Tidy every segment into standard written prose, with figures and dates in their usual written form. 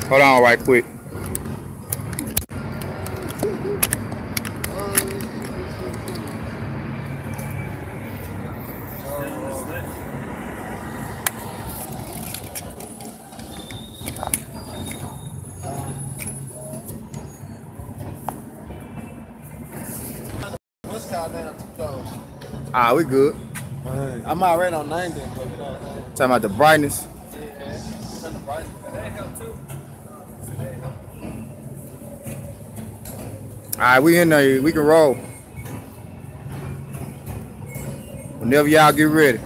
Hold on right quick. Ah, we good. I'm already on 90. But, Talking about the brightness. Alright, we in there. We can roll. Whenever y'all get ready.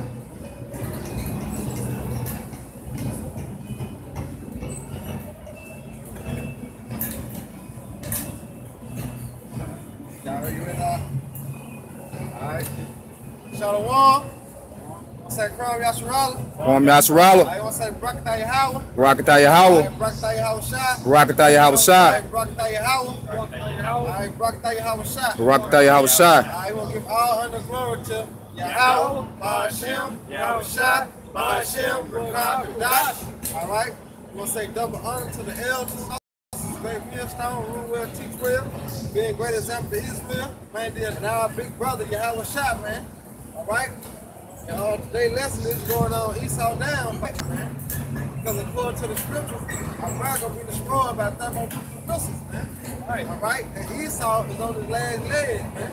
y'all ready right now? Alright. Shalom. I say Kwam Yasharala. Kwam Yasharala. I want to say Barakatah Yahweh. Barakatah Yahweh. Barakatah Yahweh Shai. Barakatah Yahweh Shai. Barakatah Yahweh. Barakatah Yahweh Shai. Barakatah Yahweh Shai. I will give all honor and glory to Yahweh, Ba'ashem, Yahweh Shai, Ba'ashem, Rakah, alright? We'll say double honor to the elders, great millstone, rule well, teach well, being great example to Israel. Man, they're now our big brother, Yahweh Shai, man. Alright? And today's lesson is going on Esau down, man. Because according to the scriptures, America will be destroyed by thermonuclear missiles, man. Alright? And Esau is on his last leg, man.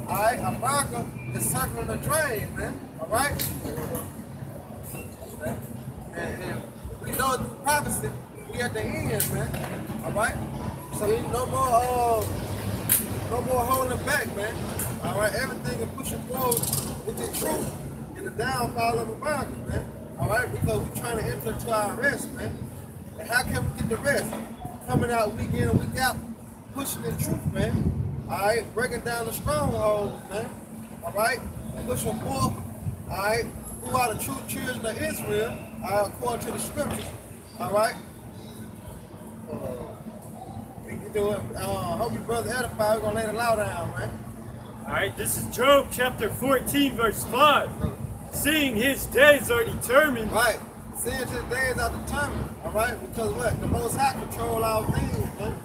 Alright? America is circling the drain, man. Alright? And we know through prophecy, we at the end, man. Alright? So no more holding back, man. Alright? Everything is pushing forward with the truth and the downfall of America, man. Alright? Because we're trying to enter into our rest, man. And how can we get the rest? Coming out week in and week out, pushing the truth, man. Alright? Breaking down the strongholds, man. Alright? Pushing forth, alright? Who are the true children of Israel, according to the scriptures. Alright? We can do it. Hope you brother edify. We're going to lay the law down, man. Alright, this is Job chapter 14, verse 5. Seeing his days are determined. Right. Seeing his days are determined. Alright? Because what? The Most High control all things, man.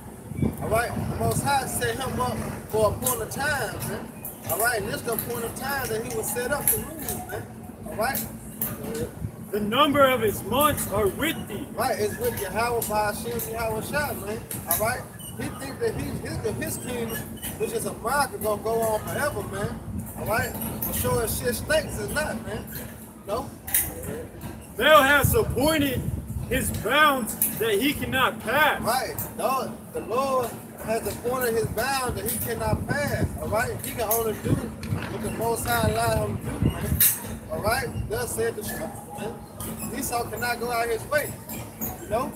Alright? The Most High set him up for a point of time, man. Alright? And this is the point of time that he was set up to rule, man. Alright? The number of his months are with thee. Right, it's with Yahweh, Ba'ashem, Yahweh Shai, man. Alright? He thinks that his kingdom, which is America, gonna go on forever, man. Alright? For sure as shit stinks, it's not, man. No? Thou hast appointed his bounds that he cannot pass. Right. The Lord has appointed his bounds that he cannot pass. Alright? He can only do what the Most High allowed him to do, man. Alright? Thus said the scripture, man. Esau cannot go out his way. You know?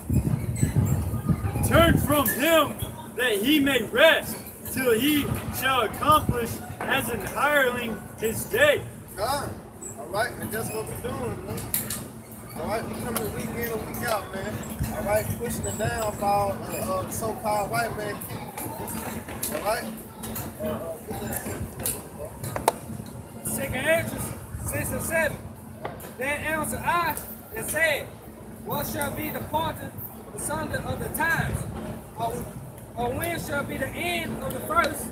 Turn from him that he may rest, till he shall accomplish as an hireling his day. God. Alright, and that's what we're doing, man. Alright, we coming week in and week out, man. Alright, pushing the downfall of the so-called white man king. Alright? 2 Ezra 6 and 7. Then answered I and said, what shall be the parting asunder of the times? Or when shall be the end of the first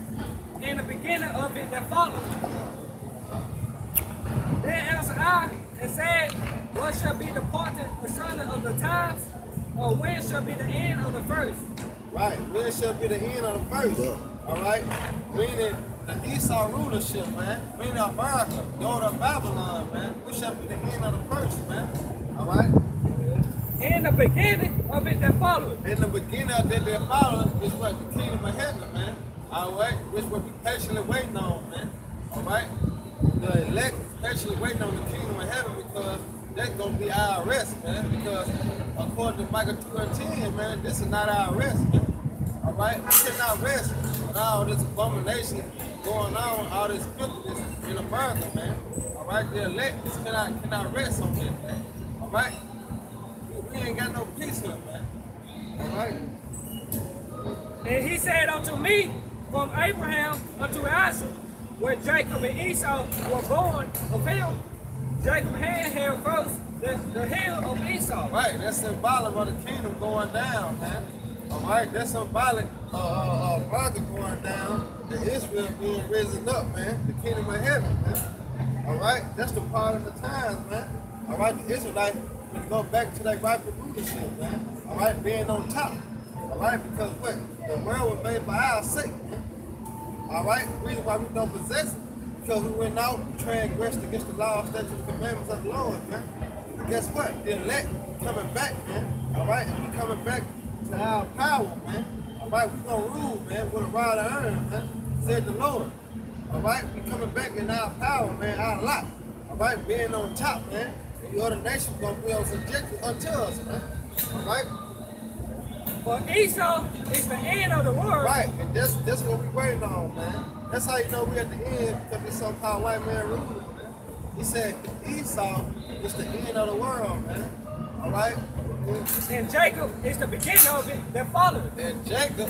and the beginning of it that follows? Then answered I and said, what shall be the parting asunder of the times? Or when shall be the end of the first? Right, when shall be the end of the first? Alright? Meaning the Esau rulership, man. Meaning America, daughter of Babylon, man. When shall be the end of the first, man? Alright? In the beginning of it that follows. In the beginning of it that follows is what the kingdom of heaven, man. Alright? Which we'll be patiently waiting on, man. Alright? The elect is patiently waiting on the kingdom of heaven because that's going to be our rest, man. Because according to Micah 2 and 10, man, this is not our rest, man. Alright? We cannot rest with all this abomination going on, all this filthiness in America, man. Alright? The elect cannot rest on this, man. Alright? We ain't got no peace here, man. Alright? And he said unto me, from Abraham unto Isaac, where Jacob and Esau were born of him, Jacob had held first, the hill of Esau. Right, that's symbolic of the kingdom going down, man. All right, that's symbolic of brother going down, the Israel being risen up, man. The kingdom of heaven, man. All right, that's the part of the times, man. All right, the Israelites will go back to that rightful rulership, man. All right, being on top. All right, because what? The world was made by our sake, man. All right, the reason why we don't possess it, because we went out and transgressed against the law, statutes, and commandments of the Lord, man. But guess what? The elect coming back, man. All right, and we coming back to our power, man. All right, we gonna rule, man, with a rod of iron, man, said the Lord. All right, we coming back in our power, man, our lot. All right, being on top, man. And the other nations gonna be on subjected unto us, man. All right. For Esau is the end of the world. Right, and that's what we waiting on, man. That's how you know we at the end, because this so-called white man ruling, man. He said Esau is the end of the world, man. All right. And Jacob is the beginning of it that followed. And Jacob,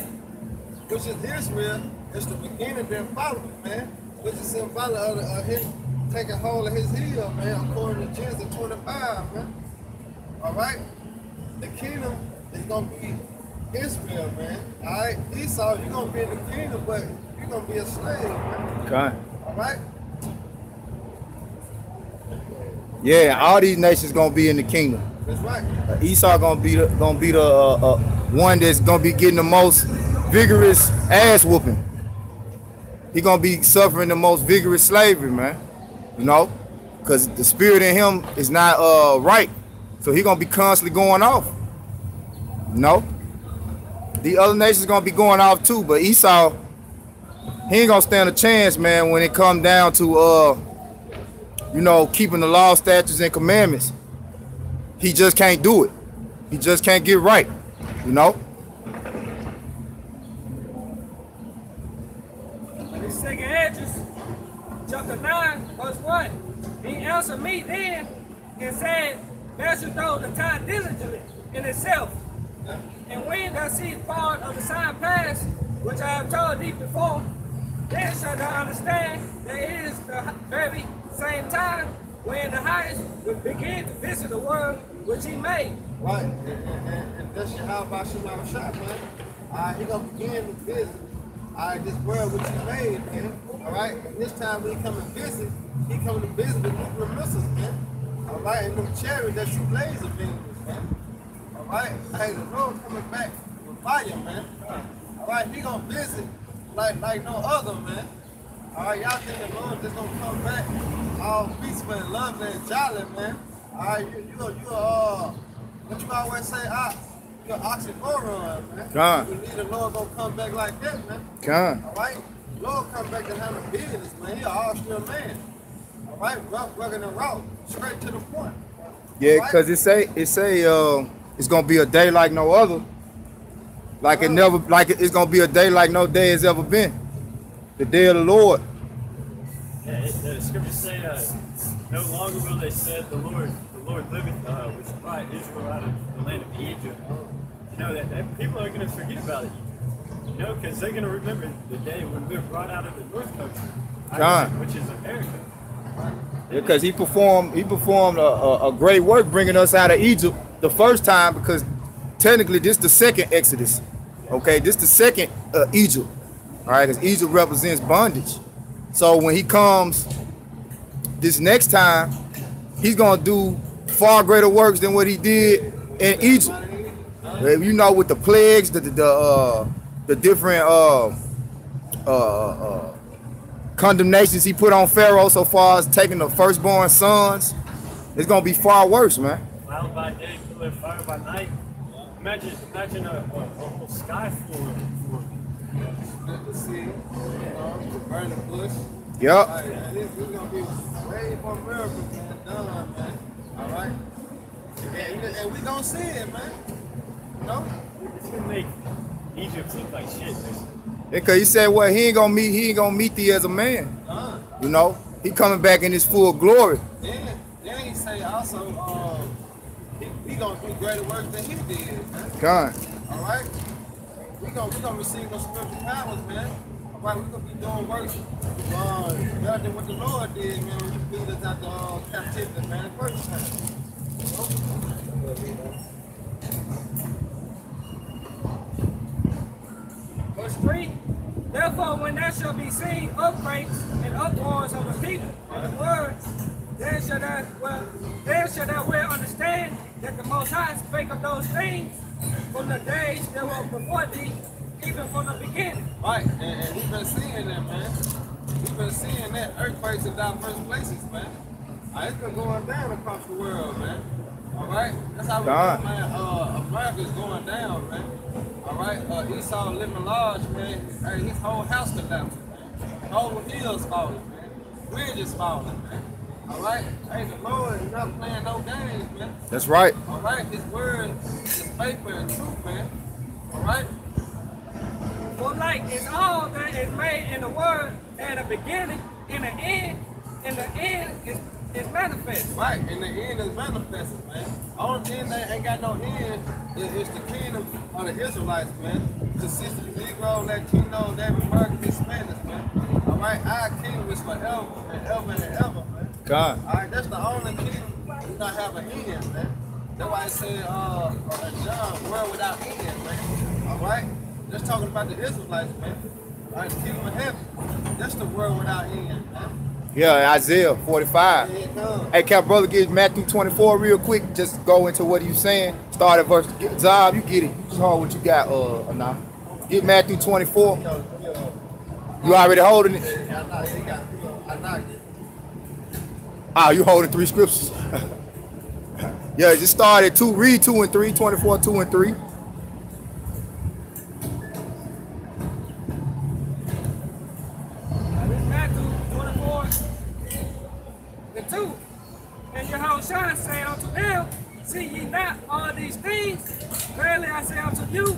which is Israel, is the beginning that followed, man. Which is symbolic of him taking hold of his heel, man, according to Genesis 25, man. All right. The kingdom is gonna be Israel, man. All right. Esau, you're gonna be in the kingdom, but you're gonna be a slave, man. Okay. All right. Yeah, all these nations gonna be in the kingdom. That's right. Esau gonna be the one that's gonna be getting the most vigorous ass whooping. He gonna be suffering the most vigorous slavery, man. You know, because the spirit in him is not right, so he gonna be constantly going off. You know, the other nations gonna be going off too, but Esau, he ain't gonna stand a chance, man, when it come down to you know, keeping the law, statutes, and commandments. He just can't do it. He just can't get right, you know? The second address, chapter 9, verse 1. He answered me then and said, thou shalt know the time diligently in itself. And when thou seest part of the sign pass, which I have told thee before, then shalt thou understand that it is the very same time when the highest will begin to visit the world which he made. Right, and that's how about Shema shot, man. He gonna begin to visit this world which he made, man. All right, and this time when he come and visit, he coming to visit with nuclear missiles, man. All right, and them chariots that shoot laser beams, man. All right, hey, the Lord coming back with fire, man. All right, he gonna visit like no other, man. All right, y'all think the Lord just gonna come back all peaceful and lovely and jolly, man. All right, what you always say, you're oxymoron, man. God. You need the Lord gonna come back like that, man. God. All right, the Lord come back to handle business, man. He an all-still man. All right, rough, rugged, and raw, straight to the point. Yeah, because it say it's gonna be a day like no other. Like it's gonna be a day like no day has ever been. The day of the Lord. Yeah, the scriptures say, no longer will they say the Lord liveth, which brought Israel out of the land of Egypt. You know, that people are going to forget about it. You know, because they're going to remember the day when we were brought out of the North Country, which is America. Because he performed a great work bringing us out of Egypt the first time, because technically this is the second Exodus. Okay, this is the second Egypt. All right, because Egypt represents bondage. So when he comes this next time, he's gonna do far greater works than what he did in Egypt. You know, with the plagues, the different condemnations he put on Pharaoh so far as taking the firstborn sons, it's gonna be far worse, man. Cloud by day, pillar of fire by night. Imagine a whole sky full of The sea, the burning bush. Yep. All right, man, this is gonna be way more miracles than done, man. All right, and we gonna see it, man. You know? It's gonna make Egypt look like shit. Because he said, well, he ain't gonna meet thee as a man. You know, he coming back in his full glory. Then he say also, he gonna do greater work than he did, man. God. All right, we gonna receive those spiritual powers, man. All right, we gonna be doing work better than what the Lord did, man. When he beat us out the captivity, man, the first time. Verse 3. Therefore, when there shall be seen outbreaks and uproars of the people and the words, then shall thou well understand that the Most High spake of those things from the days that were before thee, even from the beginning. Right, and we've been seeing that, man. We've been seeing that earthquakes in diverse places, man. It's been going down across the world, man. All right, that's how we know, man. America's going down, man. All right, Esau living large, man. Hey, his whole house collapsing, man. Whole hills falling, man. Bridges falling, man. All right, hey, the Lord is not playing no games, man. That's right. All right, His word is faithful and truth, man. All right. For like is all that is made in the word at the beginning, in the end is manifest. Right, and the end is manifested, man. Only thing that ain't got no end is the kingdom of the Israelites, man. Consistent Negro, Latino, Native American, Hispanics, man. All right, our kingdom is forever and ever and ever, man. God. All right, that's the only kingdom do not have an end, man. That's why I said, John, world without end, man. All right, that's talking about the Israelites, man. All right, the kingdom of heaven, that's the world without end, man. Yeah, Isaiah 45. Hey, Cap, brother, get Matthew 24 real quick. Just go into what he's saying. Start at verse. Zob, you get it. Just hold what you got, now. Get Matthew 24. You already holding it? Ah, you holding 3 scriptures. Yeah, just start at 2. Read 2 and 3. 24, 2 and 3. And Yahushua said unto them, see ye not all these things? Verily I say unto you,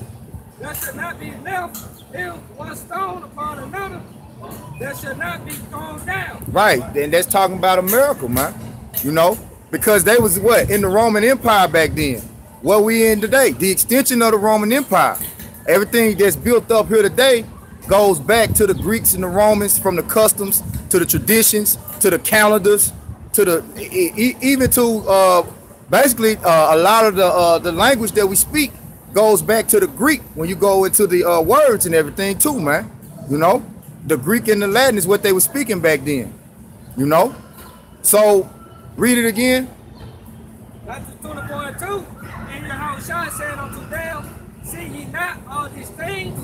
there shall not be left here one stone upon another, that shall not be thrown down. Right, and that's talking about America, man. You know, because they was what? In the Roman Empire back then. What we in today? The extension of the Roman Empire. Everything that's built up here today goes back to the Greeks and the Romans, from the customs to the traditions to the calendars, to the even to basically a lot of the language that we speak goes back to the Greek when you go into the words and everything too, man. You know, the Greek and the Latin is what they were speaking back then. You know, so read it again. Matthew 24 and 2. And Yahushua said unto them, see ye not all these things?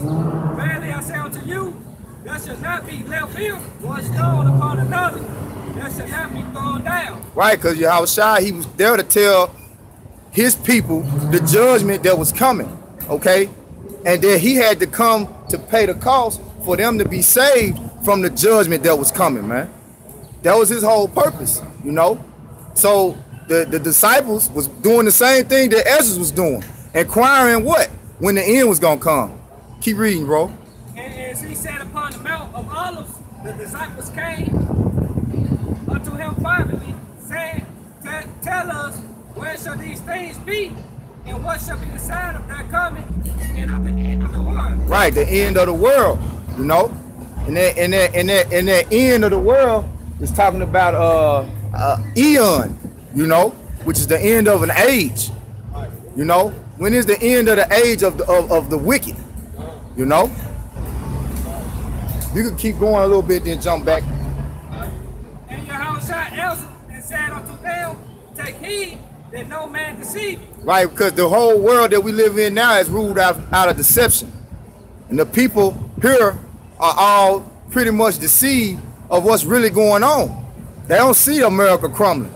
Verily I say unto you, there shall not be left here one stone upon another, that shall not be thrown down. Right, because Yahushua, he was there to tell his people the judgment that was coming, okay? And then he had to come to pay the cost for them to be saved from the judgment that was coming, man. That was his whole purpose, you know? So the disciples was doing the same thing that Esau was doing, inquiring what? When the end was going to come. Keep reading, bro. And as he sat upon the Mount of Olives, the disciples came unto him privately, saying, tell us, where shall these things be? And what shall be the sign of their coming and of the end of the world? Right, the end of the world, you know? And that end of the world is talking about eon, you know, which is the end of an age. You know, when is the end of the age of the wicked? You know? You can keep going a little bit, then jump back. And Yahushua answered and said unto them, take heed that no man deceive you. Right, because the whole world that we live in now is ruled out of deception. And the people here are all pretty much deceived of what's really going on. They don't see America crumbling.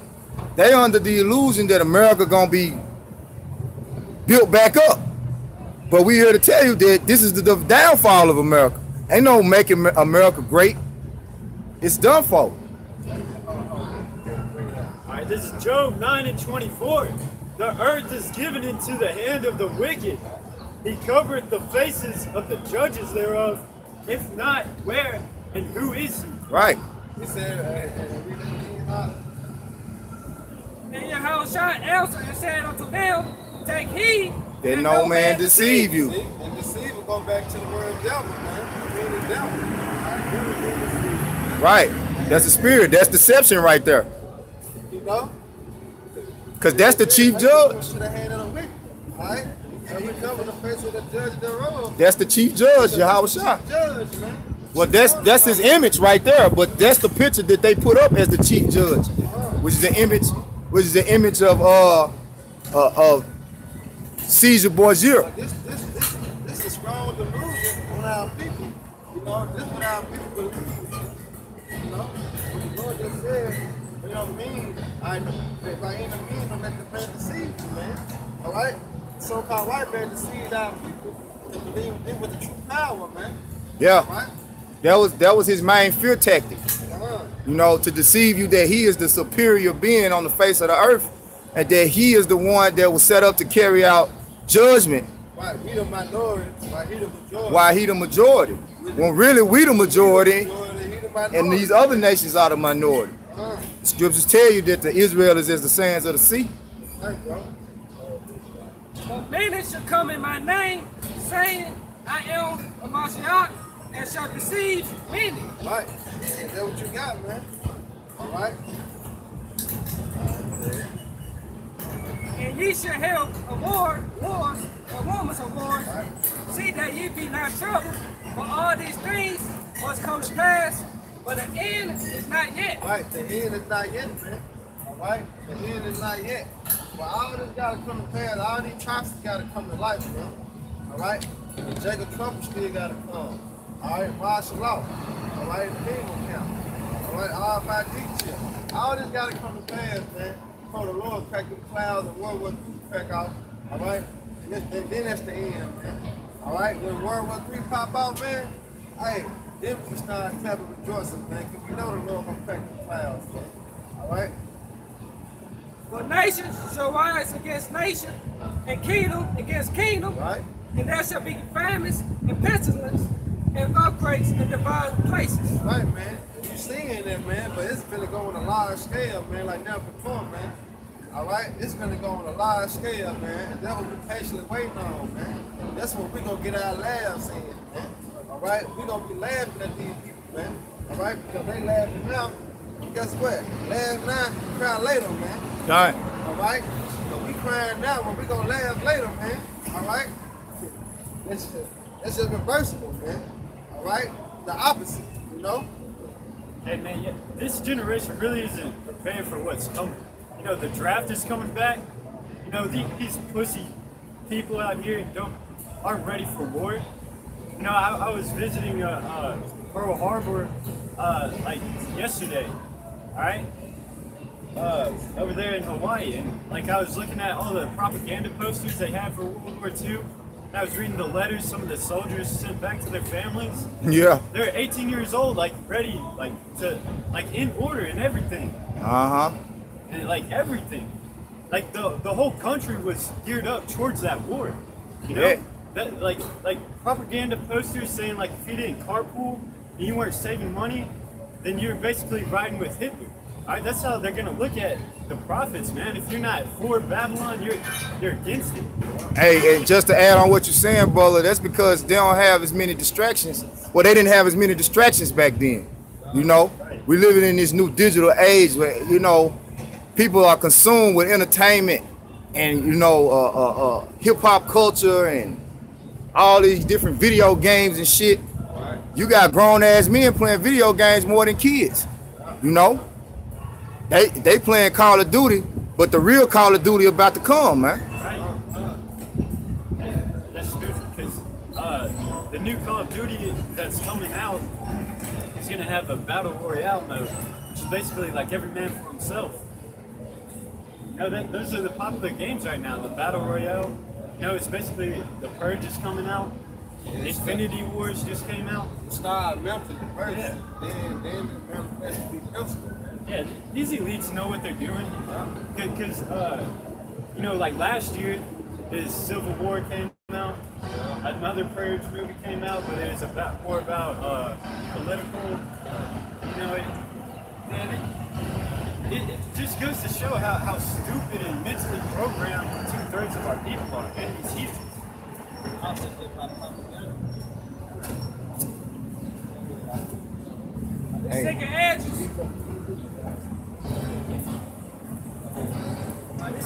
They under the illusion that America gonna be built back up. But we here to tell you that this is the downfall of America. Ain't no making America great. It's done for. Alright, this is Job 9 and 24. The earth is given into the hand of the wicked. He covereth the faces of the judges thereof. If not, where and who is he? Right. He said, and Yahushua answered and said unto them, take heed that no man deceive you. See? And deceive will go back to the word devil, man. The word devil. Right. That's the spirit. That's deception right there. You know? Because that's the chief judge. Should have had it a week, all right? And we cover the face of the judge thereof. That's the chief judge, Yahweh Shah. Judge, man. Well, that's his image right there, but that's the picture that they put up as the chief judge, which is the image of Caesar Borgia. This is strong delusion on our people. You know, this is what our people believe. You know, the Lord just said, you know what I mean? If I ain't a mean, don't let the man deceive you, man. All right? So-called white man deceived our people to believe in with the true power, man. Yeah. All right? That was his main fear tactic. You know, to deceive you that he is the superior being on the face of the earth, and that he is the one that was set up to carry out judgment. Right, we the minority, while he the majority. While he the majority. When really we the majority, and these other nations are the minority. Scriptures tell you that the Israel is as the sands of the sea. But many shall come in my name, saying, I am a Mashiach, and shall deceive many. Right. That's what you got, man. All right. And ye shall have wars, and rumors of wars. Right. See that ye be not troubled, for all these things must come to pass, but the end is not yet. Right, the end is not yet, man. All right, the end is not yet. But all this got to come to pass. All these atrocities got to come to life, man. All right, and Jacob Trump still got to come. All right, martial law. All right, the kingdom count. All right, all by detail. All this got to come to pass, man. Before the Lord crack the clouds and World War II crack out. All right, and then that's the end, man. All right, when World War III pop out, man, hey, then we start tapping rejoicing, man, because we know the Lord gonna crack the clouds, man. All right. For nation shall rise against nation, and kingdom against kingdom. Right. And there shall be famines and pestilence and earthquakes in divine places. Right, man. You seeing that, man, but it's gonna go on a large scale, man, like never before, man. All right, it's gonna go on a large scale, man, and that's what we're patiently waiting on, man. That's what we're gonna get our laughs in, man. All right, we're gonna be laughing at these people, man. All right, because they laughing now. Guess what? Laugh now, cry later, man. All right. All right, so we crying now, but we gonna laugh later, man. All right, that's just reversible, man. All right, the opposite, you know. Hey man, yeah, this generation really isn't prepared for what's coming. You know, the draft is coming back. You know, these pussy people out here aren't ready for war. You know, I was visiting Pearl Harbor like yesterday, all right? Over there in Hawaii, and like I was looking at all the propaganda posters they had for World War II. I was reading the letters some of the soldiers sent back to their families. Yeah. They're 18 years old, like ready, like in order and everything. And like everything, like the whole country was geared up towards that war. You know, Yeah. that like propaganda posters saying like if you didn't carpool and you weren't saving money, then you're basically riding with Hitler. All right, that's how they're gonna look at the prophets, man. If you're not for Babylon, you're against it. Hey, and just to add on what you're saying, brother, that's because they don't have as many distractions. Well, they didn't have as many distractions back then. You know, we're living in this new digital age where, you know, people are consumed with entertainment and, you know, hip hop culture and all these different video games and shit. You got grown ass men playing video games more than kids. You know, they playing Call of Duty, but the real Call of Duty about to come, man. That's good because the new Call of Duty that's coming out is gonna have a battle royale mode, which is basically like every man for himself. You know, those are the popular games right now. The battle royale. You know, it's basically the Purge is coming out. Infinity Wars just came out. Start melting first, then the manifest be pencil. Yeah, these elites know what they're doing. Because, you know, like last year, this Civil War came out. Another Purge movie came out, but it was more about political, you know, it just goes to show how stupid and mentally programmed 2/3 of our people are, and these heathens. The second edges. The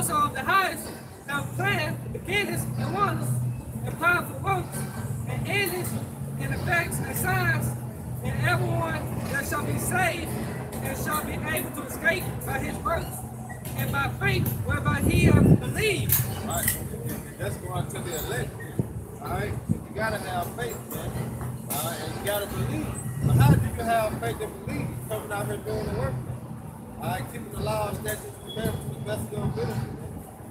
also of the highest have planned the beginnings and wonders and powerful works and endings and effects and signs, and everyone that shall be saved and shall be able to escape by his works and by faith whereby he hath believed. All right, that's going to the elect. All right, you gotta have faith, man. All right, and you gotta believe. But how do you have faith and believe? Coming out here doing the work, man. All right, keeping the law, statutes, and commandments to the best of your ability, man.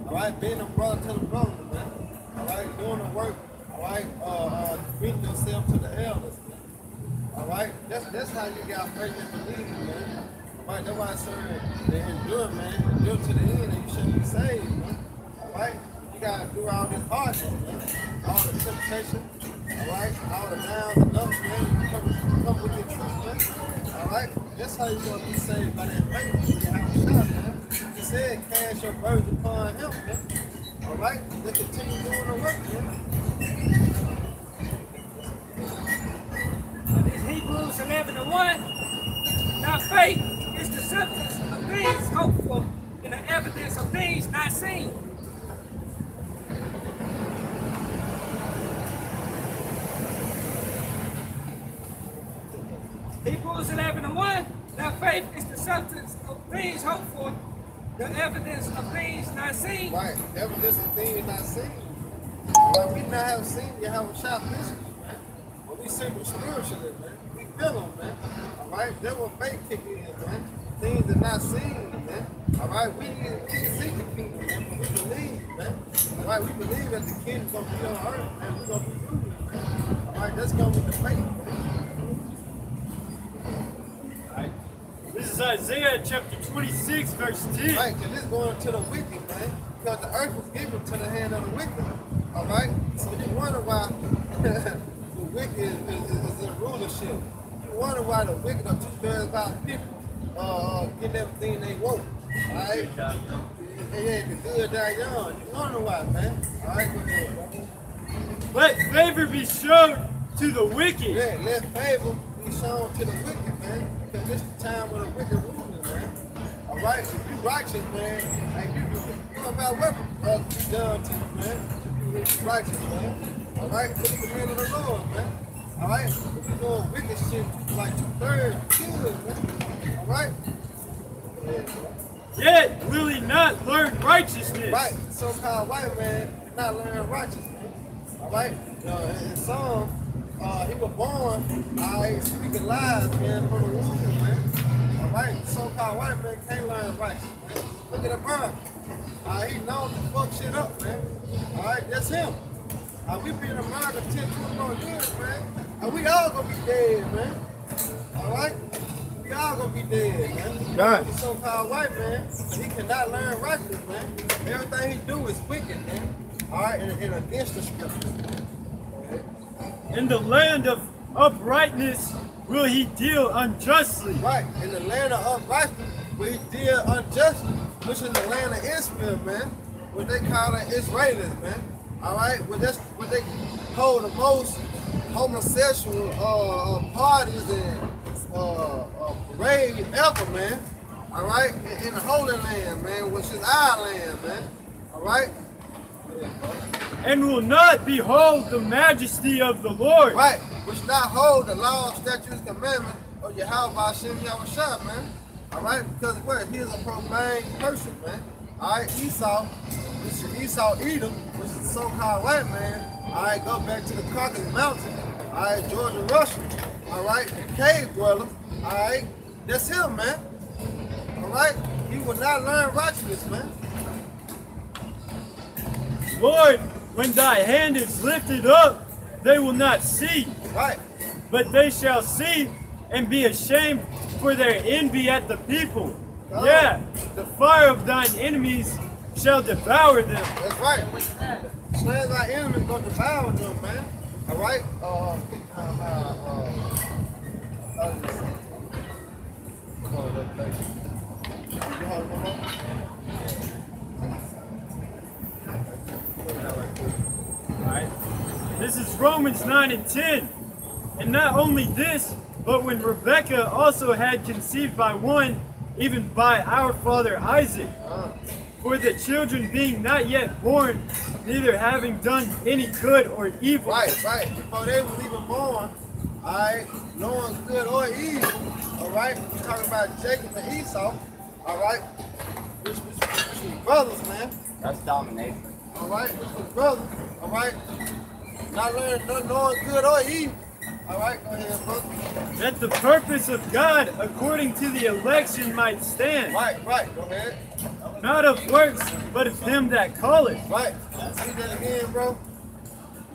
All right, being a brother to the brother, man. All right, doing the work. All right, bring yourself to the elders, man. All right, that's how you got faith and believe, man. All right, that's why I said they endure, man. Endure to the end, and you should be saved, man. All right, you gotta do all this hardness, man. All the temptation, all right, all the downs and ups, man. Come with your truth, man. All right, that's how you gonna be saved by that faith. You have a shot, man. He said, cast your burden upon him, man. All right, let's continue doing the work, man. It's Hebrews 11:1. Now faith is the substance of things hoped for and the evidence of things not seen. Hebrews 11:1. Now faith is the substance of things hoped for, the evidence of things not seen. Right, evidence of things not seen. But we not have seen you have a shot physically, man. But we see them spiritually, man. We feel them, man. All right, that's what faith kick in, man. Things are not seen, man. All right, we see the kingdom, man. But we believe, man. All right, we believe that the kingdom's gonna be on earth, man. We're gonna be ruling, man. All right, that's going with the faith, man. This is Isaiah chapter 26, verse 10. Right, because this going to the wicked, man. Because the earth was given to the hand of the wicked. All right? So you wonder why the wicked is in rulership. You wonder why the wicked are 2/3 of the people getting everything they want. All right? Yeah, the good die young. You wonder why, man. All right, go ahead, brother. Let favor be shown to the wicked. Yeah, let favor be shown to the wicked, man. Because this is the time when the wicked ruling, man. All right, if you righteous, man, like you know about what be done to you, man. If you righteous, man. All right, look at the man of the Lord, man. All right, if you doing wicked shit, like 2/3 good, man. All right. Yet will he not learn righteousness. Right, so-called white man did not learn righteousness. All right, in Psalm, he was born, speaking lies, man, from the womb, man. All right, so-called white man can't learn righteousness, man. Look at the bird. He knows to fuck shit up, man. All right, that's him. We been in America 10, 20 more years, man. And we all gonna be dead, man. All right? We all gonna be dead, man. Done. The so-called white man, he cannot learn righteousness, man. Everything he do is wicked, man. All right, and against the scripture. In the land of uprightness will he deal unjustly. Right, in the land of uprightness, where he deal unjustly, which is the land of Israel, man. What they call the Israelis, man. All right, well that's what they hold the most homosexual parties and parades ever, man. All right, in the Holy Land, man, which is our land, man. All right. And will not behold the majesty of the Lord. Right, which not hold the law, statutes, commandments of Yahweh Hashem Yahushua, man. All right, because what? He is a profane person, man. All right, Esau, which is Esau Edom, which is a so-called white man. All right, go back to the Caucasus Mountain. All right, Georgia, Russia. All right, the cave dweller. All right, that's him, man. All right, he will not learn righteousness, man. Lord, when thy hand is lifted up, they will not see. Right. But they shall see and be ashamed for their envy at the people. Oh. Yeah, the fire of thine enemies shall devour them. That's right. Slave our enemies gonna devour them, man. All right. Alright. This is Romans 9 and 10. And not only this, but when Rebekah also had conceived by one, even by our father Isaac, For the children being not yet born, neither having done any good or evil. Right, right. Before they was even born, alright, knowing good or evil, alright? We're talking about Jacob and Esau, alright? Which was brothers, man. That's domination. Alright, which was brothers, alright? Not learning, not knowing good or evil. Alright, go ahead, brother. That the purpose of God according to the election might stand. Right, right, go ahead. Not of works, but of him that calleth. Right. See that again, bro?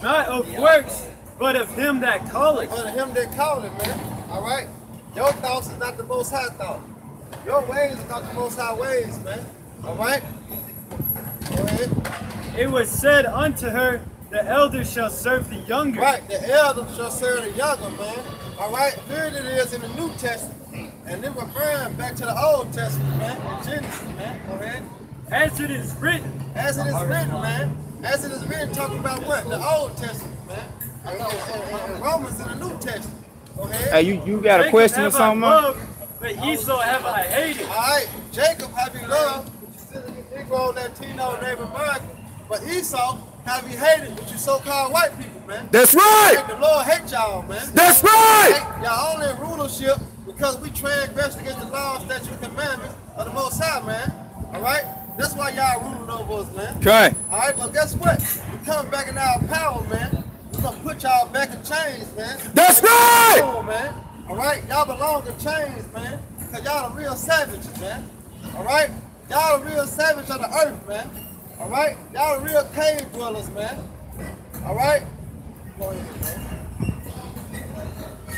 Not of works, but of him that calleth. But him that called it, man. Alright? Your thoughts is not the most high thought. Your ways are not the most high ways, man. Alright? Go ahead. It was said unto her, the elder shall serve the younger. Right, the elder shall serve the younger, man. Alright? Here it is in the New Testament. And then referring back to the Old Testament, man. In Genesis, man. Go ahead. As it is written. As it is written, man. As it is written, talking about what? The Old Testament, man. And Romans in the New Testament. Go ahead. Hey, you got a question or something, man? But Esau have I hated. Alright, Jacob have you loved, but you still Negro, Latino, Native American. But Esau have you hated, but you so-called white people, man. That's right. Like the Lord hate y'all, man. That's right. Y'all only in rulership because we transgressed against the law, statute, and commandments of the Most High, man. Alright? That's why y'all ruling over us, man. Okay. Alright, but guess what? We come back in our power, man. We're gonna put y'all back in chains, man. That's right. Belong, man. Alright? Y'all belong in chains, man. Because y'all the real savages, man. Alright? Y'all the real savage of the earth, man. Alright? Y'all the real cave dwellers, man. Alright? Go ahead, man.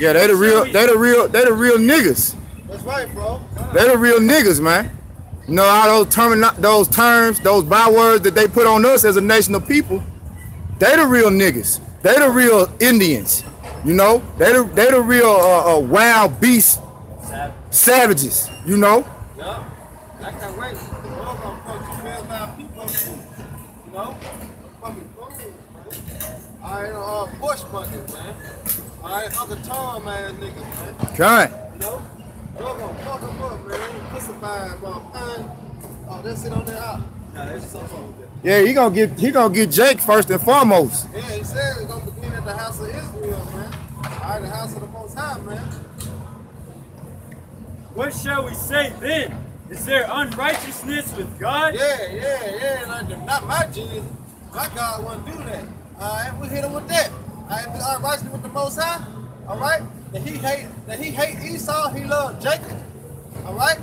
Yeah, they the real niggas. That's right, bro. They the real niggas, man. You know all those terms, those bywords that they put on us as a nation of people. They the real niggas. They the real Indians. You know, they the real wild beast savages. You know. Yeah. I can't wait. The world gonna fuck 12,000 people too. You know? Fucking fools, man. Alright, bush monkeys, man. Alright, Uncle Tom ass niggas, man. Okay. You know? We're gonna fuck them up, man. Crucify them, man. Oh, that's it on that out. Nah, that's something wrong with that. Yeah, he gonna get Jake first and foremost. Yeah, he said it's gonna begin at the house of Israel, man. Alright, the house of the Most High, man. What shall we say then? Is there unrighteousness with God? Yeah. Not my Jesus. My God wouldn't do that. Alright, we hit him with that. Alright, we are righteous with the Most High. Alright? That he hate Esau, he loved Jacob. Alright?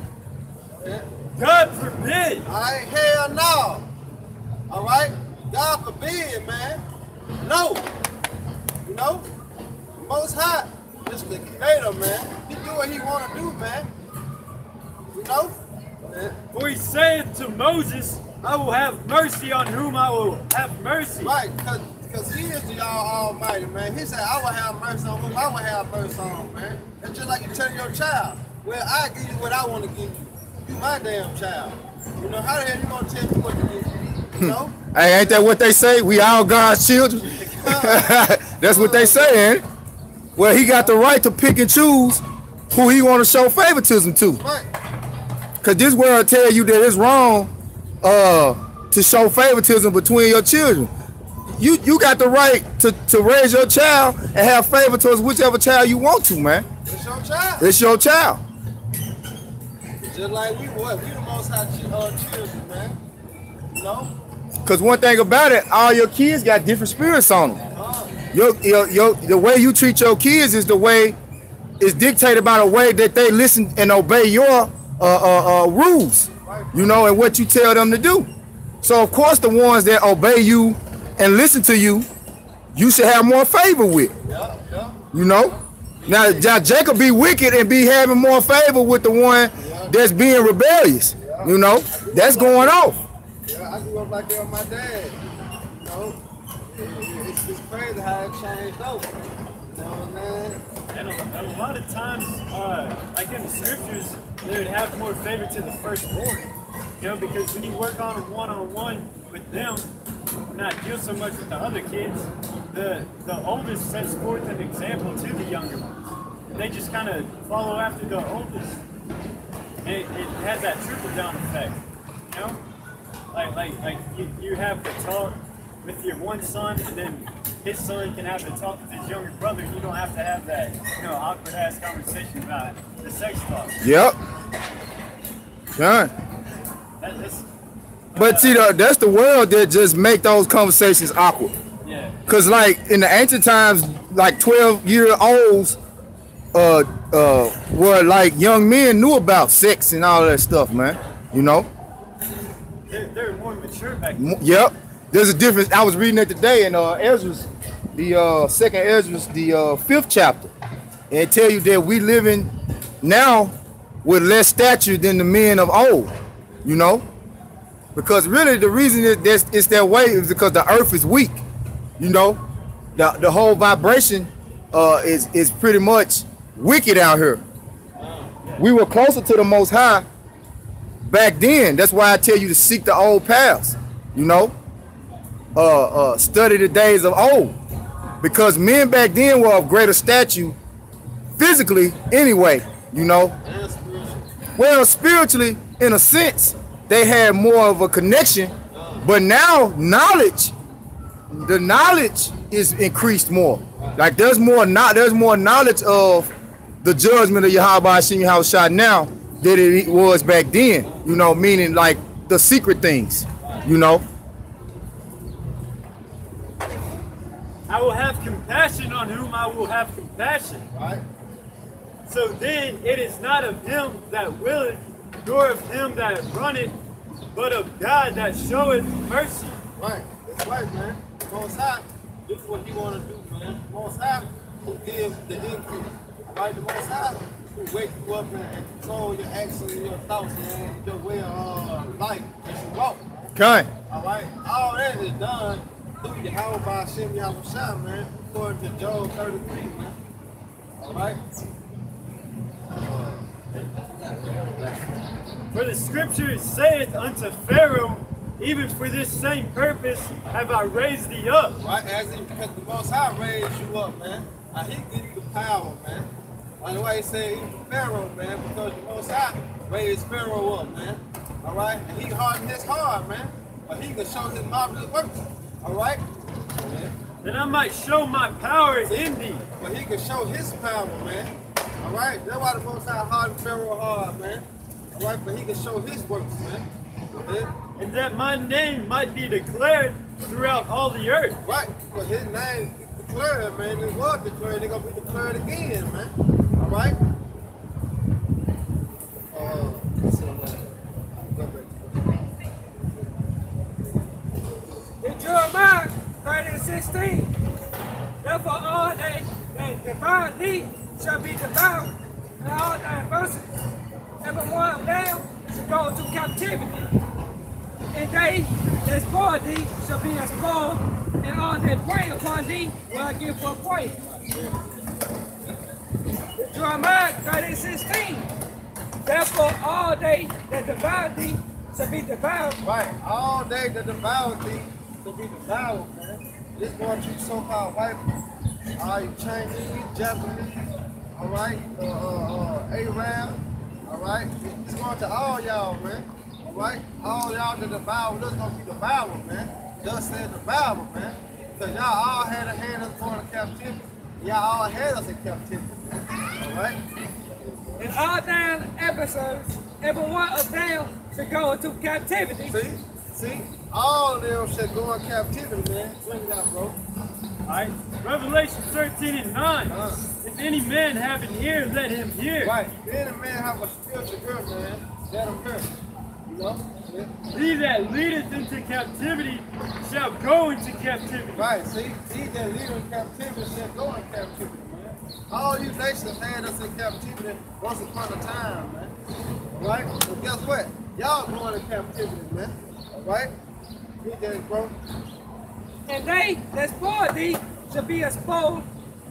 Yeah. God forbid. Alright, hell no. Alright? God forbid, man. No. You know? The Most High is the creator, man. He do what he wanna do, man. You know? Yeah. For he saith to Moses, I will have mercy on whom I will have mercy. Right, because he is the Almighty, man. He said, I will have mercy on whom I will have mercy on, man. It's just like you tell your child, well, I give you what I want to give you. You my damn child. You know, how the hell you going to tell me what to give you? You know? Hey, ain't that what they say? We all God's children. That's what they say, ain't it? Well, he got the right to pick and choose who he want to show favoritism to. Right. Because this world tell you that it's wrong to show favoritism between your children. You got the right to raise your child and have favor towards whichever child you want to, man. It's your child. It's your child. Just like we the Most High children, man. You know? Because one thing about it, all your kids got different spirits on them. The way you treat your kids is dictated by the way that they listen and obey your rules, you know, and what you tell them to do. So of course the ones that obey you and listen to you, you should have more favor with. Yeah. You know? Now Jacob be wicked and be having more favor with the one that's being rebellious. You know? That's going off. Yeah, I grew up like that with my dad. You know? It's crazy how it changed over. You know what I'm saying? And a lot of times, like in the scriptures, they would have more favor to the firstborn. You know, because when you work on a one-on-one with them, not deal so much with the other kids, the oldest sets forth an example to the younger ones. And they just kind of follow after the oldest. And it has that trickle-down effect, you know? like you have the talk with your one son, and then his son can have the talk with his younger brother, and you don't have to have that, awkward ass conversation about the sex talk. Yep. Done. But see, that's the world that just make those conversations awkward. Yeah. Cause like in the ancient times, like 12-year-olds were like young men knew about sex and all that stuff, man. They're more mature back then. Yep. There's a difference. I was reading it today in Ezra's, the second Ezra's, the 5th chapter, and it tell you that we living now with less stature than the men of old. Because really the reason it's that way is because the earth is weak. The whole vibration is pretty much wicked out here. We were closer to the Most High back then. That's why I tell you to seek the old paths. Study the days of old, because men back then were of greater stature physically anyway. Well, spiritually, in a sense, they had more of a connection, but now the knowledge is increased more. Like there's more knowledge of the judgment of Yahweh Hashem Yahushua now than it was back then. Meaning like the secret things. I will have compassion on whom I will have compassion. Right. So then it is not of him that willeth, nor of him that runneth, but of God that showeth mercy. Right. That's right, man. Most High, this is what he want to do, man. Most High will give the increase. Right? The Most High will wake you up and control your actions and your thoughts and your way of life as you walk. Okay. All right. All that is done through Yahweh Hashem Yahushua, man, according to Job 33, man. All right. For the scripture saith unto Pharaoh, even for this same purpose have I raised thee up. Right, because the Most High raised you up, man. He give you the power, man. By the way, he said even Pharaoh, man, because the Most High raised Pharaoh up, man. All right, and he hardened his heart, man, but he can show his marvelous works. All right. That I might show my power in thee. But he can show his power, man. All right. That's why the Most High hardened Pharaoh hard, man. All right, but he can show his works, man. And that my name might be declared throughout all the earth. Right. But his name is declared, man. It was declared. It's gonna be declared again, man. All right. In Jeremiah 30:16, therefore all they that devour thee shall be devoured, and all thy adversaries, every one of them shall go into captivity. And they that spoil thee shall be as spoiled, and all that prey upon thee will I give for prey. Jeremiah 30:16, therefore all they that devour thee shall be devoured. Right. All they that devour thee shall be devoured, man. This going to you so-called white people. All you Chinese, Japanese, all right, Arab, all right. It's going to all y'all, man. All right. All y'all that devour us gonna be devoured, man. Thus said the Bible, man. Because y'all all had a hand us going to captivity. Y'all all had us in captivity, man. All right. And all thine adversaries, every one of them shall go into captivity. See, all of them should go in captivity, man. Bring it out, bro. Alright, Revelation 13:9. If any man have an ear, let him hear. Right. If any man have a spiritual ear, man, let him hear. You know? Yeah. He that leadeth into captivity shall go into captivity. Right. See, he that leadeth in captivity shall go in captivity, man. All you nations had us in captivity once upon a time, man. Right? But guess what? Y'all going in captivity, man. Right? Get that, bro. And they that spoil thee shall be exposed,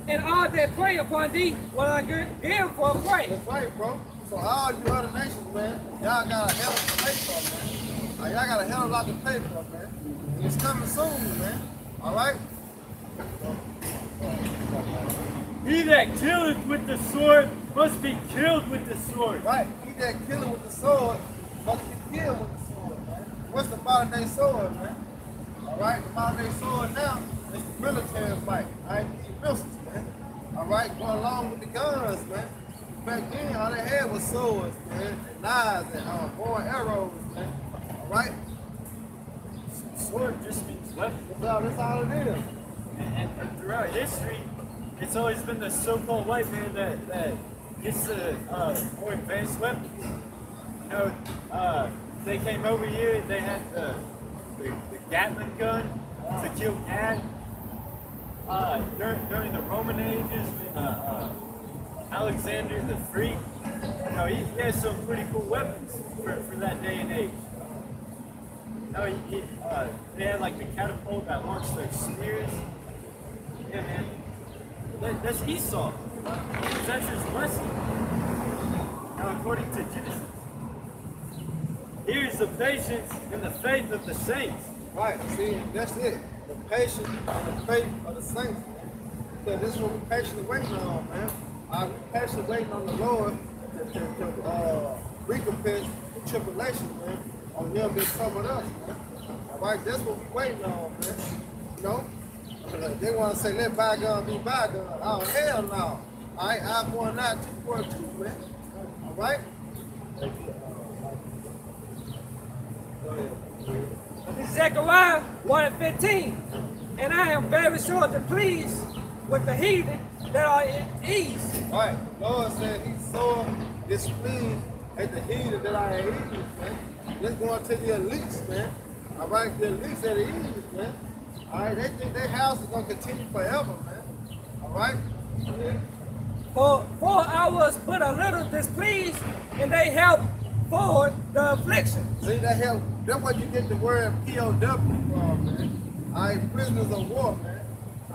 and all that prey upon thee will I give for prey. That's right, bro. So all you other nations, man, y'all got a hell of a pay for, man. Y'all got a hell of a lot to pay for, man. And it's coming soon, man. All right? He that killeth with the sword must be killed with the sword. Right. He that killeth with the sword must be killed with the sword, man. what's the modern day sword, man? All right, the modern day sword now is the military fight. All right, these missiles, man. All right, going along with the guns, man. Back then, all they had was swords, man, and knives and bow and arrows, man. All right. Sword just means weapon. That's all it is. And throughout history, it's always been the so-called white man that gets the more advanced weapons. You know, they came over here, they had the Gatling gun to kill cat. During the Roman ages, when Alexander the Great, you know, he had some pretty cool weapons for that day and age. You know, they had like the catapult that launched their spears. Yeah, man. That's Esau. That's his blessing. Now, according to Genesis, here's the patience and the faith of the saints. Right, see, that's it. The patience and the faith of the saints. Because this is what we're patiently waiting on, man. We're patiently waiting on the Lord to recompense the tribulation, man, on them being some of us, man. All right, that's what we're waiting on, man. You know? They want to say, let bygone be bygone. Oh, hell no. All right, I'm going out 242, man. All right? Go ahead. Zechariah 1:15. And I am very sure to please with the heathen that are at ease. All right, Lord said he's so displeased at the heathen that are at ease, man. Let's go into the elites, man. All right, the elites at ease, man. All right, they think their house is going to continue forever, man. All right? Yeah. For I was but a little displeased, and they helped forward the affliction. See, that's what you get the word POW from, man. All right, prisoners of war, man.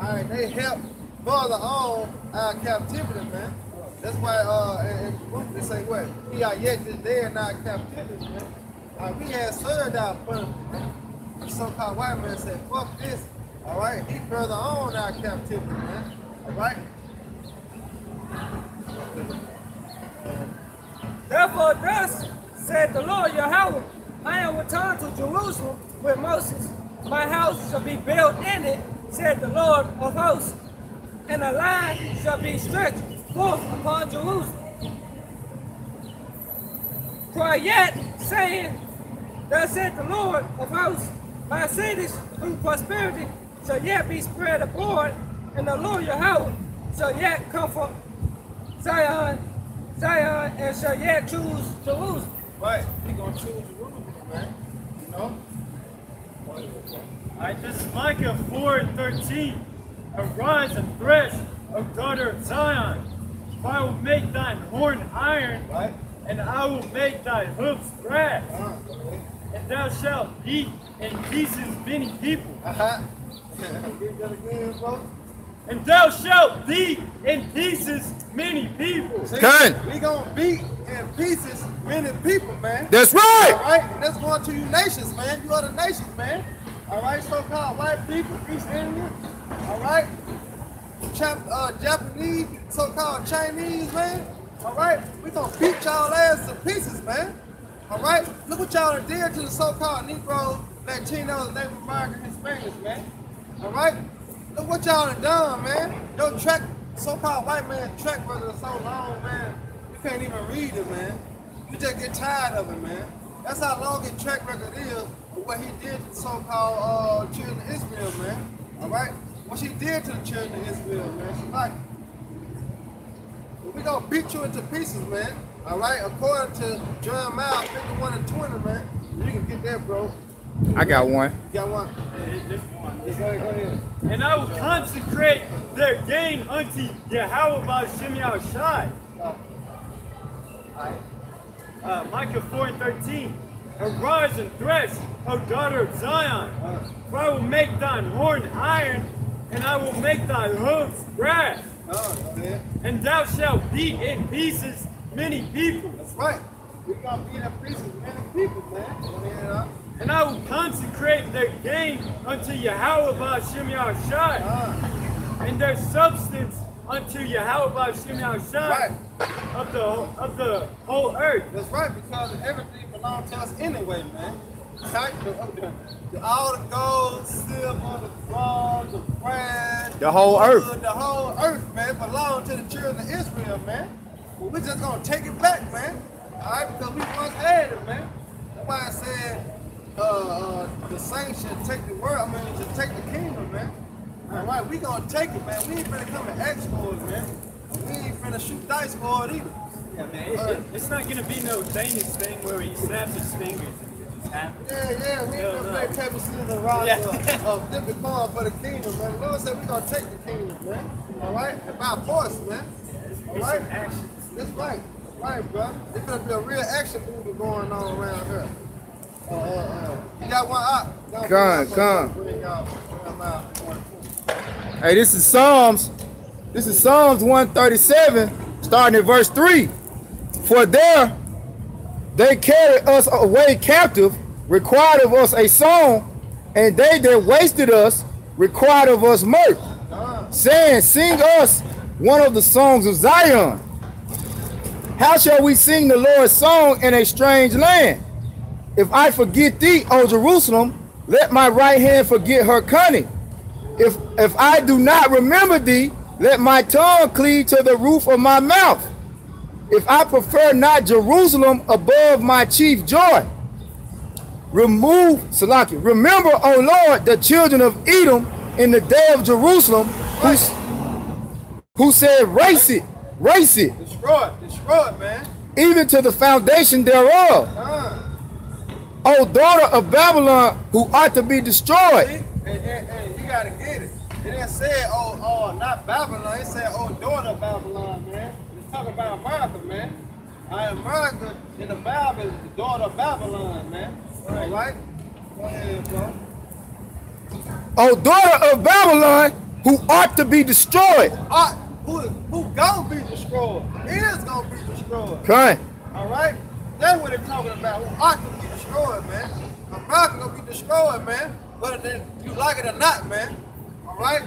All right, they help further on our captivity, man. That's why they say what? We are yet this day in our captivity, man. We had served our punishment, man. The so-called white man said, fuck this. All right, he further on our captivity, man. All right? Therefore, thus said the Lord Yahweh, I am returned to Jerusalem with Moses. My house shall be built in it, said the Lord of hosts, and a line shall be stretched forth upon Jerusalem. Cry yet, saying, thus said the Lord of hosts, my cities through prosperity shall yet be spread abroad, and the Lord Yahweh shall yet comfort Zion, and shall yet choose Jerusalem. Right, he gonna choose Jerusalem, man. You know? Alright, this is Micah 4:13. Arise and thresh, O daughter of Zion, for I will make thine horn iron, Right? and I will make thy hoofs brass. And thou shalt beat in pieces many people. Get that again, bro. And thou shalt beat in pieces many people. See, Done. we gonna beat in pieces many people, man. That's All right. right, and that's going to you nations, man. You are the nations, man. All right, so-called white people, East Indian. All right, Japanese, so-called Chinese, man. All right, we gonna beat y'all ass to pieces, man. All right, look what y'all did to the so-called Negroes, Latinos, Native Americans, Hispanics, man. All right, look what y'all done, man. Your track, so-called white man track record is so long, man. You can't even read it, man. You just get tired of it, man. That's how long his track record is of what he did to the so-called children of Israel, man. All right, what she did to the children of Israel, man. She like, we gonna beat you into pieces, man. All right, according to Jeremiah 51:20, man. You can get that, bro. I got one. You got one? Go ahead. And I will consecrate their gain unto Yahweh by Shem Yahushai. Micah 4:13. Arise and thresh, O daughter of Zion, for I will make thine horn iron, and I will make thy hoofs brass. And thou shalt beat in pieces many people. That's right. We're gonna beat in pieces many people, man. And I will consecrate their gain unto Yahweh by Shem Yahushai, and their substance unto Yahweh by Shem Yahushai, Right. of the whole earth. That's right, because everything belongs to us anyway, man. All the gold, silver, the bronze, the brass, The whole earth. the whole earth, man, belong to the children of Israel, man. But we're just gonna take it back, man. All right, because we once had it, man. That's why I said the saints should take the world. I mean, should take the kingdom, man. All right, we gonna take it, man. We ain't finna come and ask for it, man. We ain't finna shoot dice for it either. Yeah, man, it's not gonna be no Danish thing where he snaps his fingers and it just happens. Yeah, we ain't gonna play Pepsi City the rock of different corn for the kingdom, man. The Lord said we gonna take the kingdom, man. All right, and by force, man. All right, Action. that's right, right, bro. There's gonna be a real action movie going on around here. You got one up. Come. Bring y'all out. Hey, this is Psalms 137, starting at verse 3. For there they carried us away captive, required of us a song, and they that wasted us required of us mirth, saying, sing us one of the songs of Zion. How shall we sing the Lord's song in a strange land? If I forget thee, O Jerusalem, let my right hand forget her cunning. If I do not remember thee, let my tongue cleave to the roof of my mouth. If I prefer not Jerusalem above my chief joy. Remember, O Lord, the children of Edom in the day of Jerusalem, who said, race it. Destroy it, man. Even to the foundation thereof. O daughter of Babylon, who ought to be destroyed. And you gotta get it. It didn't say, not Babylon. It said, oh, daughter of Babylon, man. It's talking about America, man. America in the Bible is the daughter of Babylon, man. All right? Go ahead, bro. O daughter of Babylon, who ought to be destroyed. Who gonna be destroyed? Is gonna be destroyed. Okay. All right? That's what it's talking about. Who ought to be destroyed, man. America gonna be destroyed, man. Whether you like it or not, man. All right?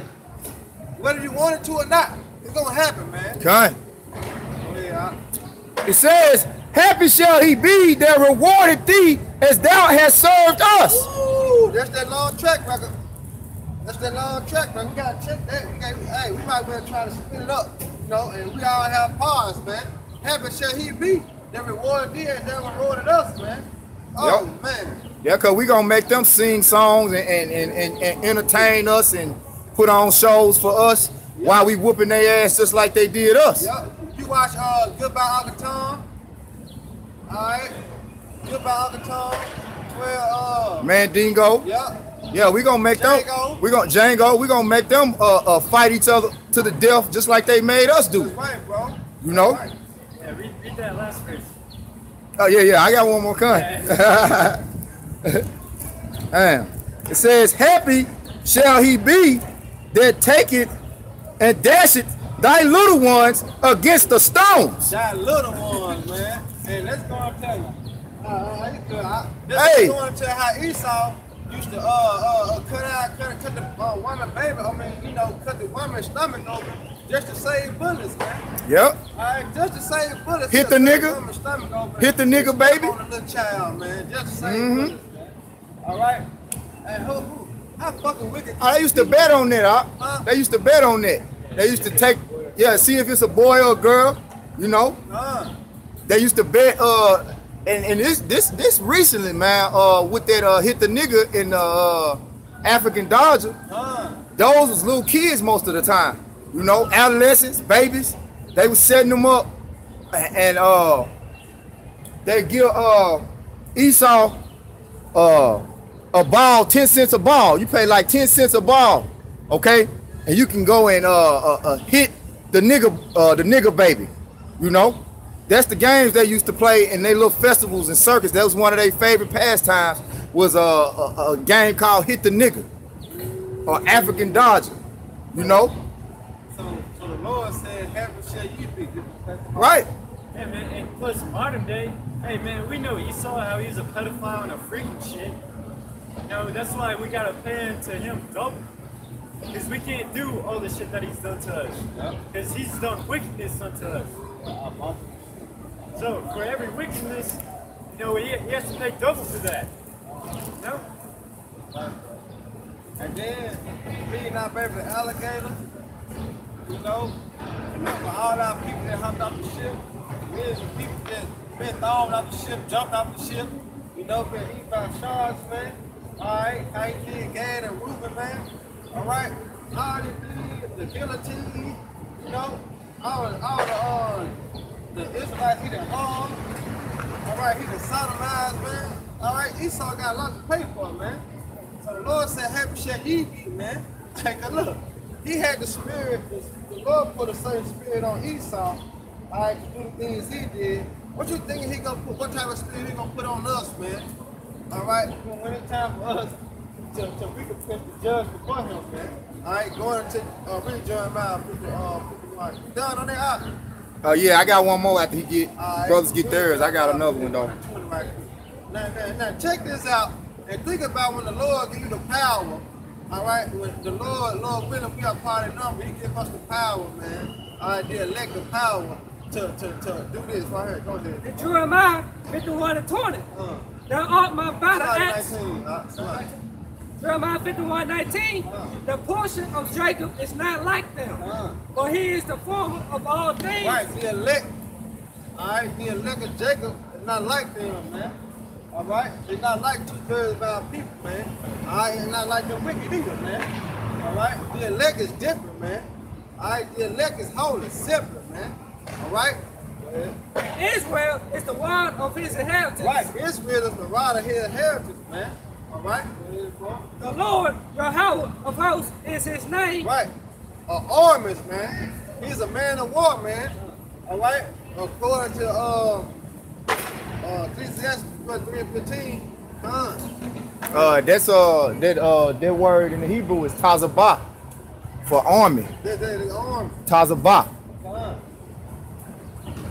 Whether you want it to or not, it's gonna happen, man. Okay. Oh, yeah. It says, happy shall he be that rewarded thee as thou hast served us. Ooh, that's that long track record. That's that long track record. We gotta check that. Hey, we might well try to spin it up, you know, and we all have pause, man. Happy shall he be that rewarded thee as thou rewarded us, man. Oh, Yep. man. Yeah, because we're going to make them sing songs and entertain us and put on shows for us while we whooping their ass just like they did us. Yep. You watch Goodbye Uncle Tom. Alright. Goodbye Uncle Tom. Well, Mandingo. Yep. Yeah, we're going to make them. Django. We're going to make them fight each other to the death just like they made us do. That's right, bro. You know? Right. Yeah, read that last verse. Oh, yeah, I got one more coming. It says, happy shall he be that taketh and dasheth thy little ones against the stones. That little one, man. Hey, let's go and tell you. Hey. Let's go and tell how Esau used to cut the woman baby. I mean, you know, cut the woman's stomach open just to save bullets, man. Yep. Alright, just to save bullets. Hit the nigga. Hit the nigga, baby. On the little child, man. Just to save bullets, man. Alright. And how fucking wicked. They used to bet on that, Huh? They used to bet on that. They used to take, see if it's a boy or a girl, you know. They used to bet, and this recently, man, with that hit the nigga in the African Dodger, those was little kids most of the time, you know, adolescents, babies. They was setting them up, and they give Esau a ball, 10 cents a ball. You pay like 10 cents a ball, okay? And you can go and hit the nigga baby, you know? That's the games they used to play in their little festivals and circus. That was one of their favorite pastimes, was a game called Hit the Nigga or African Dodger, you know? So the Lord said, happy shall you be. Right. Yeah, man, and plus modern day, hey man, we know Esau, how he's a pedophile and a freak and shit. You know, that's why we gotta pay into him double. Because we can't do all the shit that he's done to us. Because he's done wickedness unto us. So for every wickedness, you know, he has to pay double for that. No. And then me not baby the alligator, you know, for all our people that hopped off the ship, millions of people that been thrown off the ship, jumped off the ship, you know, been eaten by sharks, man. Alright, I did Gad and Reuben, man. Alright, all the guillotine, you know, all the Israelites he done hung. Alright, he done sodomized, man. Alright, Esau got a lot to pay for, man. So the Lord said, happy shall ye be, man. Take a look. He had the spirit, the Lord put a certain spirit on Esau, alright, to do the things he did. What you think he gonna put, what type of spirit he gonna put on us, man? Alright, when it's time for us to recompense the judge before him, man. Alright, going to read Jeremiah 51. You done on that? Yeah, I got one more after he get brothers get theirs. I got another one though. Now check this out and think about when the Lord give you the power. Alright, when the Lord willing, we are part of the number, he give us the power, man. Alright, the elect the power to do this right here. Go ahead. In Jeremiah 51 and 20. Thou art my battle axe. Jeremiah 51:19. The portion of Jacob is not like them, for he is the former of all things. Right, the elect. Alright, the elect of Jacob is not like them, man. Alright, it's not like 2/3 of our people, man. Alright, it's not like the wicked either, man. Alright, the elect is different, man. Alright, the elect is holy, separate, man. Alright? Israel is the one of his inheritance. Right, Israel is the rod of his inheritance, man. Alright? The Lord, Yahweh of hosts, is his name. Right. Armies, man. He's a man of war, man. Alright? According to Ecclesiastes 3:15. That's that word in the Hebrew is tazabah for army. The army. Tazabah.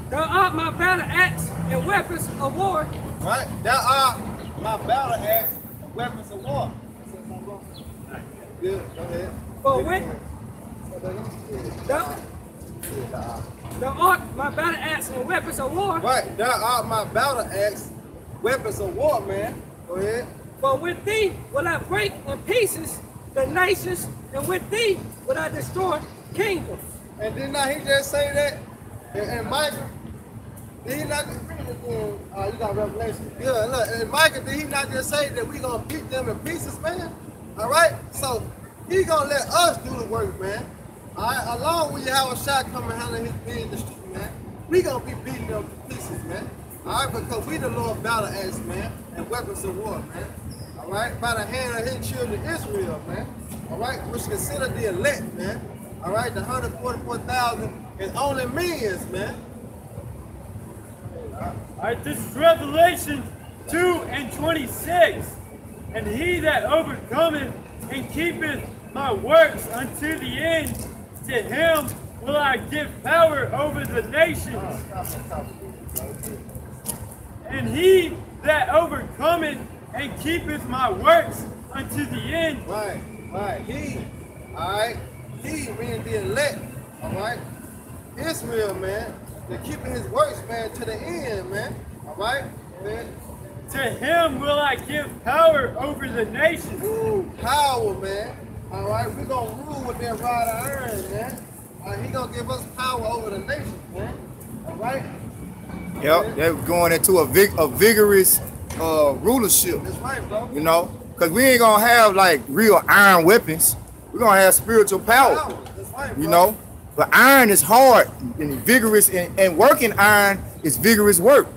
Thou art my battle axe and weapons of war. Right? Thou art my battle axe and weapons of war. Good, go ahead. For when thou art my battle axe and weapons of war. Right, thou art my battle axe, weapons of war, man. Go ahead. For with thee will I break in pieces the nations, and with thee will I destroy kingdoms. And did not he just say that? And Micah, did he not? You got Revelation. Yeah, look, and Micah, did he not just say that we gonna beat them in pieces, man? All right, so he gonna let us do the work, man. All right, along with you have a shot coming handling his being in the street, man. We gonna be beating them to pieces, man. All right, because we the Lord battle axe, man, and weapons of war, man. All right, by the hand of his children Israel, man. All right, which consider the elect, man. All right, the 144,000 is only millions, man. All right, this is Revelation 2:26. And he that overcometh and keepeth my works unto the end, to him will I give power over the nations. And he that overcometh and keepeth my works unto the end. Right, he, all right, he meaning the elect, all right, Israel, man, they're keeping his works, man, to the end, man, all right, man. To him will I give power over the nations. Ooh, power, man, all right, we're going to rule with that rod of iron, man. All right, he going to give us power over the nations, man, all right. Yep, they're going into a vigorous rulership. That's right, bro. You know, because we ain't gonna have like real iron weapons. We're gonna have spiritual power. That's right, bro. You know, but iron is hard and vigorous, and working iron is vigorous work.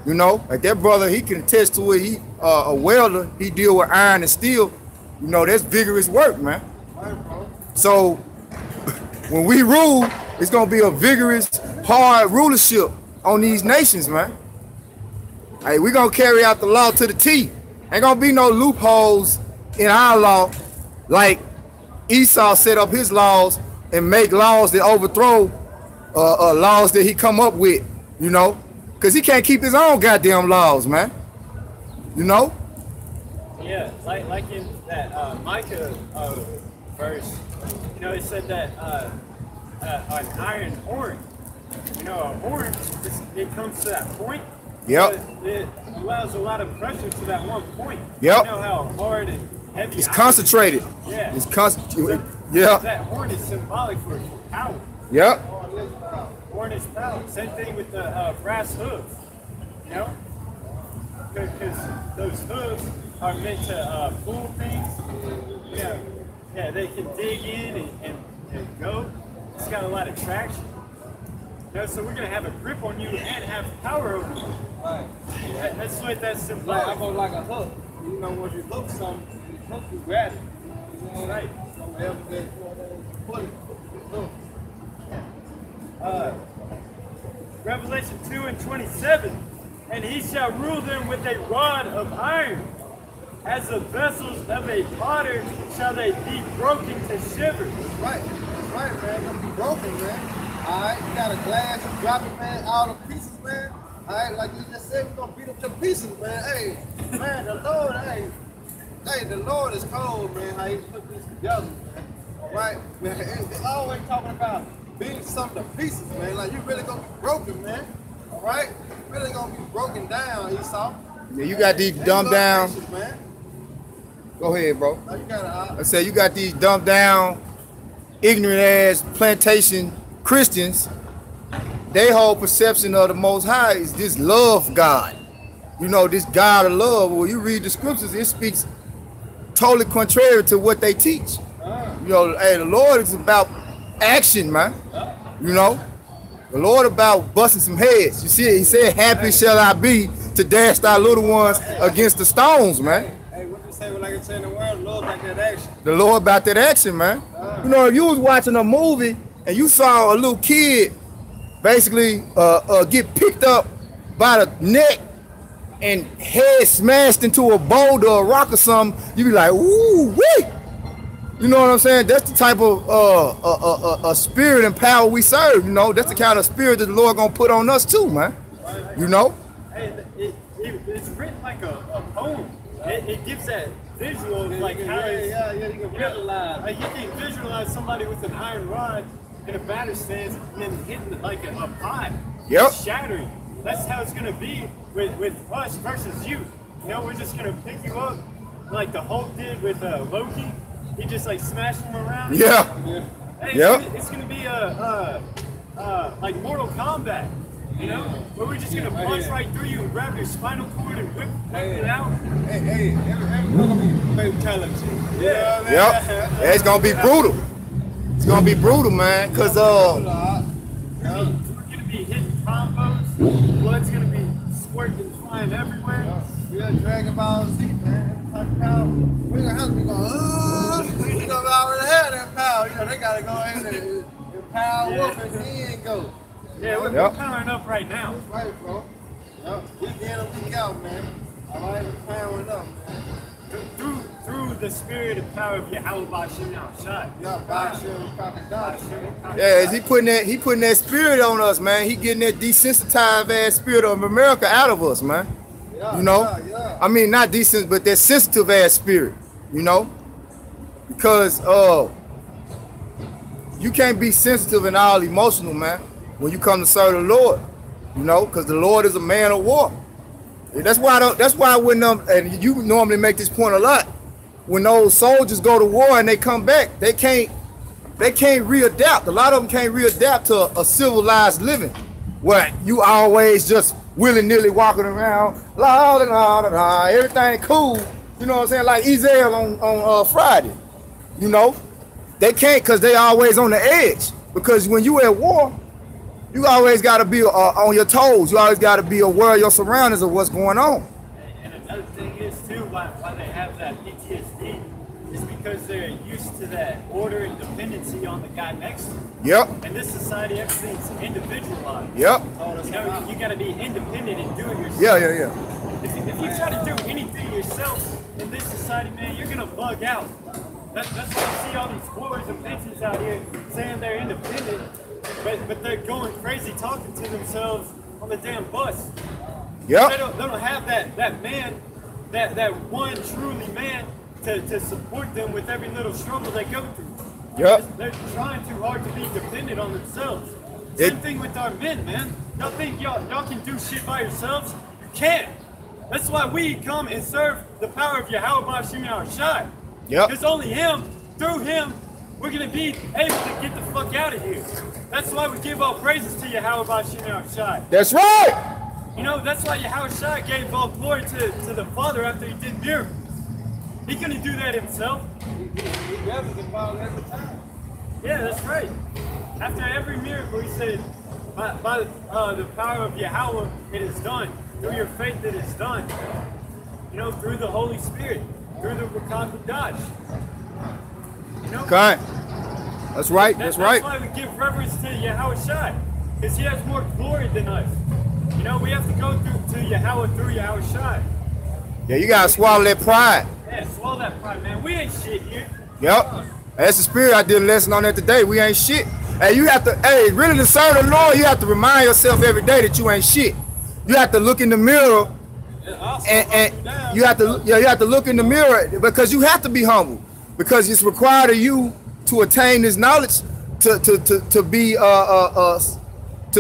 You know, like that brother, he can attest to it. He a welder. He deal with iron and steel. You know, that's vigorous work, man. Right, bro. So when we rule, it's gonna be a vigorous, hard rulership on these nations, man. Hey, we're gonna carry out the law to the T. Ain't gonna be no loopholes in our law like Esau set up his laws and make laws that overthrow laws that he come up with, you know, because he can't keep his own goddamn laws, man. You know? Yeah, like in that Micah verse, you know, it said that an iron horn, you know, a horn, it comes to that point, Yep. It allows a lot of pressure to that one point. Yep. You know how hard and heavy It's concentrated. Yeah. It's concentrated. So Yeah. that horn is symbolic for power. Yep. Horn is power. Same thing with the brass hooves. You know? Because those hooves are meant to pull things. Yeah, they can dig in and go. It's got a lot of traction. You know, so we're going to have a grip on you and have power over you. Right. That's what that's symbolic. Like almost like a hook. You know, when you hook something, you hook, you grab it. You know, Right. Whatever that put it. Hook. Revelation 2:27, and he shall rule them with a rod of iron. As the vessels of a potter shall they be broken to shivers. Right, man. Gonna be broken, man. Alright, you got a glass, you drop it, man, all the pieces, man. Alright, like you just said, we're gonna beat up your pieces, man. Hey, man, the Lord is cold, man, how he put this together, man. Alright, man, it's always talking about beating something to pieces, man. Like you really gonna be broken, man. Alright? Really gonna be broken down, Esau. Yeah, you got these dumbed down. Pieces, man. Go ahead, bro. Like, you gotta, I said you got these dumbed down, ignorant ass plantation Christians. Their whole perception of the Most High is this love God. You know, this God of love. When you read the scriptures, it speaks totally contrary to what they teach. You know, hey, the Lord is about action, man. You know, the Lord about busting some heads. You see it? He said, happy shall I be to dash thy little ones against the stones, man. hey, what you say, like I say in the world, Lord, like that action. The Lord about that action, man. You know, if you was watching a movie and you saw a little kid basically get picked up by the neck and head smashed into a boulder or a rock or something, you be like, ooh, wee. You know what I'm saying? That's the type of spirit and power we serve, you know? That's the kind of spirit that the Lord gonna put on us too, man. You know? Hey, it's written like a poem. It gives that visual of like how Yeah, you can visualize. Like you can visualize somebody with an iron rod in a batter stance and then hitting like a pot. Yep. Shattering. That's how it's gonna be with us versus you. You know, we're just gonna pick you up like the Hulk did with Loki. He just like smashed him around. Yeah. Hey, Yep. it's gonna be like Mortal Kombat. You know, where we're just gonna punch right through you and grab your spinal cord and whip it out. Hey, everyone's gonna be fatality. Yeah. Yep. Yeah, it's gonna be brutal. It's gonna be brutal, man. Cause We're gonna be hitting combos. Blood's gonna be squirting, flying everywhere. Yeah, Dragon Ball Z, man. We're gonna have to be going, you know, we already had that power. You know, they gotta go in and power up and then go. Yeah, we're Yep. powering up right now. Right, bro. Yep. Week in and week out, man. All right, we're powering up, man. Through the spirit and power of Yahweh Bashim now shot. Yeah, Bashim, Crocodile. yeah, is he putting that spirit on us, man. He getting that desensitized ass spirit of America out of us, man. Yeah, You know? yeah. I mean, not decent, but that sensitive ass spirit, you know? Because you can't be sensitive and all emotional, man, when you come to serve the Lord, you know, because the Lord is a man of war. That's why when and you normally make this point a lot, when those soldiers go to war and they come back, they can't readapt. A lot of them can't readapt to a civilized living where you always just willy-nilly walking around, la la la la, everything cool. You know what I'm saying? Like Esau on Friday. You know, they can't because they always on the edge. Because when you at war, you always got to be on your toes. You always got to be aware of your surroundings of what's going on. And another thing is too, why they have that PTSD is because they're used to that order and dependency on the guy next to them. Yep. In this society, everything's individualized. Yep. You know, you got to be independent and do it yourself. Yeah. If you try to do anything yourself in this society, man, you're gonna bug out. That's why you see all these boys and bitches out here saying they're independent, but they're going crazy talking to themselves on the damn bus. Yep. They don't have that man, that one truly man to support them with every little struggle they go through. Yep. They're trying too hard to be dependent on themselves. Same thing with our men, man. Y'all think y'all can do shit by yourselves? can't. That's why we come and serve the power of Yahweh B'Shem Yahushai. Yep. Because only Him, through Him, we're going to be able to get the fuck out of here. That's why we give all praises to Yahweh B'Shem Yahushai. That's right. You know, that's why Yahushai gave all glory to the Father after He did miracles. He couldn't do that Himself. He gathers the Father every time. Yeah, that's right. After every miracle, He said, by the power of Yahweh, it is done. Through your faith, it is done. You know, through the Holy Spirit, through the Ruach HaKodesh. You know? Okay. That's right. That's right. That's why we give reverence to Yahushai, because He has more glory than us. You know, we have to go to Yahweh through Yahushai. Yeah, you gotta swallow that pride. Yeah, swallow that pride, man. We ain't shit here. Yep. That's the spirit. I did a lesson on that today. We ain't shit. Hey, you have to, really to serve the Lord, you have to remind yourself every day that you ain't shit. You have to look in the mirror and you have to look in the mirror, because you have to be humble, because it's required of you to attain this knowledge, to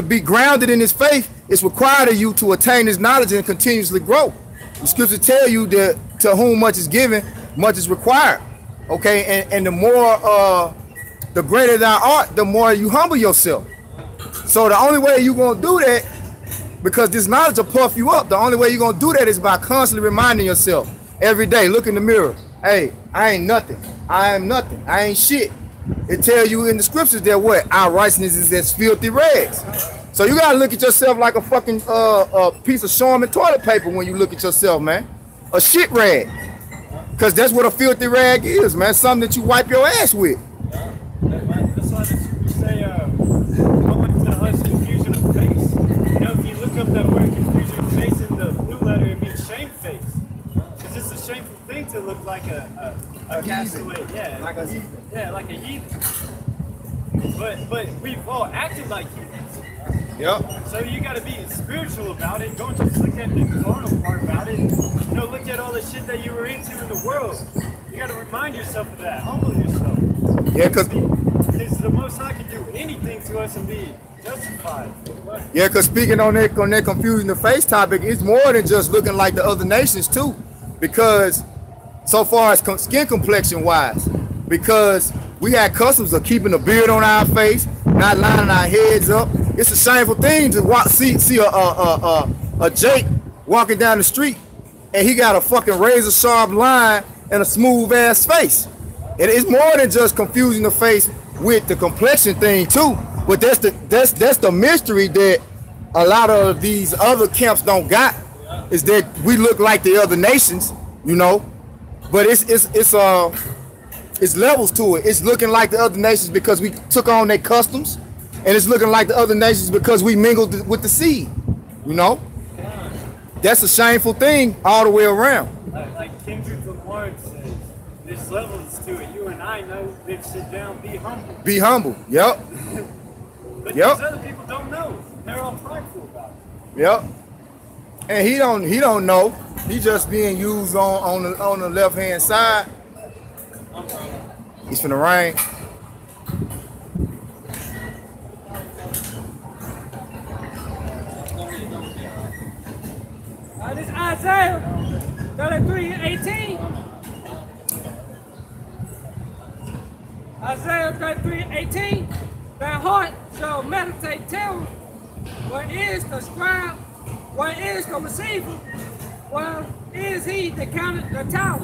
be grounded in His faith. It's required of you to attain this knowledge and continuously grow. The scriptures tell you that to whom much is given, much is required. Okay, and the more the greater thou art, the more you humble yourself. So the only way you're gonna do that, because this knowledge will puff you up, the only way you're gonna do that is by constantly reminding yourself every day. Look in the mirror. Hey, I ain't nothing. I am nothing. I ain't shit. It tells you in the scriptures that what? Our righteousness is as filthy rags. So you gotta look at yourself like a fucking piece of Charmin toilet paper when you look at yourself, man. A shit rag. Because that's what a filthy rag is, man. Something that you wipe your ass with. That's why you say, go into the hush confusion of face. You know, if you look up that word confusion of face in the blue letter, it means shame face. Because it's a shameful thing to look like a castaway. Yeah, like a heathen. But we've all acted like heathens. Yep. So you got to be spiritual about it. Don't just look at the carnal part about it. You know, look at all the shit that you were into in the world. You got to remind yourself of that. Humble yourself. Yeah, because the Most High can do anything to us and be justified. yeah, because speaking on that confusion the face topic, it's more than just looking like the other nations too. Because so far as skin complexion wise, because we had customs of keeping a beard on our face, not lining our heads up. It's a shameful thing to see a Jake walking down the street and he got a fucking razor sharp line and a smooth ass face. And it's more than just confusing the face with the complexion thing too. But that's the mystery that a lot of these other camps don't got, is that we look like the other nations, you know. But it's levels to it. It's looking like the other nations because we took on their customs, and it's looking like the other nations because we mingled with the seed, you know. That's a shameful thing all the way around. Like Kendrick Lamar says, there's levels to it. You and I know that sit down, be humble. Be humble. Yep. But Yep. these other people don't know. They're all prideful about it. Yep. And he don't know. He just being used on the left hand side. It's finna rain. This is Isaiah 33:18. Isaiah 33:18. Thy heart shall meditate terror. What is the scribe? What is the receiver? What is he that counted the tower?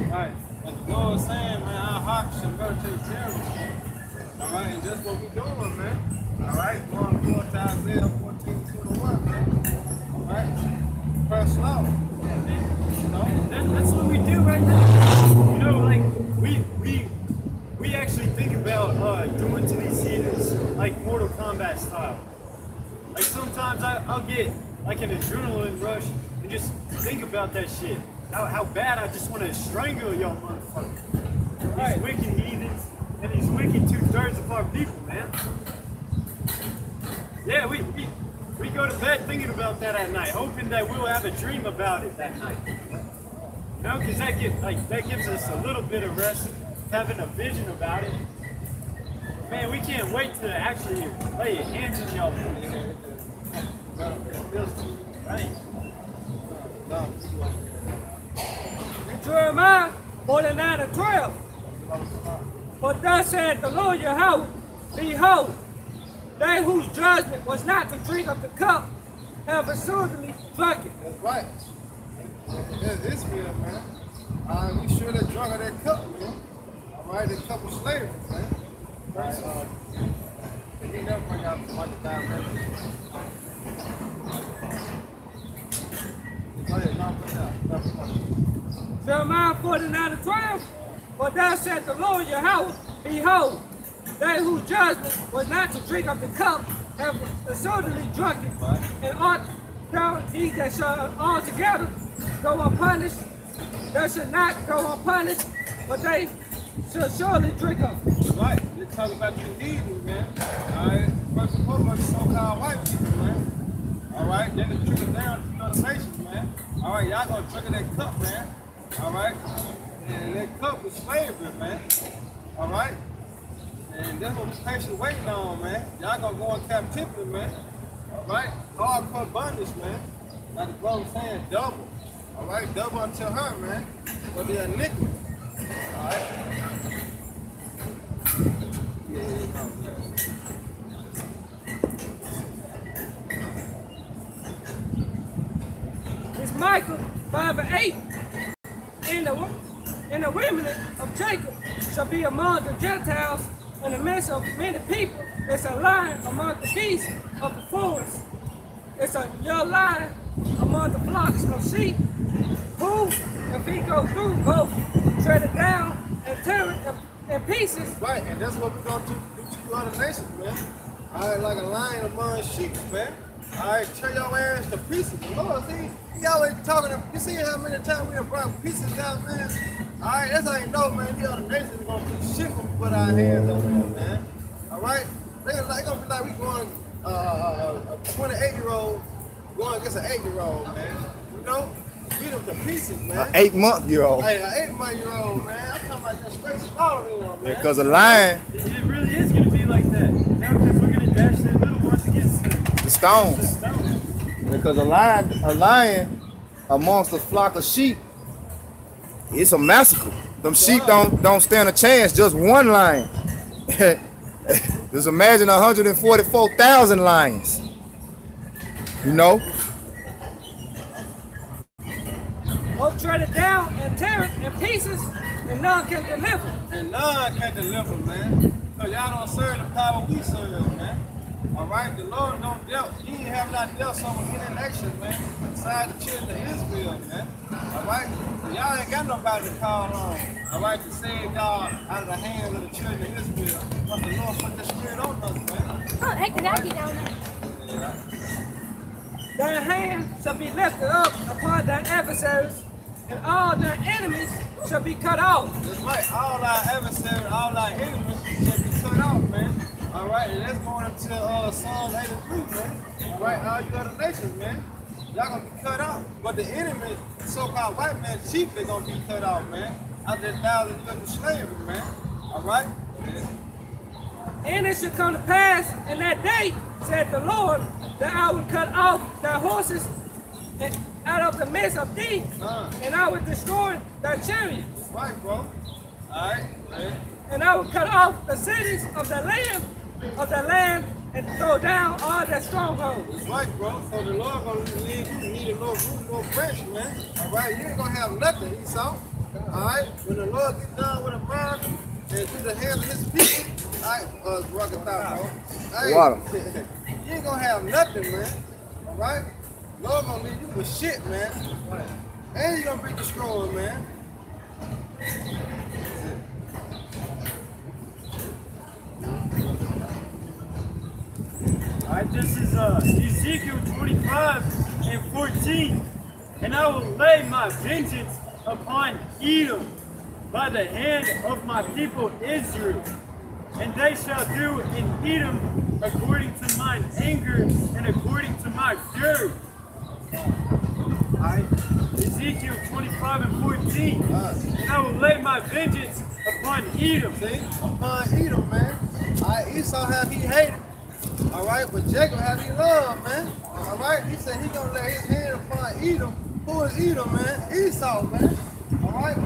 Right. But the Lord is saying, man, our heart should meditate terror. All right, and that's what we're doing, man. All right, going forward to Isaiah 14:21, man. All right. First law. You know? That's what we do right now. You know, like we actually think about doing to these heathens like Mortal Kombat style. Like sometimes I'll get like an adrenaline rush and just think about that shit. How bad I just want to strangle y'all motherfuckers. These wicked heathens and these wicked 2/3 of our people, man. Yeah, we go to bed thinking about that at night, hoping that we'll have a dream about it that night. You know, because that gives us a little bit of rest, having a vision about it. Man, we can't wait to actually lay hands on y'all. Right. And Jeremiah 49:12. But thus said the Lord Yahweh, behold, they whose judgment was not to drink of the cup have assuredly drunk it. That's right. That's Israel, man. We sure they drunk of that cup, man. All right, that cup of slavery, man. Right, they never bring out the money down there. Go ahead, knock it out. Jeremiah 49:12. For thus said the Lord Yahweh, behold, they whose judgment was not to drink of the cup have assuredly drunk it. And art thou he that shall altogether go unpunished? They should not go unpunished, but they shall surely drink of it. Right, they're talking about the heathen, man. All right, first and foremost, so-called white people, man. All right, then it trickle down to other nations, man. All right, y'all gonna drink of that cup, man. All right, and that cup is slavery, man. All right, and that's what we're patiently waiting on, man. Y'all gonna go in captivity, man. All right, hardcore bondage, man. Like the brother saying, double. All right, double unto her, man. For the iniquity. All right. It's Micah 5:8. And the remnant of Jacob shall be among the Gentiles in the midst of many people. It's a lion among the beasts of the forest. It's a young lion among the flocks of sheep. Who, if he go through both, tread it down and tear it in pieces. Right, and that's what we're going to do to you other nations, man. All right, like a lion among sheep, man. All right, tear your ass to pieces. Lord, see, he always talking to, you see how many times we have brought pieces down, man? All right, that's how you know, man, the other nations are going to do shit when we put our hands on them, man. All right? They're going to be like we going, a 28-year-old going against an 8-year-old, man. You know? Beat them to pieces, man. An 8-month-year-old. Hey, an 8-month-year-old, man. I'm talking about that straight slaughtering one, man. Because a lion, It really is going to be like that. Now, because we're going to dash their little ones against the stones. the stone. Because a lion amongst a flock of sheep, it's a massacre. Them sheep don't stand a chance. Just one lion. Just imagine 144,000 lions. You know. Both tread it down and tear it in pieces, and none can deliver. And none can deliver, man. Because y'all don't serve the power we serve, man. All right? The Lord don't dealt. He have not dealt some with any nation, man, besides the children of Israel, man. All right? So y'all ain't got nobody to call on, all right, to save y'all out of the hands of the children of Israel. But the Lord put the spirit on us, man. Oh, hey, can I get down there? Their hand shall be lifted up upon their adversaries, and all their enemies shall be cut off. That's right. All our adversaries, all our enemies shall be cut off, man. All right, and that's going into Psalm 83, man. All right, all you other nations, man. Y'all gonna be cut off. But the enemy, so-called white man, chief, they gonna be cut off, man. After 1,000 years of slavery, man. All right? And it shall come to pass in that day, said the Lord, that I will cut off their horses out of the midst of thee, and I will destroy their chariots. That's right, bro. All right, man. And I will cut off the cities of the land, and throw down all their strongholds. That's right, bro. So the Lord gonna leave you. You need a little root, little branch, man. All right, you ain't gonna have nothing, Esau. All right, when the Lord gets done with America and through the hands of his people, all right, rocket out, bro. Hey, Water. you ain't gonna have nothing, man. All right, Lord gonna leave you with shit, man. And you gonna be destroyed, man. Alright, this is Ezekiel 25:14. And I will lay my vengeance upon Edom by the hand of my people Israel. And they shall do in Edom according to mine anger and according to my fury. Alright, Ezekiel 25:14. And I will lay my vengeance upon Edom. See, upon Edom, man. All right, Esau have he hated. All right, but Jacob have he loved, man. All right, he said he gonna lay his hand upon Edom Who is Edom, man? Esau, man. All right?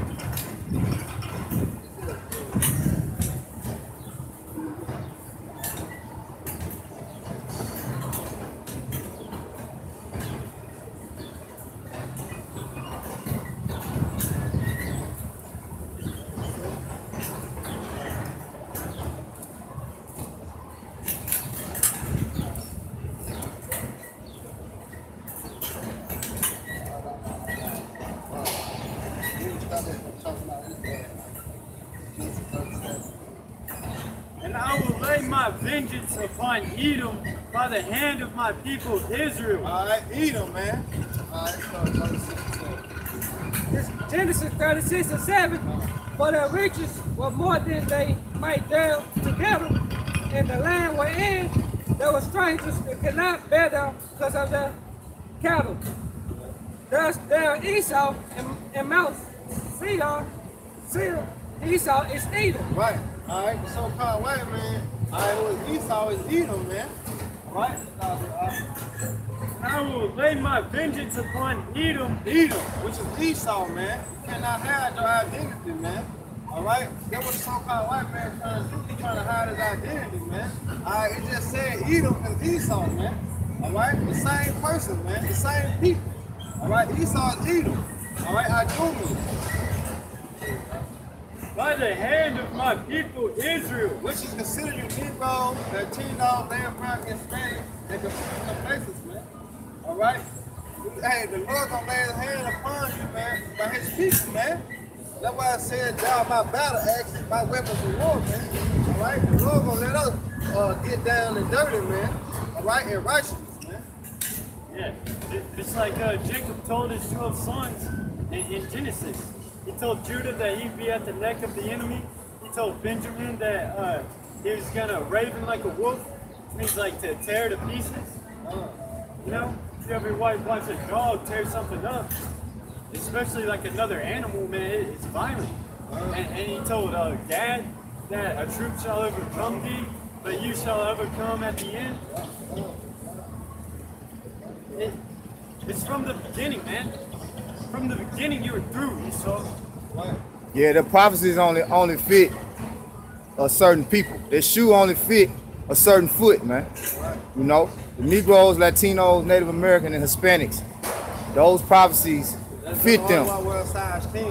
And I will lay my vengeance upon Edom by the hand of my people Israel. All right, Edom, man. All right, so 36 and 7. It's Genesis 36 and 7. For their riches were more than they might dwell together, and the land wherein there were strangers that could not bear them because of their cattle. Thus there Esau and Mount Seir. Esau is Edom. Right. All right, the so-called white man. All right, who is Esau is Edom, man. All right. And I will lay my vengeance upon Edom. Edom, which is Esau, man. You cannot hide your identity, man. All right? That's what the so-called white man trying to do. He's trying to hide his identity, man. All right, it just said Edom is Esau, man. All right? The same person, man. The same people. All right? Esau is Edom. All right? I do mean. By the hand of my people Israel. Which is considered you Negro, Latino, Black, Brown, Hispanic, and the places, man. All right? Hey, the Lord gonna lay his hand upon you, man, by his people, man. That's why I said, y'all my battle axe, my weapons of war, man. All right? The Lord gonna let us get down and dirty, man. All right? And righteousness, man. Yeah, it's like Jacob told his 12 sons in Genesis. He told Judah that he'd be at the neck of the enemy. He told Benjamin that he was gonna raven like a wolf, which means like to tear to pieces. You know, if you ever watch a dog tear something up, especially like another animal, man, it's violent. And he told Gad that a troop shall overcome thee, but you shall overcome at the end. It's from the beginning, man. From the beginning, you were through, Esau. Yeah, the prophecies only fit a certain people. Their shoe only fit a certain foot, man. You know, the Negroes, Latinos, Native American, and Hispanics. Those prophecies fit them.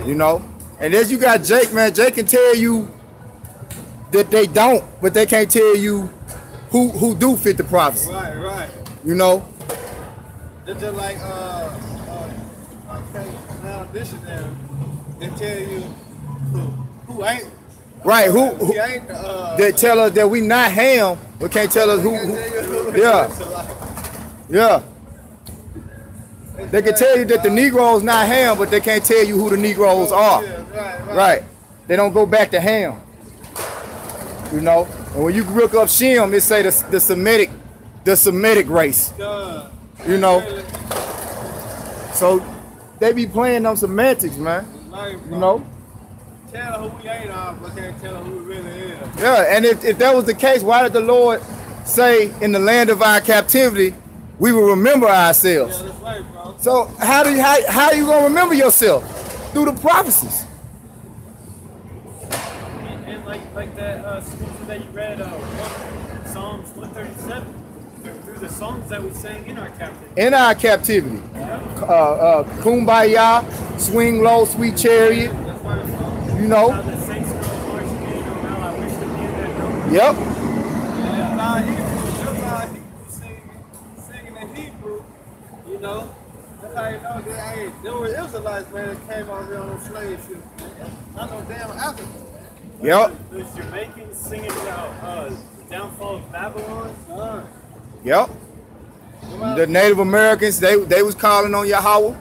You know, and as you got Jake, man. Jake can tell you that they don't, but they can't tell you who do fit the prophecy. Right, right. You know. It's just like okay, now dictionary, they tell you who ain't. Right, who ain't they tell us that we not ham, but can't tell us who yeah. Yeah. They can tell you that the Negroes not ham, but they can't tell you who the Negroes are. Right. They don't go back to ham. You know? And when you look up Shem, it say the Semitic race. You know? So they be playing them semantics, man. You know? Tell who we ain't on, but can't tell who we really is. Yeah, and if that was the case, why did the Lord say in the land of our captivity, we will remember ourselves? Yeah, that's right, bro. So how are you gonna remember yourself? Through the prophecies. And like that scripture that you read, Psalms 137, through the songs that we sang in our captivity. In our captivity. Kumbaya, swing low, sweet chariot. You know. Yep. Singing in Hebrew, you know. That's how you know that there were Israelites, man, that came over here on those slave ships. I know damn Africa. Yep. Those Jamaicans singing about the downfall of Babylon. Yep. The Native Americans, they was calling on Yahweh.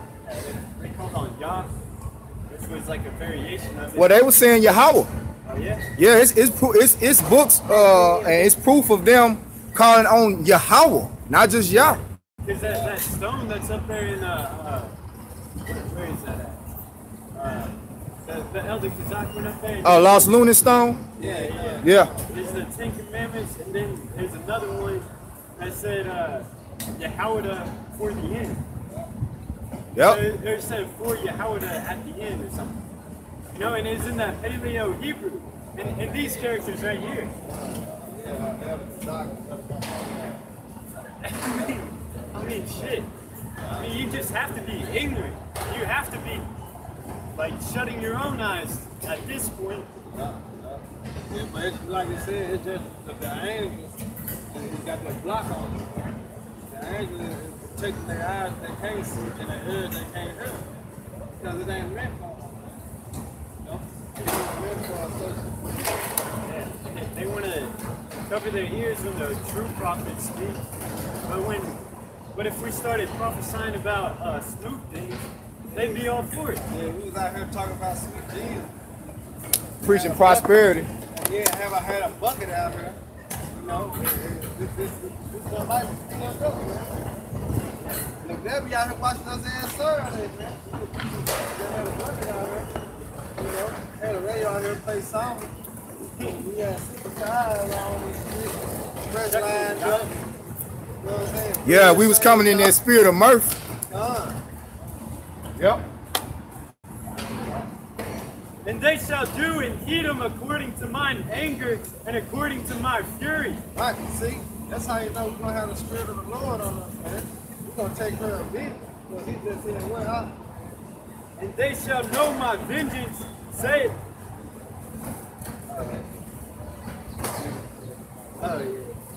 They called on Yah, which was like a variation of it. Well, they were saying Yahweh. Oh yeah. Yeah, it's books and it's proof of them calling on Yahweh, not just Yah. Because that stone that's up there in where is that at? The Elder Kazakh went up there. Lost Lunar Stone. Yeah. There's the Ten Commandments, and then there's another one that said Yahweh for the end. Yep. They're saying for Yahweh at the end or something. You know, and it's in that Paleo Hebrew. And these characters right here. I mean, shit. I mean, you just have to be ignorant. You have to be, like, shutting your own eyes at this point. Yeah, but it's, like I said, it's just that the angels, it's got that block on it. The angels is protecting their eyes, they can't see, and their ears, they can't hear. Because it ain't meant for them. You know? It ain't meant for us. Yeah, they want to cover their ears when the true prophets speak. But if we started prophesying about smooth things, they'd be all for it. Yeah, we was out here talking about sweet Jesus. Preaching prosperity. Yeah, have I had a bucket out here? You know, this is life is fucked up, man. Look, they'll be out here watching us and serving, man. They had a bucket out here. You know, had a radio out here play songs. We had super tires on the street, fresh lined up. You know what I'm saying? Yeah, we was coming in that spirit of mirth. Yep. And they shall do in Edom according to mine anger and according to my fury. Right, see, that's how you know we're going to have the spirit of the Lord on us, man. We're going to take care of business. Because he just said, what up? And they shall know my vengeance, saith. Oh, yeah.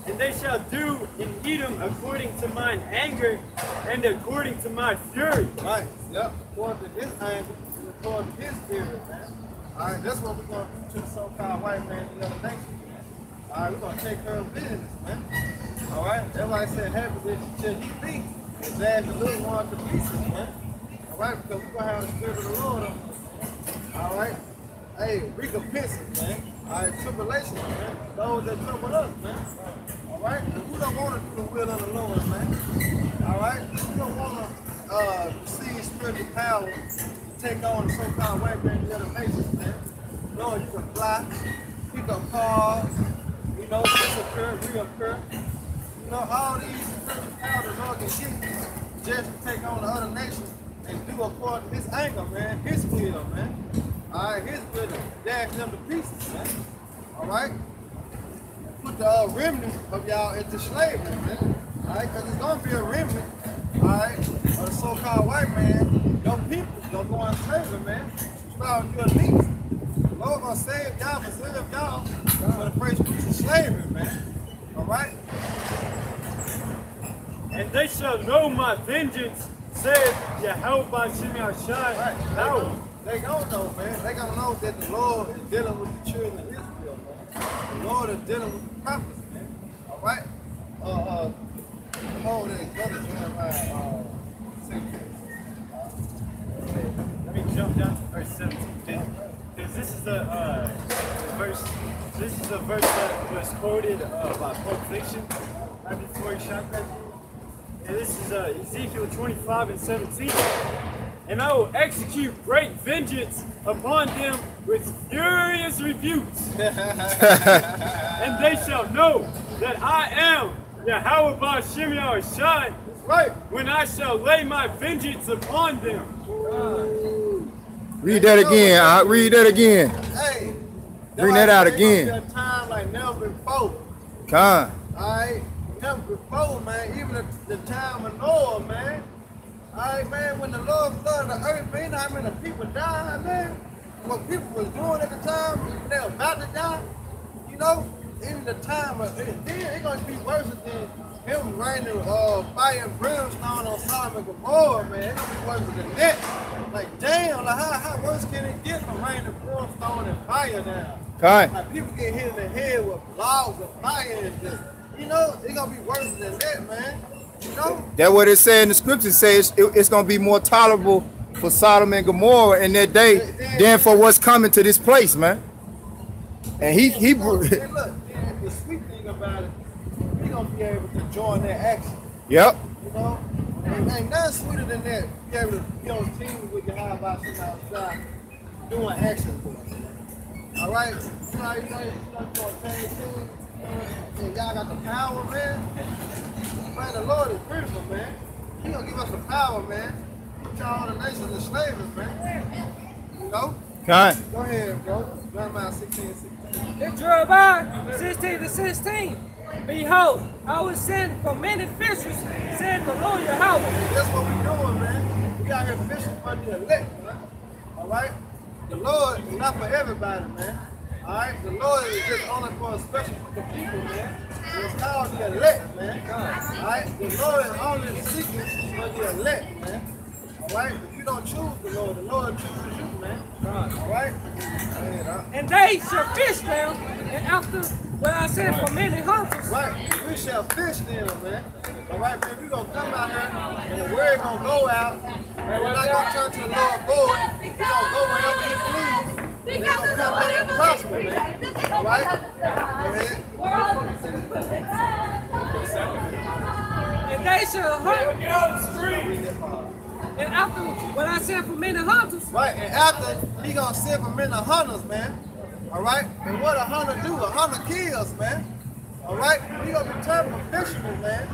And they shall do in Edom according to mine anger and according to my fury. Right, yep. According to his anger and according to his spirit, man. All right, that's what we're going to do to the so-called white man the other nation. All right, we're going to take care of business, man. All right, that's why I said, happy that shall he be. His ass the little one to pieces, man. All right, because we're going to have the spirit of the Lord on us. All right? Hey, recompenses, man. All right, tribulations, man. Those that trouble us, man. All right? And we don't want to do the will of the Lord, man. All right? We don't want to receive spiritual power to take on the so-called white man in the other nations, man. Lord, you can fly, pick up cars, you know, disoccur, reoccur. You know, all these spiritual powers the Lord can give you just to take on the other nations and do according to his anger, man, his will, man. All right, his will to dash them to pieces, man. All right? Put the remnant of y'all into slavery, man. All right, because it's going to be a remnant, all right, of the so-called white man. Your people going to go on slavery, man. Start your knees. The Lord going to save y'all, preserve y'all for the first piece of slavery, man. All right? And they shall know my vengeance, saith Yahweh by Shimei Shai. Right. They gonna know, man. They gonna know that the Lord is dealing with the children of Israel, man. The Lord is dealing with the prophets, man. All right? Hold that brother Jeremiah, Let me jump down to verse 17. Because this is the verse. This is the verse that was quoted by Pulp Fiction right before he shot that dude. And this is Ezekiel 25 and 17. And I will execute great vengeance upon them with furious rebukes. And they shall know that I am Yahweh by Shimei Shai, right, when I shall lay my vengeance upon them. Read that again. Read that again. Hey, bring that out again. A time like never before. Con. Alright, never before, man. Even the time of Noah, man. Alright, man, when the Lord flooded the earth, man, how many people died, man? What people was doing at the time, when they were about to die, you know, even the time of it, it's going to be worse than him raining fire and brimstone on Sodom and Gomorrah, man. It's going to be worse than that. Like, damn, like, how worse can it get from raining brimstone and fire now? Con. Like, people get hit in the head with logs of fire and just, you know, it's going to be worse than that, man. You know? That's what it said in the scriptures. Says it's going to be more tolerable for Sodom and Gomorrah in that day than for what's coming to this place, man. And he and look, the sweet thing about it, you're going to be able to join their action. Yep. You know? And ain't nothing sweeter than that. Be able to be on team with your high about sitting outside doing action for them. All right? You know, doing tag team. And y'all got the power, man. Man, the Lord is beautiful, man. He gonna give us the power, man. put y'all the nations in slavery, man. You know? Kind. Go ahead, bro. Jeremiah 16:16. In Jeremiah 16:16. Behold, I will send for many fishers, said the Lord Yahweh. That's what we doing, man. We out here fishing for the elect, man. All right? The Lord is not for everybody, man. All right? The Lord is just only for a special group of people, man. It's called the elect, man. All right? The Lord is only seeking for the elect, man. All right? If you don't choose the Lord chooses you, man. All right? And they shall fish them, and after what I said for many hunters. Right, we shall fish them, man. All right, man, we're going to come out here, and the word going to go out, and we're not going to turn to the Lord forward. We're going to go wherever He please, and we're going to come back and prosper, man. All right? And they shall hunt. And after what I said for many hunters. Right, and after, He going to send for many hunters, man. All right? And what a hunter do? A hunter kills, man. All right? We going to be careful fishermen, man.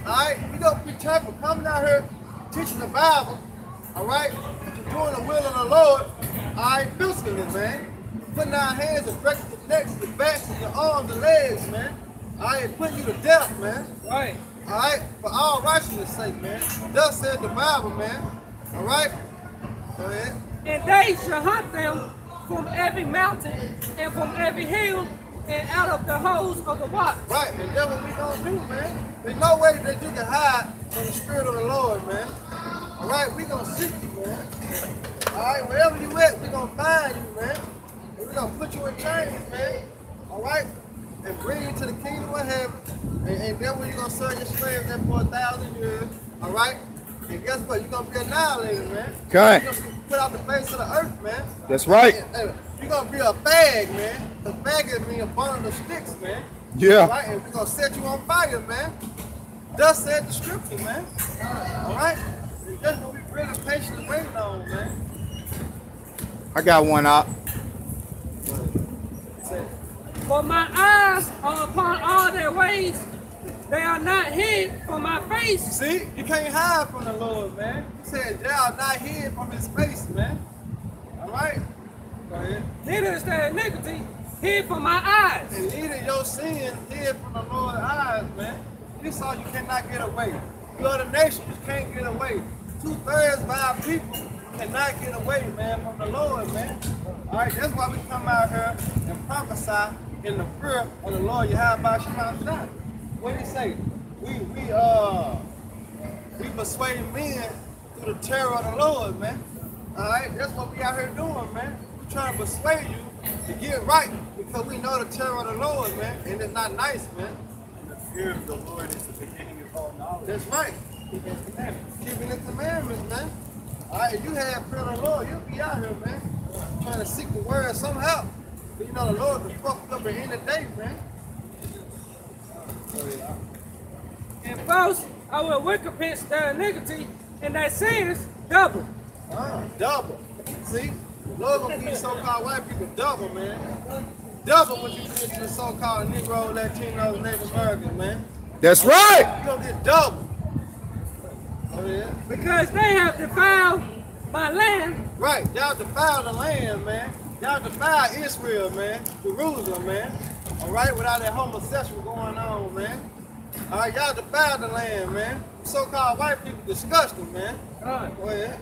All right? We going to be careful coming out here teaching the Bible. All right? Doing the will of the Lord. All right? Physically, man. Putting our hands and breaking the necks, the backs, and your arms and legs, man. All right? Putting you to death, man. Right. All right? For all righteousness' sake, man. Thus said the Bible, man. All right? Go ahead. And they shall hunt them from every mountain and from every hill and out of the holes of the water. Right, and that's what we gonna do, man. There's no way that you can hide from the Spirit of the Lord, man. All right, we gonna seek you, man. All right, wherever you at, we gonna find you, man. And we gonna put you in chains, man. All right, and bring you to the kingdom of heaven. And then when you gonna serve your slaves there for 1,000 years, all right? And guess what? You're gonna be annihilated, man. Okay. You're gonna be put out the face of the earth, man. That's right. You're gonna be a fag, man. A fag is being a bundle of sticks, man. Yeah. Right? And we're gonna set you on fire, man. Thus said the scripture, man. Alright? And that's what we really patiently waiting on, man. I got one out. For my eyes are upon all their ways. They are not hid from my face. See, you can't hide from the Lord, man. He said, they are not hid from His face, man. Alright? Go ahead. Neither is their iniquity hid from my eyes. And neither your sin hid from the Lord's eyes, man. Esau, you cannot get away. You are the nation, you can't get away. 2/3 of our people cannot get away, man, from the Lord, man. Alright, that's why we come out here and prophesy in the fear of the Lord Yahweh Shema. What did He say? We persuade men through the terror of the Lord, man. Alright, that's what we out here doing, man. We trying to persuade you to get right because we know the terror of the Lord, man. And it's not nice, man. And the fear of the Lord is the beginning of all knowledge. That's right. Keeping His commandments. Keeping the commandments, man. Alright, if you have fear of the Lord, you'll be out here, man. Trying to seek the word somehow. But you know the Lord can fuck you up at any day, man. And first, I will recompense their iniquity and their sins double. Double. See? The Lord gonna give so-called white people double, man. Double what you did to the so-called Negro, Latinos, Native Americans, man. That's right. You're gonna get double. Oh, yeah? Because they have defiled my land. Right. Y'all defiled the land, man. Y'all defiled Israel, man. Jerusalem, man. All right? Without that homosexual going on, man. All right, y'all defiled the land, man. So-called white people disgusting, man. Go ahead.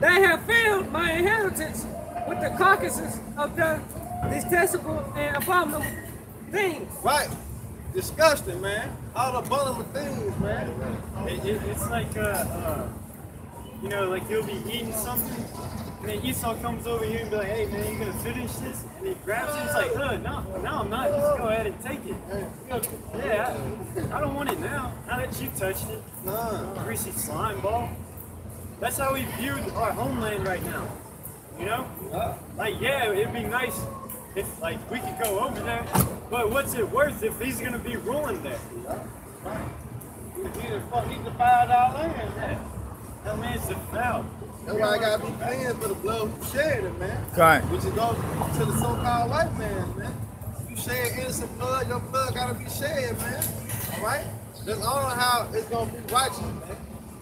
They have filled my inheritance with the carcasses of the detestable and abominable things. Right. Disgusting, man. All abominable things, man. It's like, you know, like you'll be eating something, and then Esau comes over here and be like, hey man, you gonna finish this? And he grabs it, he's like, no, I'm not, just go ahead and take it. Yeah, I don't want it now that you touched it. Greasy slime ball. That's how we view our homeland right now, you know? Like, yeah, it'd be nice if, like, we could go over there, but what's it worth if he's gonna be ruling there? He defiled our land, man. That man's defiled. That's why I gotta be paying for the blood who shed it, man. Okay. Which is go to the so-called white man, man. You shed innocent blood, your blood gotta be shed, man. All right? That's all how it's gonna be righteous, man.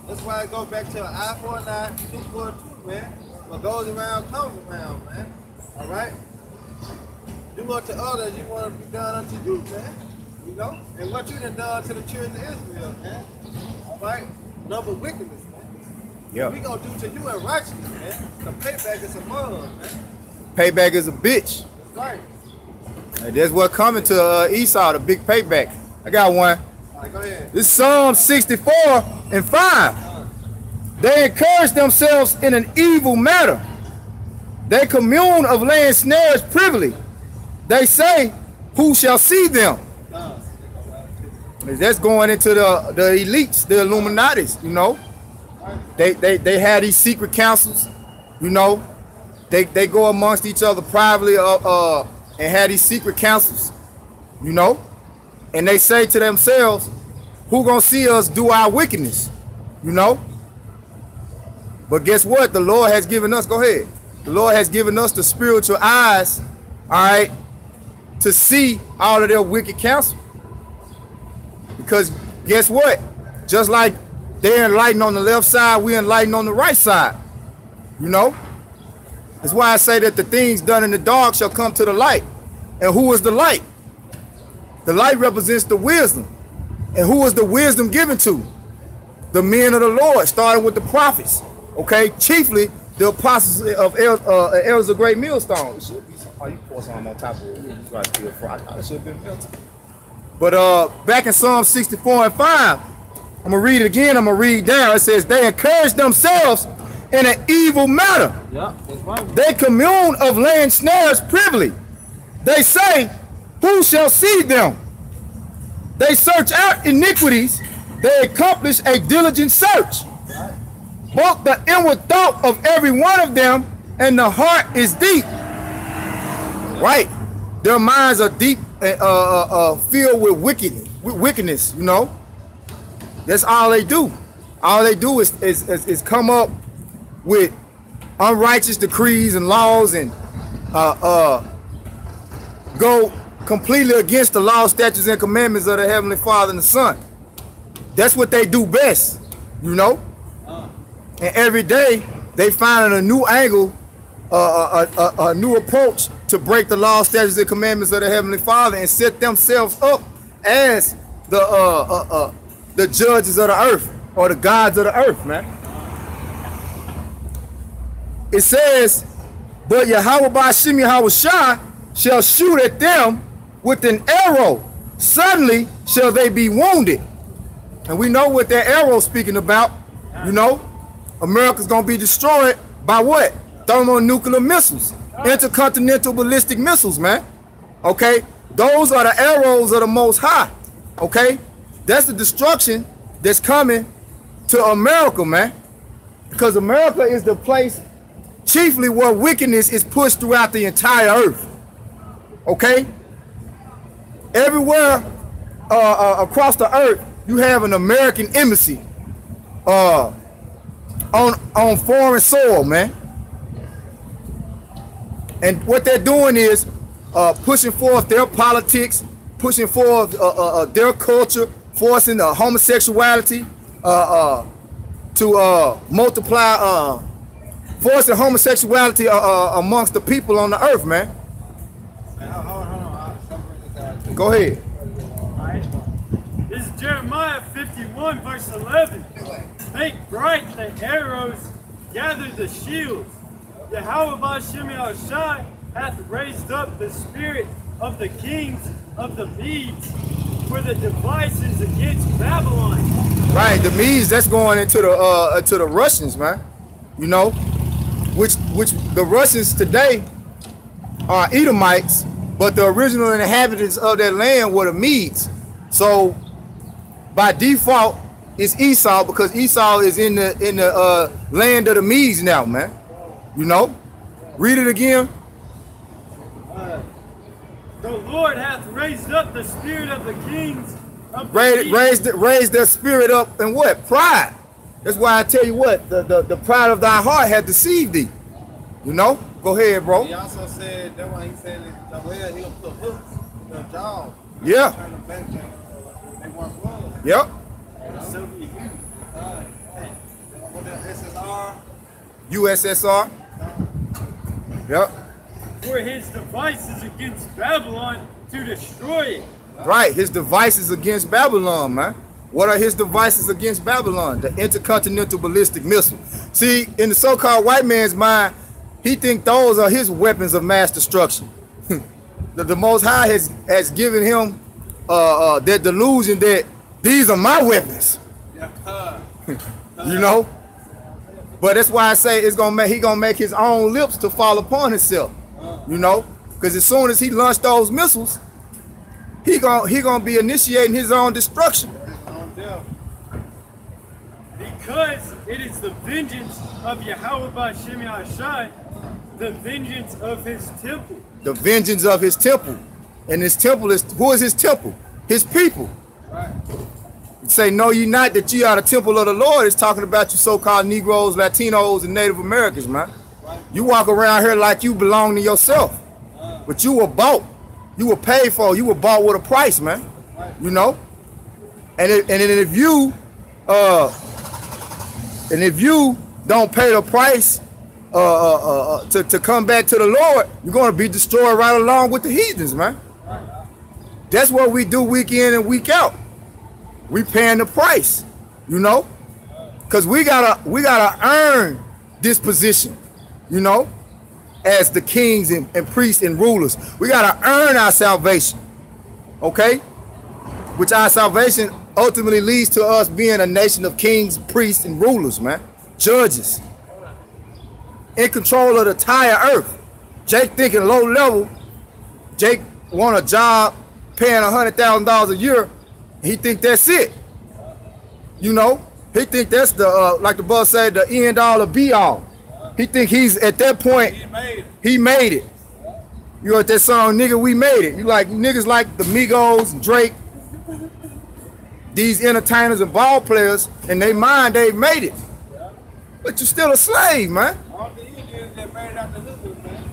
That's why it goes back to an eye for an eye, tooth for a tooth, man. What goes around comes around, man. All right? Do unto others, you want to be done unto you, man. You know? And what you done done to the children of Israel, man. All right? Number wickedness, man. Yeah. We gonna do to you in righteousness, man. The payback is a mud, man. Payback is a bitch. That's right. And that's what coming to Esau, the big payback. I got one. All right, go ahead. This is Psalm 64 and 5. They encourage themselves in an evil matter. They commune of laying snares privily. They say, who shall see them? That's going into the elites, the Illuminatis, you know. They have these secret councils, you know. They go amongst each other privately and have these secret councils, you know. And they say to themselves, who gonna see us do our wickedness, you know? But guess what? The Lord has given us, go ahead. The Lord has given us the spiritual eyes, all right, to see all of their wicked counsel. Because guess what? Just like they're enlightened on the left side, we're enlightened on the right side, you know? That's why I say that the things done in the dark shall come to the light. And who is the light? The light represents the wisdom. And who is the wisdom given to? The men of the Lord, starting with the prophets. Okay, chiefly the apostles of elders of great millstone. It should be some, oh, you pour some on top of it. You try to feel fried. It should have been melted. But back in Psalm 64 and 5, I'm gonna read it again. I'm gonna read down. It says, they encourage themselves in an evil matter. Yeah, that's right. They commune of laying snares privily. They say, who shall see them? They search out iniquities. They accomplish a diligent search. Both the inward thought of every one of them and the heart is deep. Right? Their minds are deep and filled with wickedness, you know. That's all they do. All they do is come up with unrighteous decrees and laws and go completely against the law, statutes, and commandments of the Heavenly Father and the Son. That's what they do best, you know. And every day they find a new angle, a new approach to break the law, statutes, and commandments of the Heavenly Father and set themselves up as the judges of the earth or the gods of the earth, man. It says, but Yahweh Ba'Shem Yahweh Shah shall shoot at them with an arrow. Suddenly shall they be wounded. And we know what that arrow is speaking about, you know. America's gonna be destroyed by what? Thermonuclear missiles, intercontinental ballistic missiles, man. Okay, those are the arrows of the Most High. Okay, that's the destruction that's coming to America, man. Because America is the place chiefly where wickedness is pushed throughout the entire earth. Okay, everywhere across the earth, you have an American embassy. On foreign soil, man. And what they're doing is pushing forth their politics, pushing forth their culture, forcing homosexuality to multiply, forcing homosexuality amongst the people on the earth, man. Hold on. Go ahead. All right. This is Jeremiah 51, verse 11. Make bright the arrows, gather the shields. Yahweh Ba'Shem Yahushai hath raised up the spirit of the kings of the Medes for the devices against Babylon. Right, the Medes, that's going into the Russians, man. You know, which the Russians today are Edomites, but the original inhabitants of that land were the Medes. So by default, it's Esau, because Esau is in the land of the Medes now, man. You know, read it again. The Lord hath raised up the spirit of the kings of the Raise their spirit up in what? Pride. That's why I tell you what, the pride of thy heart had deceived thee. You know? Go ahead, bro. He also said, that's why he said that well, he'll put hooks in their jaws. Yeah. Turn them back. They weren't wrong. Yep. Soviet Union. USSR. Yep. For his devices against Babylon to destroy it. Right, his devices against Babylon, man. What are his devices against Babylon? The intercontinental ballistic missile. See, in the so-called white man's mind, he think those are his weapons of mass destruction. the Most High has given him that delusion that these are my weapons. You know? But that's why I say he gonna make his own lips to fall upon himself. You know? Because as soon as he launched those missiles, he gonna be initiating his own destruction. Because it is the vengeance of Yahweh B'Shem Yahshai, the vengeance of his temple. The vengeance of his temple. And his temple is, who is his temple? His people. Right. Say, no, ye not that ye are the temple of the Lord. It's talking about you so-called Negroes, Latinos, and Native Americans, man. Right. You walk around here like you belong to yourself. But you were bought. You were paid for. You were bought with a price, man. Right. You know? And if you don't pay the price to come back to the Lord, you're going to be destroyed right along with the heathens, man. That's what we do week in and week out. We paying the price, you know, because we gotta earn this position, you know, as the kings and priests and rulers. We gotta earn our salvation, okay? Which our salvation ultimately leads to us being a nation of kings, priests, and rulers, man. Judges. In control of the entire earth. Jake thinking low level. Jake want a job paying $100,000 a year. He think that's it. You know? He think that's the, like the boss said, the end all or be all. He think he's, at that point, he made it. You heard that song, nigga, we made it. You like niggas like the Migos and Drake. These entertainers and ball players, in their mind, they made it. But you're still a slave, man. All the Indians that married out the hood, man.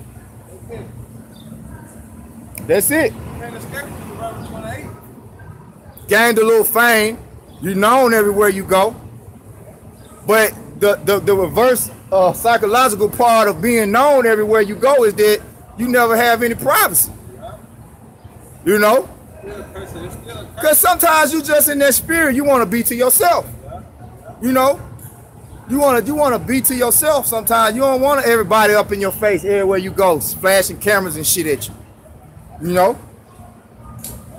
That's it. Can't escape from the Reverend 28. Gained a little fame. You're known everywhere you go. But the reverse psychological part of being known everywhere you go is that you never have any privacy. You know? Because sometimes you just in that spirit, you want to be to yourself. You know? You want to be to yourself sometimes. You don't want everybody up in your face everywhere you go, flashing cameras and shit at you. You know?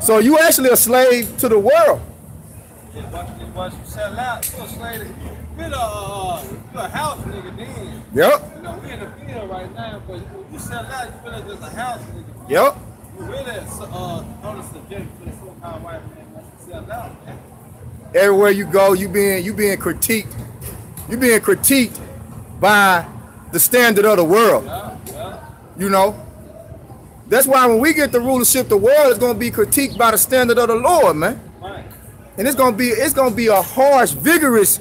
So you actually a slave to the world. Once you settle out, you're a slave. You're a house nigga then. Yep. You know, we in the field right now, but when you settle out, you really just a house nigga. Yep. You really on the subject to the so-called white man once you settle out, man. Everywhere you go, you being critiqued. You being critiqued by the standard of the world. Yeah. You know? That's why when we get the rulership, the world is gonna be critiqued by the standard of the Lord, man. Right. And it's gonna be a harsh, vigorous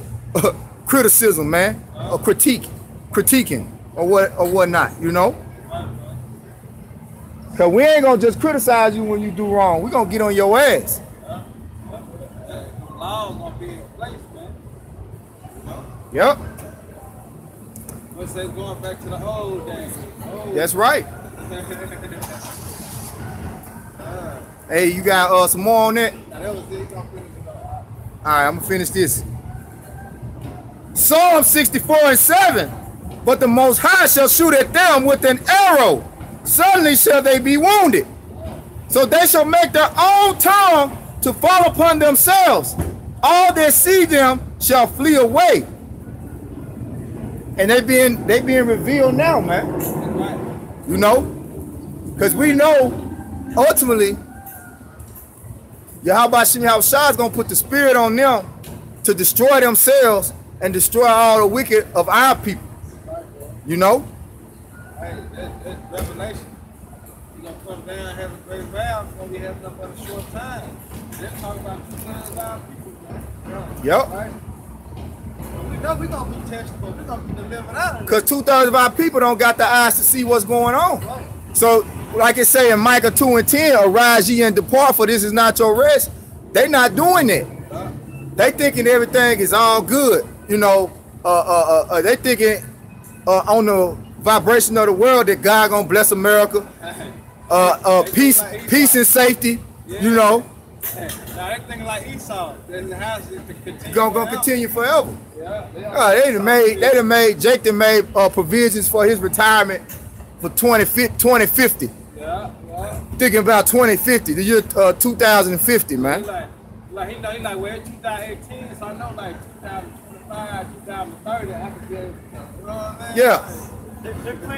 criticism, man, or critiquing, or whatnot, you know. Cause we ain't gonna just criticize you when you do wrong. We gonna get on your ass. The law's gonna be in place, man. Yep. What's that going back to the old days? That's right. Hey, you got some more on that? That was it. Gonna finish it up. All right, I'm gonna finish this. Psalm 64:7. But the Most High shall shoot at them with an arrow. Suddenly shall they be wounded. So they shall make their own tongue to fall upon themselves. All that see them shall flee away. And they being revealed now, man. You know? Because we know ultimately Yahweh B'Shem Yahshua is going to put the spirit on them to destroy themselves and destroy all the wicked of our people. You know? Hey, that revelation. You're going to come down and have a great vow. It's going to be having up in a short time. They're talking about 2 times our people, man. Yep. Right? We know we're going to be tested, but we're going to be delivered out. Because 2/3 of our people don't got the eyes to see what's going on. Right. So, like it say in Micah 2:10, arise ye and depart, for this is not your rest. They not doing that. They thinking everything is all good. You know, they thinking on the vibration of the world that God gonna bless America. Peace and safety. Yeah. You know, Now they think like Esau. Then the house is to continue. gonna continue forever. Yeah. They done made Jake done made provisions for his retirement for 2050. Yeah. Thinking about 2050, the year 2050, man. He like we're 2018, so I know like 2025, 2030, I could get, you know what I mean? Yeah.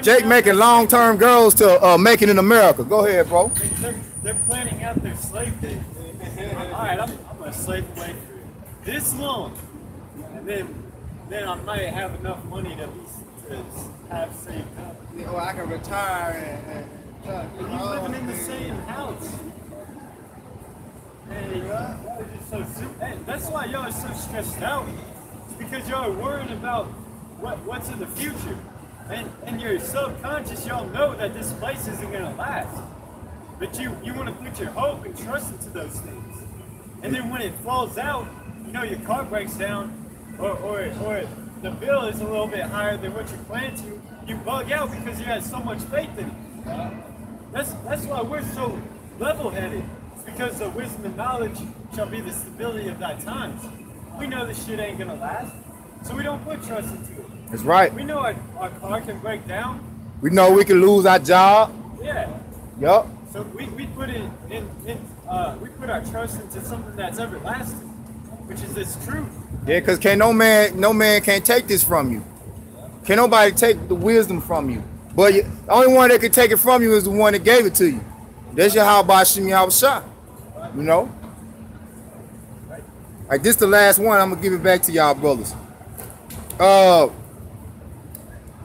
Jake making long-term goals to making in America. Go ahead, bro. They're planning out their slave days. All right, I'm gonna slave away for this long, and then I might have enough money to have saved up. You know, I can retire and You're living in the same house. And that's why y'all are so stressed out. It's because y'all are worried about what's in the future. And your subconscious, y'all know that this place isn't gonna last. But you want to put your hope and trust into those things. And then when it falls out, you know, your car breaks down, or the bill is a little bit higher than what you planned to, you bug out because you had so much faith in it. That's why we're so level-headed. It's because the wisdom and knowledge shall be the stability of thy times. We know this shit ain't gonna last, so we don't put trust into it. That's right. We know our car can break down. We know we can lose our job. Yeah. Yup. So we put we put our trust into something that's everlasting, which is this truth. Yeah, because no man can't take this from you. Can't nobody take the wisdom from you. But the only one that can take it from you is the one that gave it to you. That's your how Bashim Yahushua. You know? Alright, this is the last one. I'm gonna give it back to y'all brothers.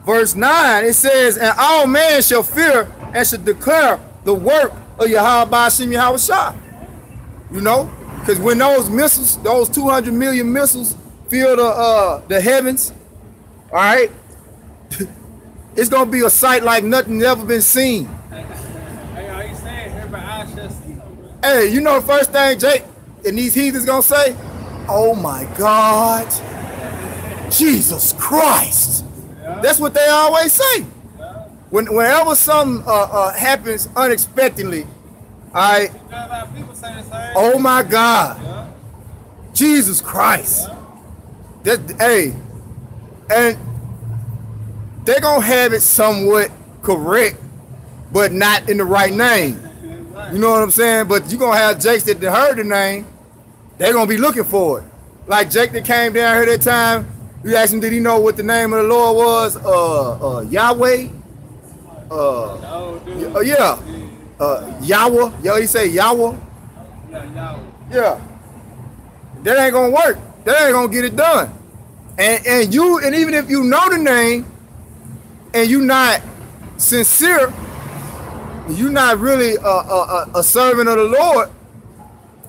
Verse 9, it says, and all men shall fear and shall declare the work of Yahweh Bashim Yahushua. You know? Because when those missiles, those 200 million missiles fill the heavens, all right, it's gonna be a sight like nothing ever been seen. Hey, are you saying everybody eyes shall see? Hey, you know the first thing Jake and these heathens gonna say? Oh my God, Jesus Christ. Yeah. That's what they always say. Yeah. Whenever something happens unexpectedly, oh my God, yeah. Jesus Christ. Yeah. Hey, and they're gonna have it somewhat correct, but not in the right name. You know what I'm saying? But you're gonna have Jakes that heard the name, they're gonna be looking for it. Like Jake that came down here that time, you asked him, did he know what the name of the Lord was? Yahweh? Yeah. Yahweh. Yo, he say Yahweh. Yeah. That ain't gonna work. That ain't gonna get it done. And even if you know the name and you not sincere, you're not really a servant of the Lord,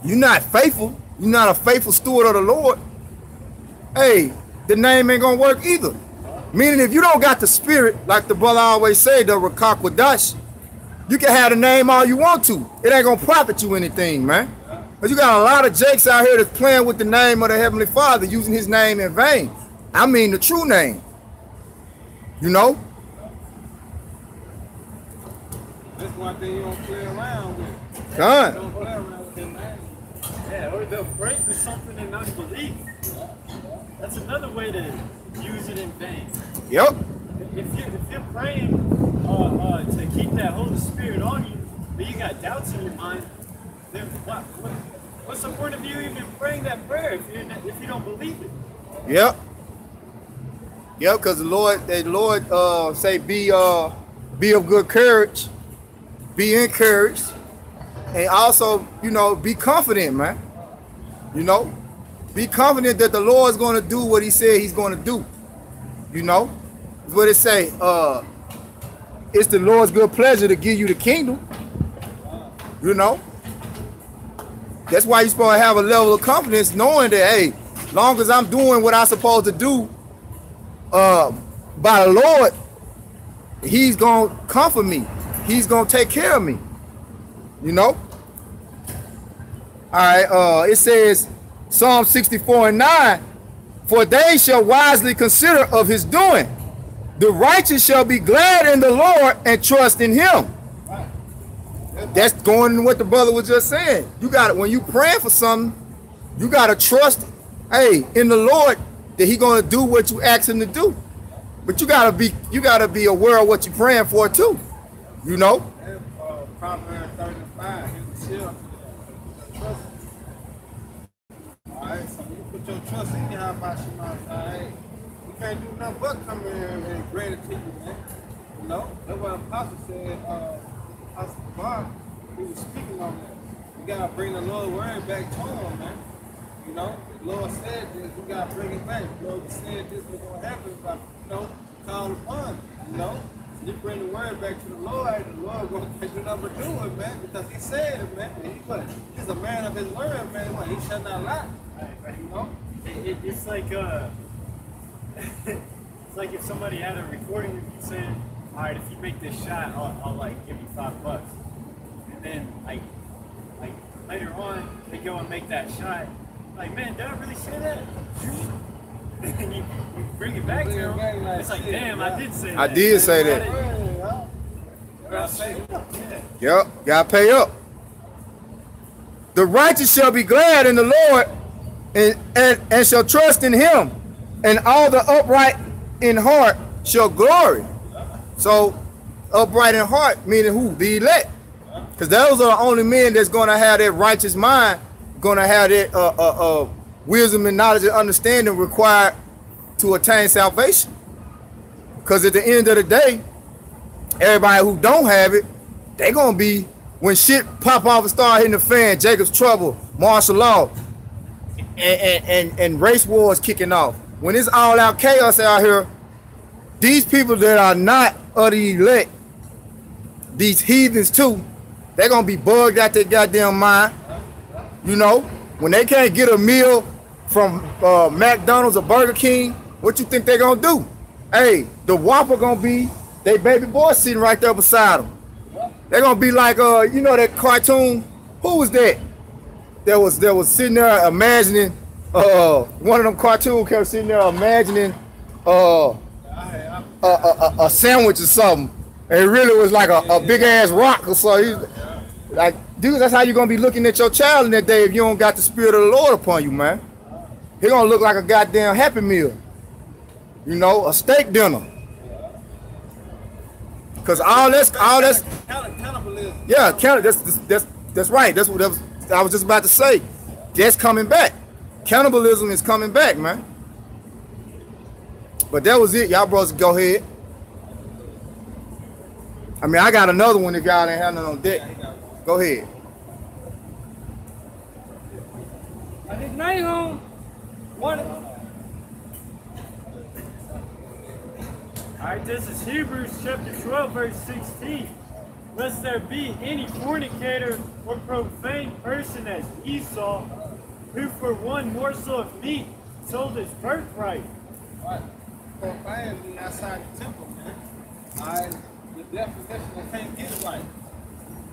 you're not faithful, you're not a faithful steward of the Lord, hey, the name ain't gonna work either. Meaning if you don't got the spirit, like the brother always say, the Rakakwadash, you can have the name all you want to. It ain't gonna profit you anything, man. But you got a lot of Jakes out here that's playing with the name of the Heavenly Father, using his name in vain. I mean the true name. You know? That's one thing you don't play around with. Done. Don't play around with that name. Yeah, or they'll pray for something in unbelief. That's another way to use it in vain. Yep. If you're praying to keep that Holy Spirit on you, but you got doubts in your mind, then what's the point of you even praying that prayer if you don't believe it? Yep. Yep, because the Lord say be of good courage, be encouraged, and also, you know, be confident, man. You know, be confident that the Lord is going to do what he said he's going to do. You know, it's what it say. It's the Lord's good pleasure to give you the kingdom. You know, that's why you're supposed to have a level of confidence, knowing that, hey, long as I'm doing what I'm supposed to do by the Lord, he's going to comfort me. He's going to take care of me. You know? All right, it says, Psalm 64:9, for they shall wisely consider of his doing. The righteous shall be glad in the Lord and trust in him. That's going in what the brother was just saying. You got it. When you praying for something, you got to trust, hey, in the Lord that he going to do what you ask him to do. But you got to be aware of what you're praying for too. You know? Proverbs 35, you can chill. Trust. Alright, so you put your trust in your house, alright. You can't do nothing but come in here and grant it to you, man. You know? That's what Apostle said, Apostle Bob, he was speaking on that. You gotta bring the Lord's word back to him, man. You know, the Lord said this, you gotta bring it back. The Lord said this was gonna happen if I, you know, call upon it, you know. You bring the word back to the Lord, and the Lord gonna take you number do it, man, because he said it, man. And he's a man of his word, man. Like, he shall not lie. You know? It's like it's like if somebody had a recording of you saying, all right, if you make this shot, I'll like give you $5. And then like later on they go and make that shot. Like, man, did I really say that? And you bring it back to him. It's like, damn, I did say that. I did say that. Yep, gotta pay up. The righteous shall be glad in the Lord and shall trust in him, and all the upright in heart shall glory. So, upright in heart, meaning who? The elect. Because those are the only men that's going to have that righteous mind, going to have that wisdom and knowledge and understanding required to attain salvation. Because at the end of the day, everybody who don't have it, they gonna be, when shit pop off and start hitting the fan, Jacob's trouble, martial law, and race wars kicking off. When it's all out chaos out here, these people that are not of the elect, these heathens too, they're gonna be bugged out their goddamn mind. You know, when they can't get a meal from McDonald's or Burger King, what you think they're gonna do? Hey, the Whopper gonna be they baby boy sitting right there beside them. They're gonna be like you know that cartoon? Who was that? That was sitting there imagining one of them cartoons kept sitting there imagining a sandwich or something. And it really was like a big ass rock or so. He's like, dude, that's how you're gonna be looking at your child in that day if you don't got the spirit of the Lord upon you, man. He gonna look like a goddamn Happy Meal. You know, a steak dinner. Cause all that's cannibalism. Yeah, that's right. That's what I was just about to say. That's coming back. Cannibalism is coming back, man. But that was it. Y'all brothers go ahead. I mean, I got another one if y'all ain't have none on deck. Go ahead. I think Nahum, one. Alright, this is Hebrews chapter 12, verse 16. Lest there be any fornicator or profane person as Esau, who for one morsel of meat sold his birthright. Right. Profane means outside the temple, man. Alright, the definition I can't get it right.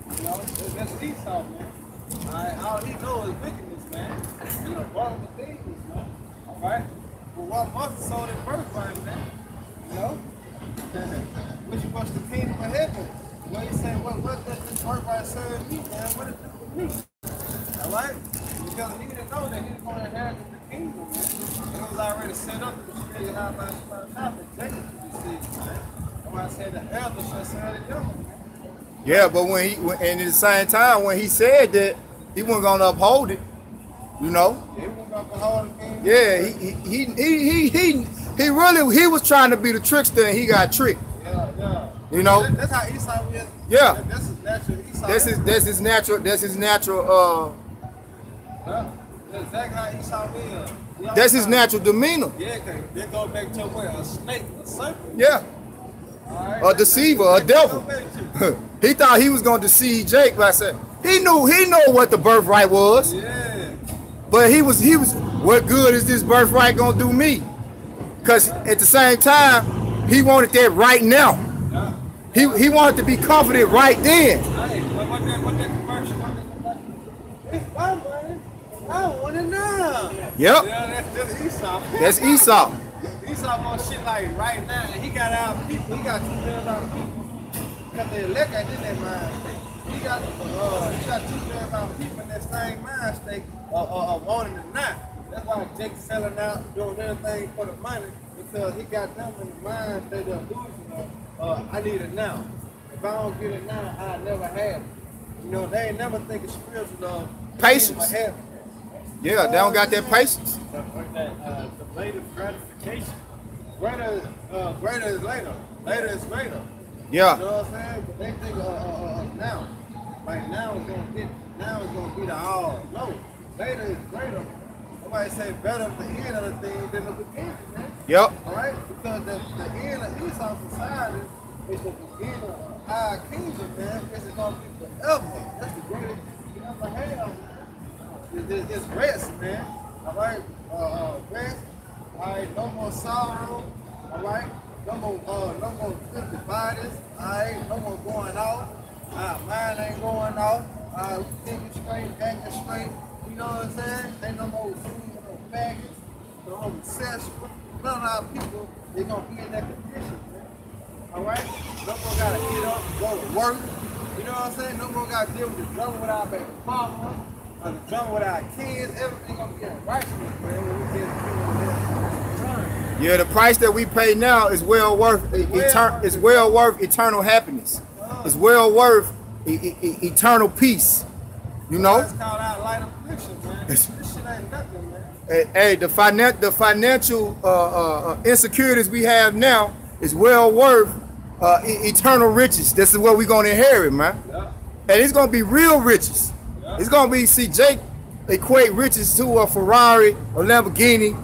You know, that's Esau, man. Alright, all he knows is wickedness, man. You know, bottom of things, man. Alright? Well, one month sold his birthright, man. You know? Which was the kingdom of heaven. When you say, what does this birthright serve me, man? What is this for me? Alright? Because he didn't know that he was going to inherit the kingdom, man. It was already set up to show you how much happen. Jacob to receive, man. That's why I said the elder shall serve the younger, man. Yeah, but and at the same time, when he said that, he wasn't gonna uphold it. You know? He wasn't gonna uphold it. Yeah, he was trying to be the trickster and he got tricked. Yeah. You know? That's how Esau is. Yeah. That's his natural Esau. That's his natural Yeah. That's exactly how Esau is. That's his natural demeanor. Yeah, they go back to where? A snake, a serpent. Yeah. Right. A deceiver, a devil. He thought he was gonna deceive Jake by saying he knew what the birthright was. Yeah. But he was what good is this birthright gonna do me? Because at the same time, he wanted that right now. Yeah. He wanted to be confident right then. Hey, what that commercial? It's fun, man. I want it now. Yep. Yeah, that's Esau. That's Esau. Esau on shit like right now, and he got our people. He got 2 million people. Because the elect ain't in that mind state. He got 2 million people in that same mind state wanting it now. That's why Jake's selling out, doing everything for the money, because he got them in the mind state of delusional. I need it now. If I don't get it now, I never have it. You know, they ain't never thinking spiritual patience. Yeah, they don't got that patience. Or that delayed gratification. Greater is later. Later is greater. Yeah. You know what I'm saying? But they think now. Like now it's gonna be the all. No. Later is greater. Somebody say better the end of the thing than the beginning, man. Yep. Alright? Because the end of Esau society is the beginning of our kingdom, man. This is gonna be forever. That's the greatest you ever have. It's rest, man. Alright? Rest. Alright, no more sorrow. Alright? No more filthy bodies. Alright, no more going off. Mine ain't going off. We thinking straight, acting straight. You know what I'm saying? Ain't no more food, no faggots, no more sexual. None of our people, they gonna be in that condition, man. Alright? No more gotta get up and go to work. You know what I'm saying? No more gotta deal with the drama with our baby mama, or the drama with our kids. Everything gonna be in righteousness, man, when we get to Yeah, the price that we pay now is well worth eternal happiness. It's well worth eternal peace. You know? That's called our light affliction, man. This shit ain't nothing, man. Hey, the financial insecurities we have now is well worth eternal riches. This is what we're gonna inherit, man. Yeah. And it's gonna be real riches. Yeah. It's gonna be, see, Jake equate riches to a Ferrari, a Lamborghini,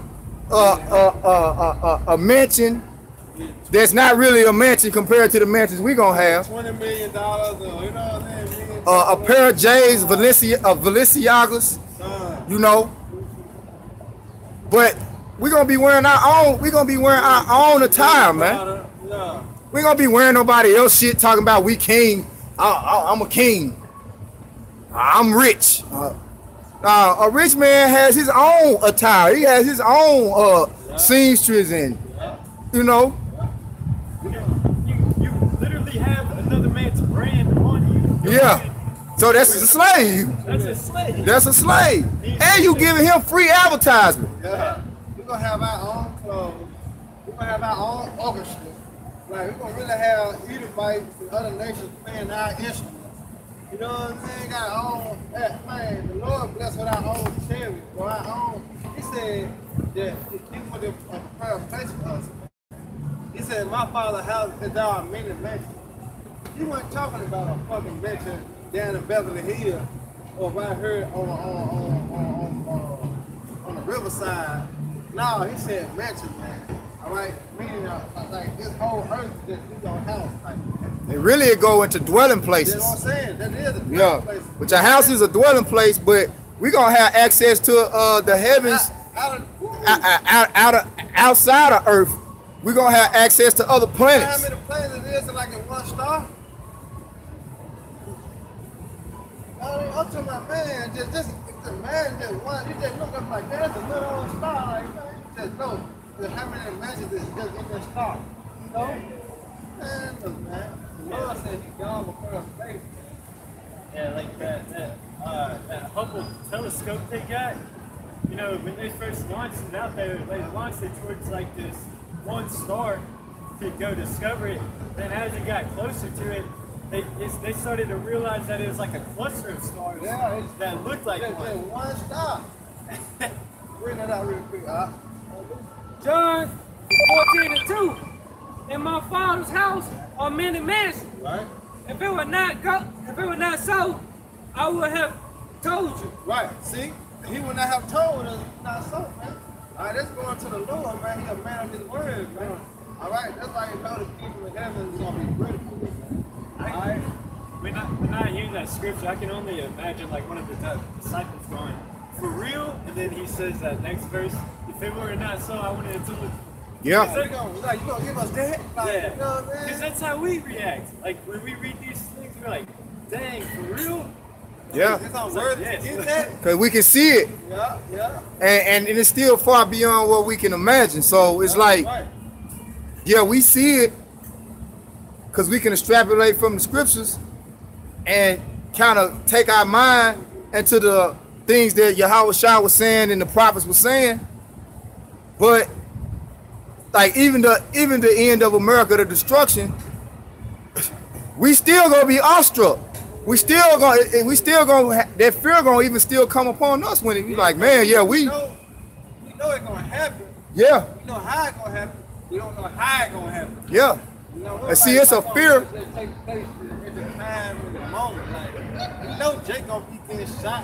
a mansion that's not really a mansion compared to the mansions we gonna have. $20 million, you know what I'm saying? A pair of J's, Balenciagas, you know. But we're gonna be wearing our own. We're gonna be wearing our own attire, man. Yeah. We gonna be wearing nobody else shit talking about we king. I'm a king. I'm rich. A rich man has his own attire. He has his own seamstress and you know. You literally have another man's brand on you. Yeah. So that's a slave. That's a slave. That's a slave. And you giving him free advertisement. Yeah. We're gonna have our own clothes. We're gonna have our own orchestra. Like we're gonna really have Edomites and other nations playing our instruments. You know what I'm saying? Got our own, man, the Lord bless with our own chariots, or our own. He said that he would have prepared a place for us. He said, my father's house is our many mansions. He wasn't talking about a fucking mansion down in Beverly Hills or right here on the riverside. No, he said mansion, man. All right? Meaning like this whole earth is just your house. Like, It really go into dwelling places. that's what I'm saying. That is a Yeah, place. but your house is a dwelling place, but we gonna have access to the heavens outside of Earth. We're gonna have access to other How planets. many planets it is like in one star? I'm talking about, man, just man, just one. You just look up like that's a little old star, like man, you just know how many mansions is just in this star. You know? Man, look, man. The Lord said he gone before us faith. Yeah, like that Hubble telescope they got. You know, when they first launched it out there, they launched it towards like this one star to go discover it. Then as it got closer to it, they started to realize that it was like a cluster of stars that looked like Just one star. Bring that out real quick, John 14:2. In my father's house are many mansions. Right? If it were not so, I would have told you. Right. See? He would not have told us not so, man. All right, let's go into the Lord, man. He's a man of his word, man. All right, that's why you know the people in heaven is going to be critical. All right? When I hear that scripture, I can only imagine like one of the disciples going, for real? And then he says that next verse, if it were not so, I wouldn't have told you. Yeah. You gonna give us that? Like, Yeah, you know what I'm saying? because that's how we react. Like when we read these things, we're like, dang, for real? Yeah. It's not worthy to get that. Because we can see it. Yeah, yeah. And it's still far beyond what we can imagine. So it's like, Right. yeah, we see it because we can extrapolate from the scriptures and kind of take our mind into the things that Yahweh Shah was saying and the prophets were saying. But like even the end of America, the destruction, we still gonna be awestruck. We still gonna that fear gonna even still come upon us when it be like, man, yeah, we know it's gonna happen. yeah, We know how it's gonna happen. We don't know how it's gonna happen. yeah. You know, And see, it's a fear. It takes place at the time and the moment. Like, we know Jake gonna be getting shot,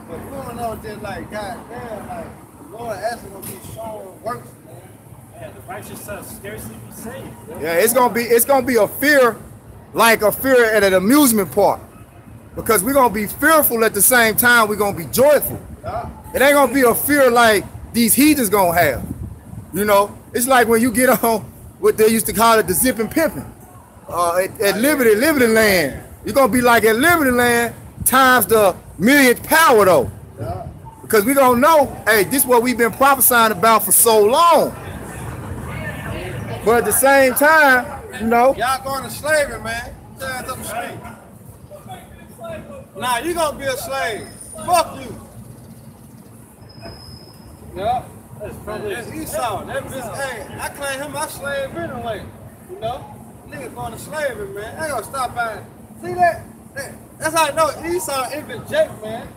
but we don't know just like, God damn, like, the Lord actually gonna be showing works, man. Yeah, the righteous shall scarcely be saved. Yeah, it's gonna be a fear, like a fear at an amusement park, because we're gonna be fearful at the same time. We're gonna be joyful. Yeah. It ain't gonna be a fear like these heathens gonna have. You know, it's like when you get on what they used to call it the zipping pimping at Liberty Land. You're gonna be like at Liberty Land times the millionth power though, Yeah. because we gonna know, hey, this is what we've been prophesying about for so long. But at the same time, you know, Y'all going to slavery, man. Stand up the street. Nah, you gonna be a slave. Fuck you. Yeah. That's Esau. That bitch, hey, I claim him my slave anyway. You know? Nigga going to slavery, man. I ain't gonna stop by. See that? That's how I know Esau even Jake, man.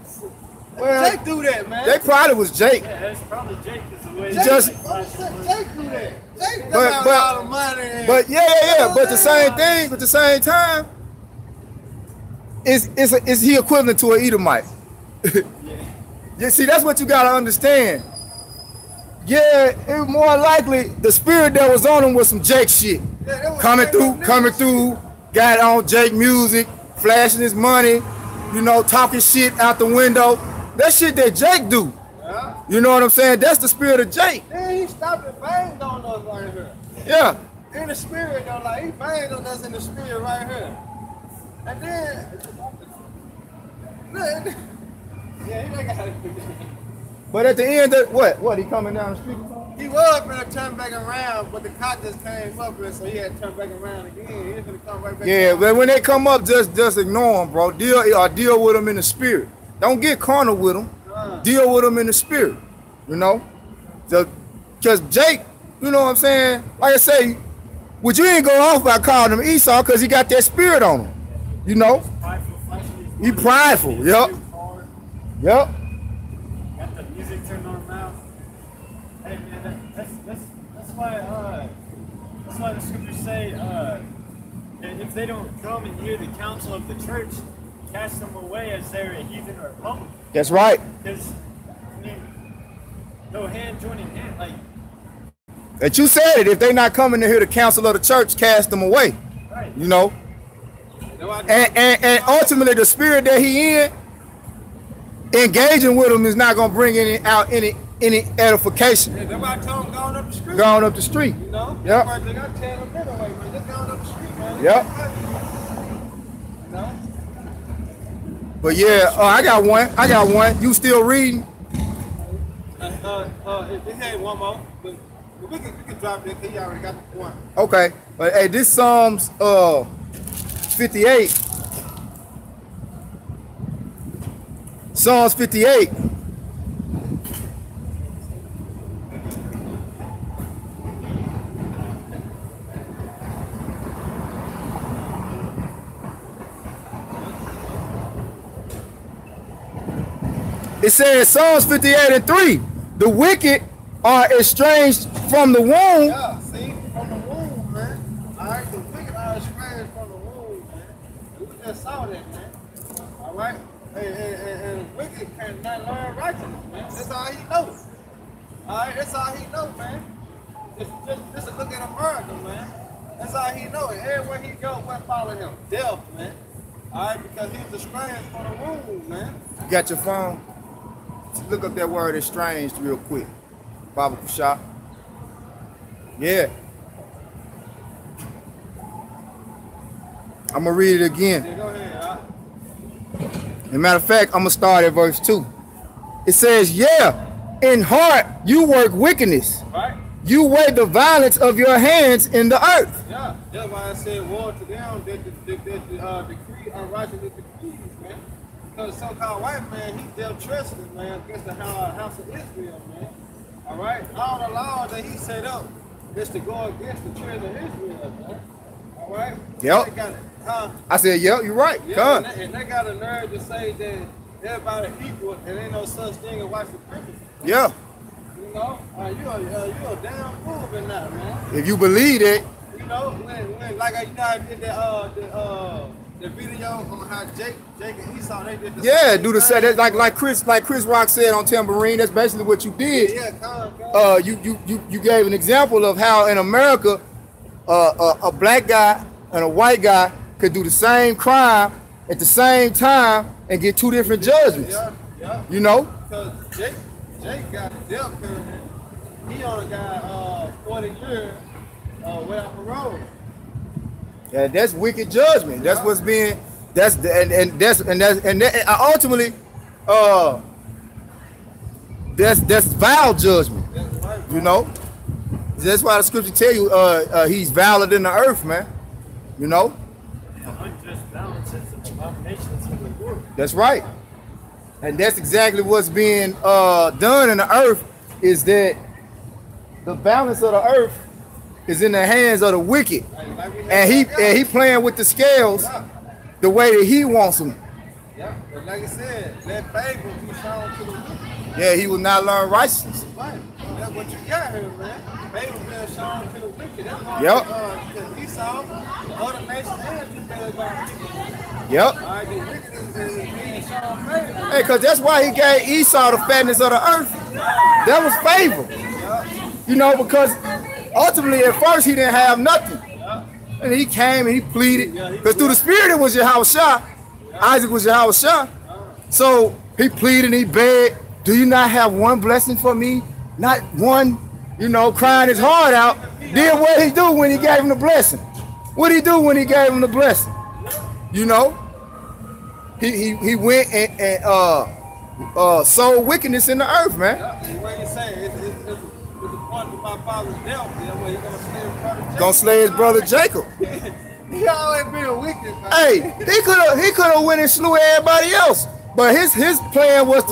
Well, Jake do that, man. they probably was Jake. Yeah, that's probably Jake is the way. Jake- just- Jake do that. Jake But- got but- all the money. And, But yeah. But the same thing. But the same time, is he equivalent to an Edomite? Yeah. See, that's what you gotta understand. Yeah, it was more likely the spirit that was on him was some Jake shit. Yeah, that was Coming Jake through, got on Jake music, flashing his money, you know, talking shit out the window. That shit that Jake do. Yeah. You know what I'm saying? That's the spirit of Jake. Then he stopped and banged on us right here. Yeah. In the spirit, though, like he banged on us in the spirit right here. And then, look, yeah, he ain't got it. But at the end of what? He coming down the street? He was gonna turn back around, but the cop just came up and so he had to turn back around again. He was gonna come right back. Yeah, around. but when they come up, just ignore them, bro. Deal with them in the spirit. Don't get carnal with them. Deal with them in the spirit. You know, because Jake, you know what I'm saying? Like I say, would you ain't go off by calling him Esau because he got that spirit on him. You know, he prideful. Yep. Yep. Got the music turned on now. Hey man, that's why the scriptures say that if they don't come and hear the counsel of the church, cast them away as they're a heathen or a public. That's right. Because I mean, no hand joining hand, like That you said it. If they not coming to hear the counsel of the church, cast them away. right. You know. And ultimately, the spirit that he in, engaging with him is not gonna bring any edification. Yeah, that's why I told him going up the street. Going up the street. You know? Yep. That's why I gotta tell him anyway, man. Just going up the street, man. Yep. You know? But yeah, I got one. You still reading? This ain't one more, but we can drop it because he already got the one. Okay. But hey, this Psalms 58. Psalms 58. It says Psalms 58:3. The wicked are estranged from the womb. Yeah, see? From the womb, man. All right, the wicked are estranged from the womb, man. We just saw that, man. All right? And the wicked cannot learn righteousness, man. That's all he knows. All right? That's all he knows, man. Just a look at America, man. That's all he knows. Everywhere he goes, what follow him? Death, man. All right? Because he's estranged from the womb, man. You got your phone? Look up that word estranged real quick. Bible shop. Yeah. I'm gonna read it again. Yeah, go ahead, all right? As a matter of fact, I'm going to start at verse 2. It says, yeah, in heart you work wickedness. Right? You weigh the violence of your hands in the earth. Yeah, that's why I said war to them that decree unrighteousness decrees, man. Because the so-called white man, he dealt treacherously, man, against the house of Israel, man. All right? All the laws that he set up is to go against the children of Israel, man. All right? Yep. I said, yep, you're right. Yeah, and they got a nerve to say that everybody equal and ain't no such thing as white supremacy. Yeah. You know, you a damn fool in that, man. If you believe it. You know, when like you know, I did the video on how Jake and Esau, they did the same do the same. That's like Chris Rock said on Tambourine. That's basically what you did. Yeah, you gave an example of how in America, a black guy and a white guy could do the same crime at the same time and get two different judgments. Yeah. You know? Because Jake got dealt penalty. He only got 40 years without parole. Yeah, that's wicked judgment. That's what's being. That's ultimately, that's vile judgment. You know, that's why the scripture tell you he's viler in the earth, man. You know. Unjust balance is an abomination to the Lord. That's right, and that's exactly what's being done in the earth. Is that the balance of the earth is in the hands of the wicked, and he playing with the scales the way that he wants them. Yeah, but like I said, that favor be shown to the wicked. Yeah, he will not learn righteousness. Right, that's what you got here, man. Favor being shown to the wicked. That's why because Esau, the other nations, and you better go. Yep. All right, the wicked is being shown favor. Hey, because that's why he gave Esau the fatness of the earth. That was favor. You know, because ultimately, at first, he didn't have nothing. And he came and he pleaded. Because through the spirit, it was Yahushua. Isaac was Yahushua. So he pleaded and he begged, do you not have one blessing for me? Not one, you know, crying his heart out. Then what did he do when he gave him the blessing? What did he do when he gave him the blessing? You know? He went and sowed wickedness in the earth, man. What you say? It's the point of my father's death. Gonna slay his brother Jacob. He always been a wicked man. Hey, he could have went and slew everybody else, but his plan was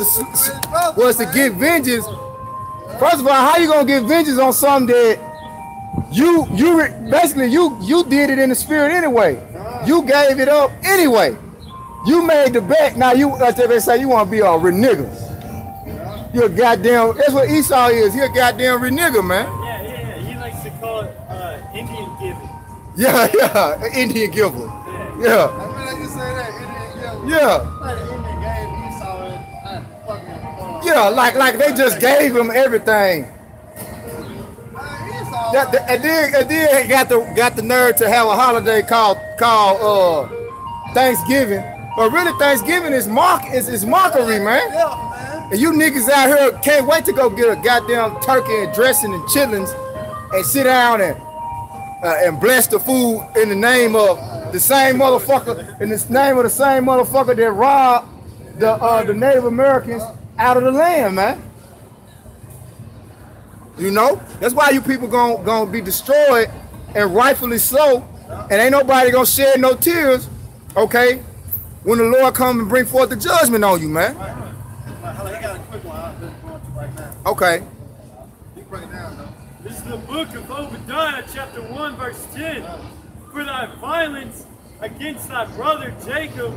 to get vengeance. First of all, how you gonna get vengeance on something that you did it in the spirit anyway? You gave it up anyway. You made the bet. Now like they say, you want to be a renegger. You're a goddamn. That's what Esau is. He a goddamn renegger, man. Yeah. He likes to call it Indian giving. Yeah, Indian giver. Yeah. I mean, like you say that Indian giver. Yeah. Like the Indian gave Esau and fucking. Yeah, like they just gave him everything. And then got the nerve to have a holiday called Thanksgiving. But really, Thanksgiving is mockery, man. And you niggas out here can't wait to go get a goddamn turkey and dressing and chitlins and sit down and bless the food in the name of the same motherfucker, that robbed the Native Americans out of the land, man. You know? That's why you people gonna be destroyed, and rightfully so, and ain't nobody gonna shed no tears, okay, when the Lord come and bring forth the judgment on you, man. Okay. This is the book of Obadiah, chapter 1, verse 10. For thy violence against thy brother Jacob,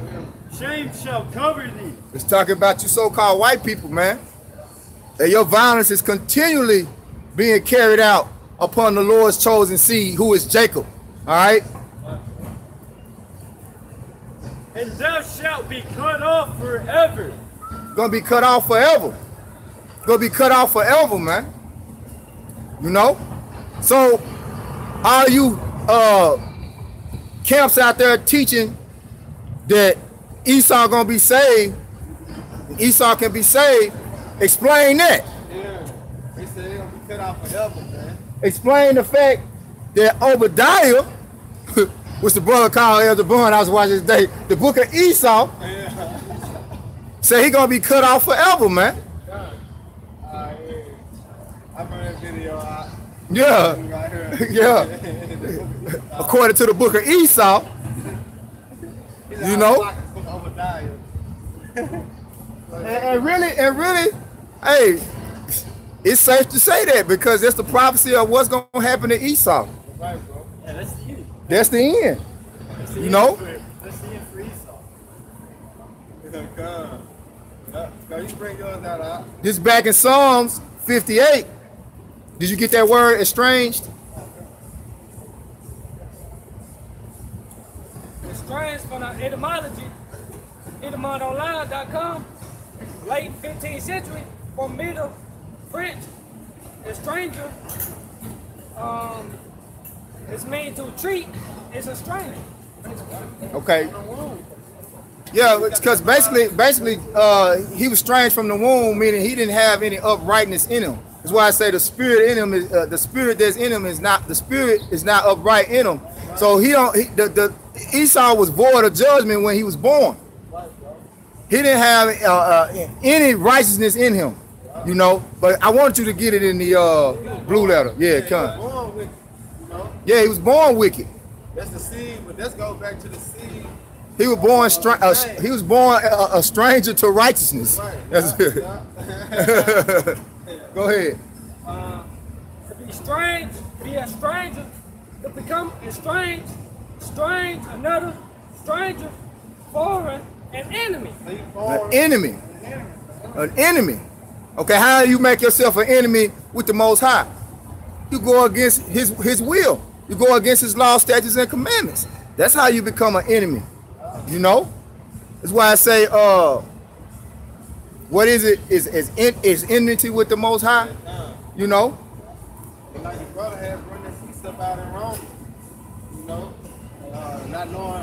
shame shall cover thee. It's talking about you so-called white people, man. And your violence is continually being carried out upon the Lord's chosen seed, who is Jacob. All right? And thou shalt be cut off forever. Gonna be cut off forever. Gonna be cut off forever, man. You know? So, all you camps out there teaching that Esau gonna be saved, Esau can be saved, explain that. Yeah, they said they're gonna be cut off forever, man. Explain the fact that Obadiah, which the brother called Elder Bun, I was watching today, the book of Esau, Say he gonna be cut off forever, man. I remember that video. Yeah. Right here. Yeah. According to the book of Esau, you know. And really, hey, it's safe to say that because that's the prophecy of what's gonna happen to Esau. Right, bro. Yeah, that's the end. That's the end. That's the You end know? That's the end for Esau. Go, you bring yours out. This back in Psalms 58. Did you get that word estranged? Estranged from the etymology, etymologyonline.com, late 15th century, from Middle French, estranger, it's mean to treat, it's a stranger. Okay. Yeah, because basically, he was strange from the womb, meaning he didn't have any uprightness in him. That's why I say the spirit in him is the spirit that's in him is not upright in him. So the Esau was void of judgment when he was born. He didn't have any righteousness in him, you know. But I want you to get it in the blue letter. Yeah, come. Born with, you know? Yeah, he was born wicked. That's the seed, but let's go back to the seed. He was born a stranger to righteousness. Right. That's it. Go ahead. To be strange, be a stranger, to become estranged, strange, another, stranger, foreign, an enemy. An enemy. An enemy. Okay, how do you make yourself an enemy with the Most High? You go against his will. You go against his law, statutes, and commandments. That's how you become an enemy. You know? That's why I say, what is it? Is enmity with the Most High? You know? Like your brother had run that feast up out in Rome. You know? Not knowing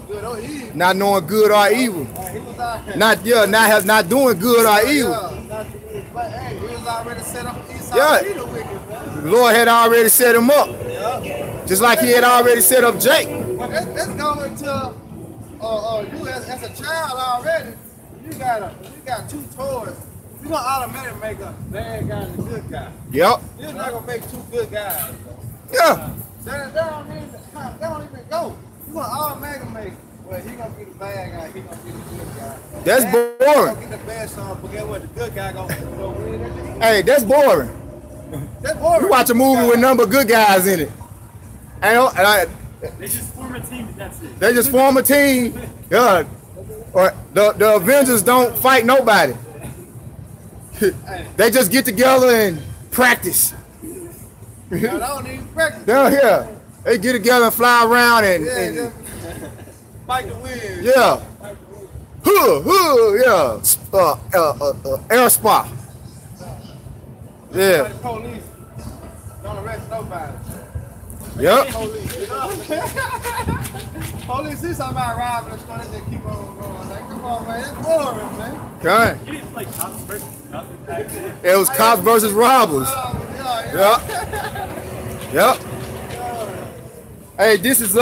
good or evil. Not knowing good or evil. He was out here. Not doing good or evil. But hey, we was already set up Esau. Yeah. He the wicked, man. The Lord had already set him up. Yeah. Just like he had already set up Jake. But let's go into you as a child already. You got two toys. You gonna automatically make a bad guy and a good guy. Yep. You're not gonna make two good guys. Yeah. That don't even go. You gonna automatically make. Well, he gonna be the bad guy. He gonna be the good guy. That's He boring. gonna get the bad son, but guess what? The good guy gonna win. Hey, that's boring. That's boring. You watch a movie with number of good guys in it. They just form a team and that's it. just form a team. Yeah. Or the Avengers don't fight nobody. They just get together and practice. I don't even practice. Yeah. They get together and fly around and Just fight the wind. yeah. Yeah. Air spa. Yeah. The police don't arrest nobody. Yep. Police. Police see somebody robbing the store, they just keep on going. Like, come on, man. It's boring, man. Okay. You didn't play cops versus nothing back then. It was cops versus robbers. Yeah. Yep. Hey, this is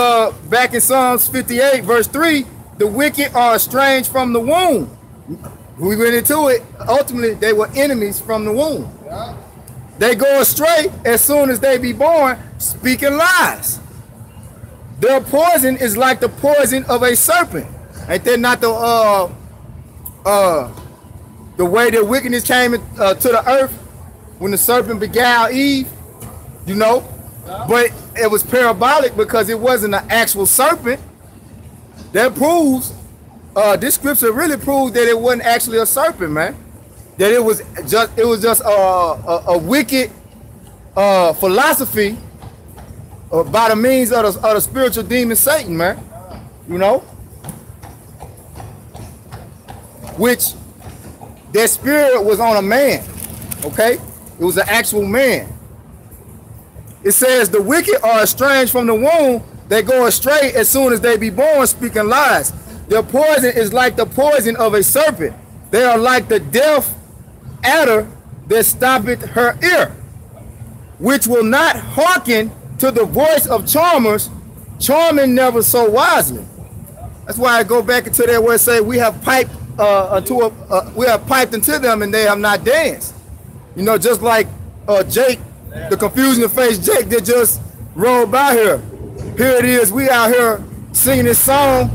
back in Psalms 58, verse 3. The wicked are estranged from the womb. We went into it. Ultimately, they were enemies from the womb. Yeah. They go astray as soon as they be born, speaking lies. Their poison is like the poison of a serpent. Ain't that not the way that wickedness came to the earth when the serpent beguiled Eve? You know? But it was parabolic because it wasn't an actual serpent. That proves, this scripture really proves that it wasn't actually a serpent, man. That it was just a wicked philosophy by the means of the spiritual demon Satan, man. You know? Which that spirit was on a man, okay? It was an actual man. It says the wicked are estranged from the womb. They go astray as soon as they be born, speaking lies. Their poison is like the poison of a serpent. They are like the deaf adder that stoppeth her ear, which will not hearken to the voice of charmers, charming never so wisely. That's why I go back into there where it say we have piped into them and they have not danced. You know, just like Jake, the confusion of face Jake that just rolled by here. Here it is, we out here singing this song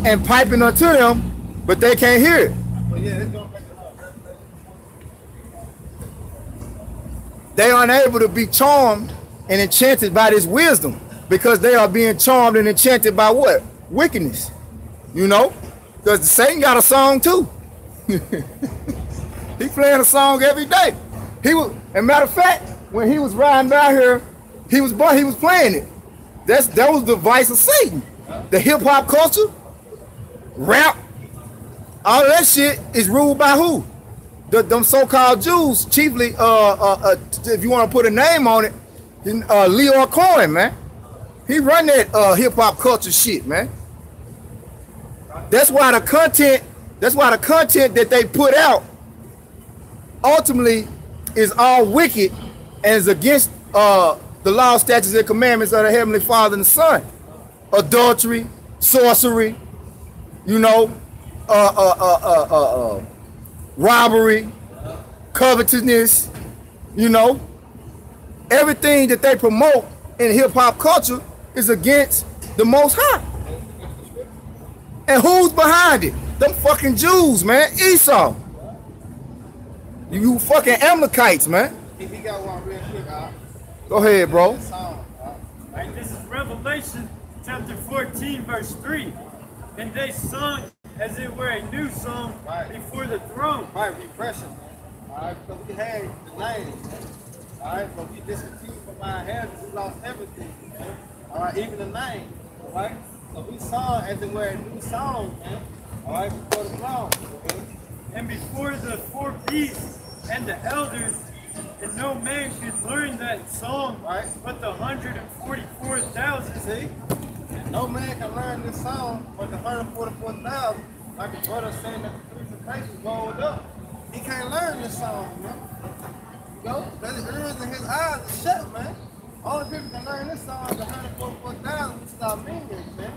and piping unto them, but they can't hear it. They are unable to be charmed and enchanted by this wisdom because they are being charmed and enchanted by what? Wickedness. You know? Because Satan got a song too. He playing a song every day. He was, as a matter of fact, when he was riding by here, he was playing it. That was the vice of Satan. The hip hop culture, rap, all that shit is ruled by who? Them so-called Jews, chiefly, if you want to put a name on it, Leo Cohen, man. He run that hip hop culture shit, man. That's why the content that they put out ultimately is all wicked and is against the law, statutes, and commandments of the Heavenly Father and the Son. Adultery, sorcery, you know, robbery, covetousness, you know. Everything that they promote in hip-hop culture is against the Most High. And who's behind it? Them fucking Jews, man. Esau. You fucking Amalekites, man. He got one real quick, Go ahead, bro. Right, this is Revelation chapter 14, verse 3. And they sung as it were a new song before the throne. Right, repression, man. All right, because we had the name, man. All right, but we discontinued from our heritage. We lost everything, man. All right, even the name. All right, so we sung as it were a new song, man. All right, before the throne. Okay? And before the four beasts and the elders, and no man could learn that song, right? But the 144,000. See? No man can learn this song but the 144,000. Like the brother saying that the three faces rolled up. He can't learn this song, man. You know? Because his ears and his eyes are shut, man. Only people can learn this song is the 144,000, which is our minions, man.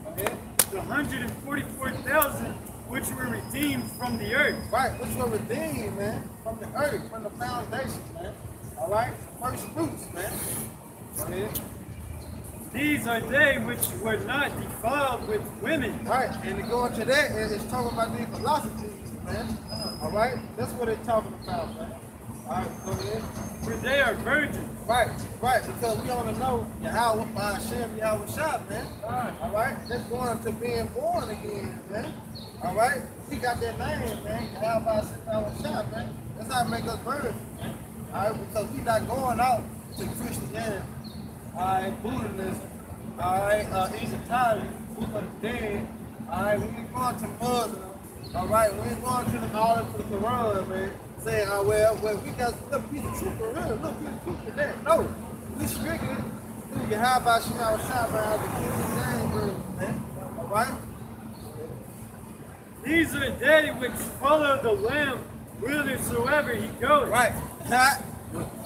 Okay? The 144,000 which were redeemed from the earth. Right, which were redeemed, man, from the earth, from the foundation, man. All right? First fruits, man. Okay? These are they which were not defiled with women. Right, and to go into that, it's talking about these philosophies, man. All right? That's what it's talking about, man. All right, go ahead. For they are virgins. Right, because we only know Yahweh, Hashem, Yahweh Shah, man. All right? That's going to being born again, man. All right? We got that name, man. Yahweh, Hashem, Yahweh Shah, man. That's how it make us virgins, man. All right? Because we not going out to Christianity. All right, Buddhism, all right, esoteric, Book of the Dead, all right, we ain't going to Muslim, all right, we ain't going to the all to the Quran, man, saying, oh, well, we got a piece of truth for real, look, piece of truth for that. No, we strictly do you how about Shema Shabbat, the King James Version, man, all right? These are they which follow the Lamb whithersoever he goes. Right,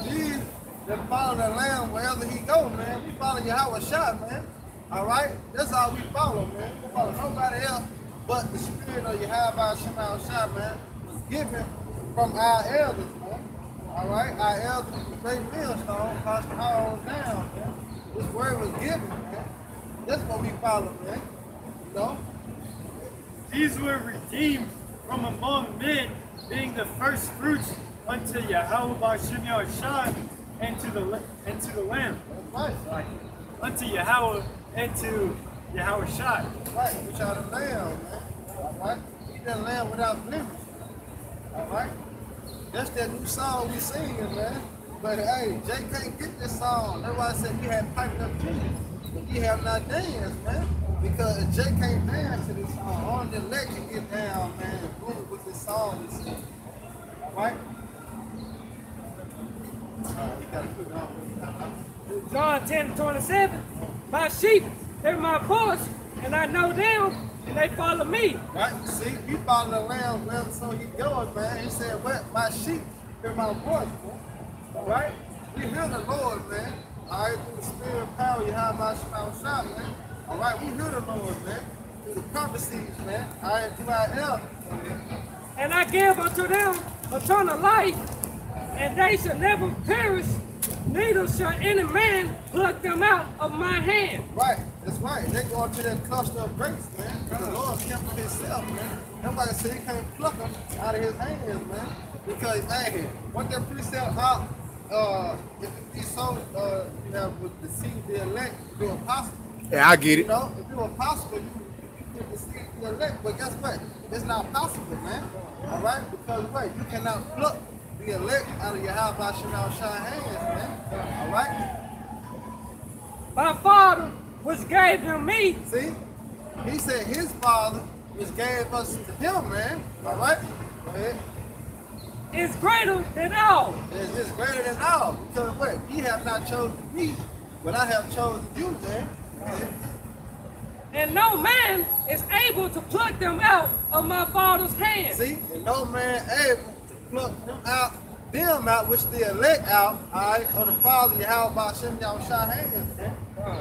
these that follow the Lamb wherever he go, man. We follow Yahweh Shah, man. All right? That's all we follow, man. We follow nobody else but the spirit of Yahweh Shema Shah, man, was given from our elders, man. All right? Our elders was a great millstone, passed all down, man. This word was given, man. That's what we follow, man. You know? These were redeemed from among men, being the first fruits unto Yahweh Hashem Yahweh and to the Lamb. Right. Unto Yahweh and to Yahweh Shai. Right, which are the Lamb, man. All right? He the Lamb without blemish. All right? That's that new song we singing, man. But hey, Jay can't get this song. That's why I said we had piped up Jesus. But we have not danced, man. Because if Jay can't dance to this song, only the leg can get down, man, and move with this song we sing. All right? John 10:27. My sheep, they're my voice, and I know them, and they follow me. Right? See, we follow the Lamb wherever so he goes, man. He said, well, my sheep, hear my voice, man. All right? We hear the Lord, man. All right, through the spirit of power, you have my shout, man. All right, we hear the Lord, man. through the prophecies, man. All right, through our elders. And I give unto them eternal life, and they shall never perish, neither shall any man pluck them out of my hand. Right, that's right. They go into that cluster of grapes, man. The Lord kept them himself, man. Nobody said he can't pluck them out of his hands, man. Because, hey, what that precept out, if it be so, you know, would deceive the elect, it was possible. Yeah, I get it. You know, if it was possible, you could deceive the elect. But guess what? It's not possible, man. All right? Because, wait, you cannot pluck the elect out of your house by shine hands, man. All right? My Father, which gave them me, See? He said his Father, which gave us to him, man. All right? Go ahead. is greater than all. It's greater than all. Because what? He have not chosen me, but I have chosen you, man. And no man is able to pluck them out of my Father's hand. See? And no man able to pluck them out, which the elect out, all right, or the Father, Yahweh, Shem, Yahushua hands, man.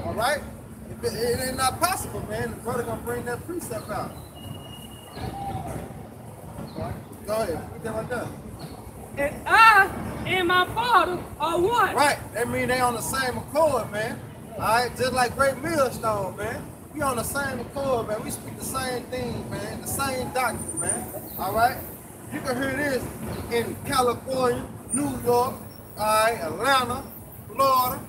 All right? It ain't not possible, man. The brother gonna bring that precept out. Go ahead. Get that right there. And I and my Father are one. Right. That mean they on the same accord, man. All right. Just like Great Millstone, man. We on the same accord, man. We speak the same thing, man. The same doctrine, man. All right. You can hear this in California, New York, all right, Atlanta, Florida.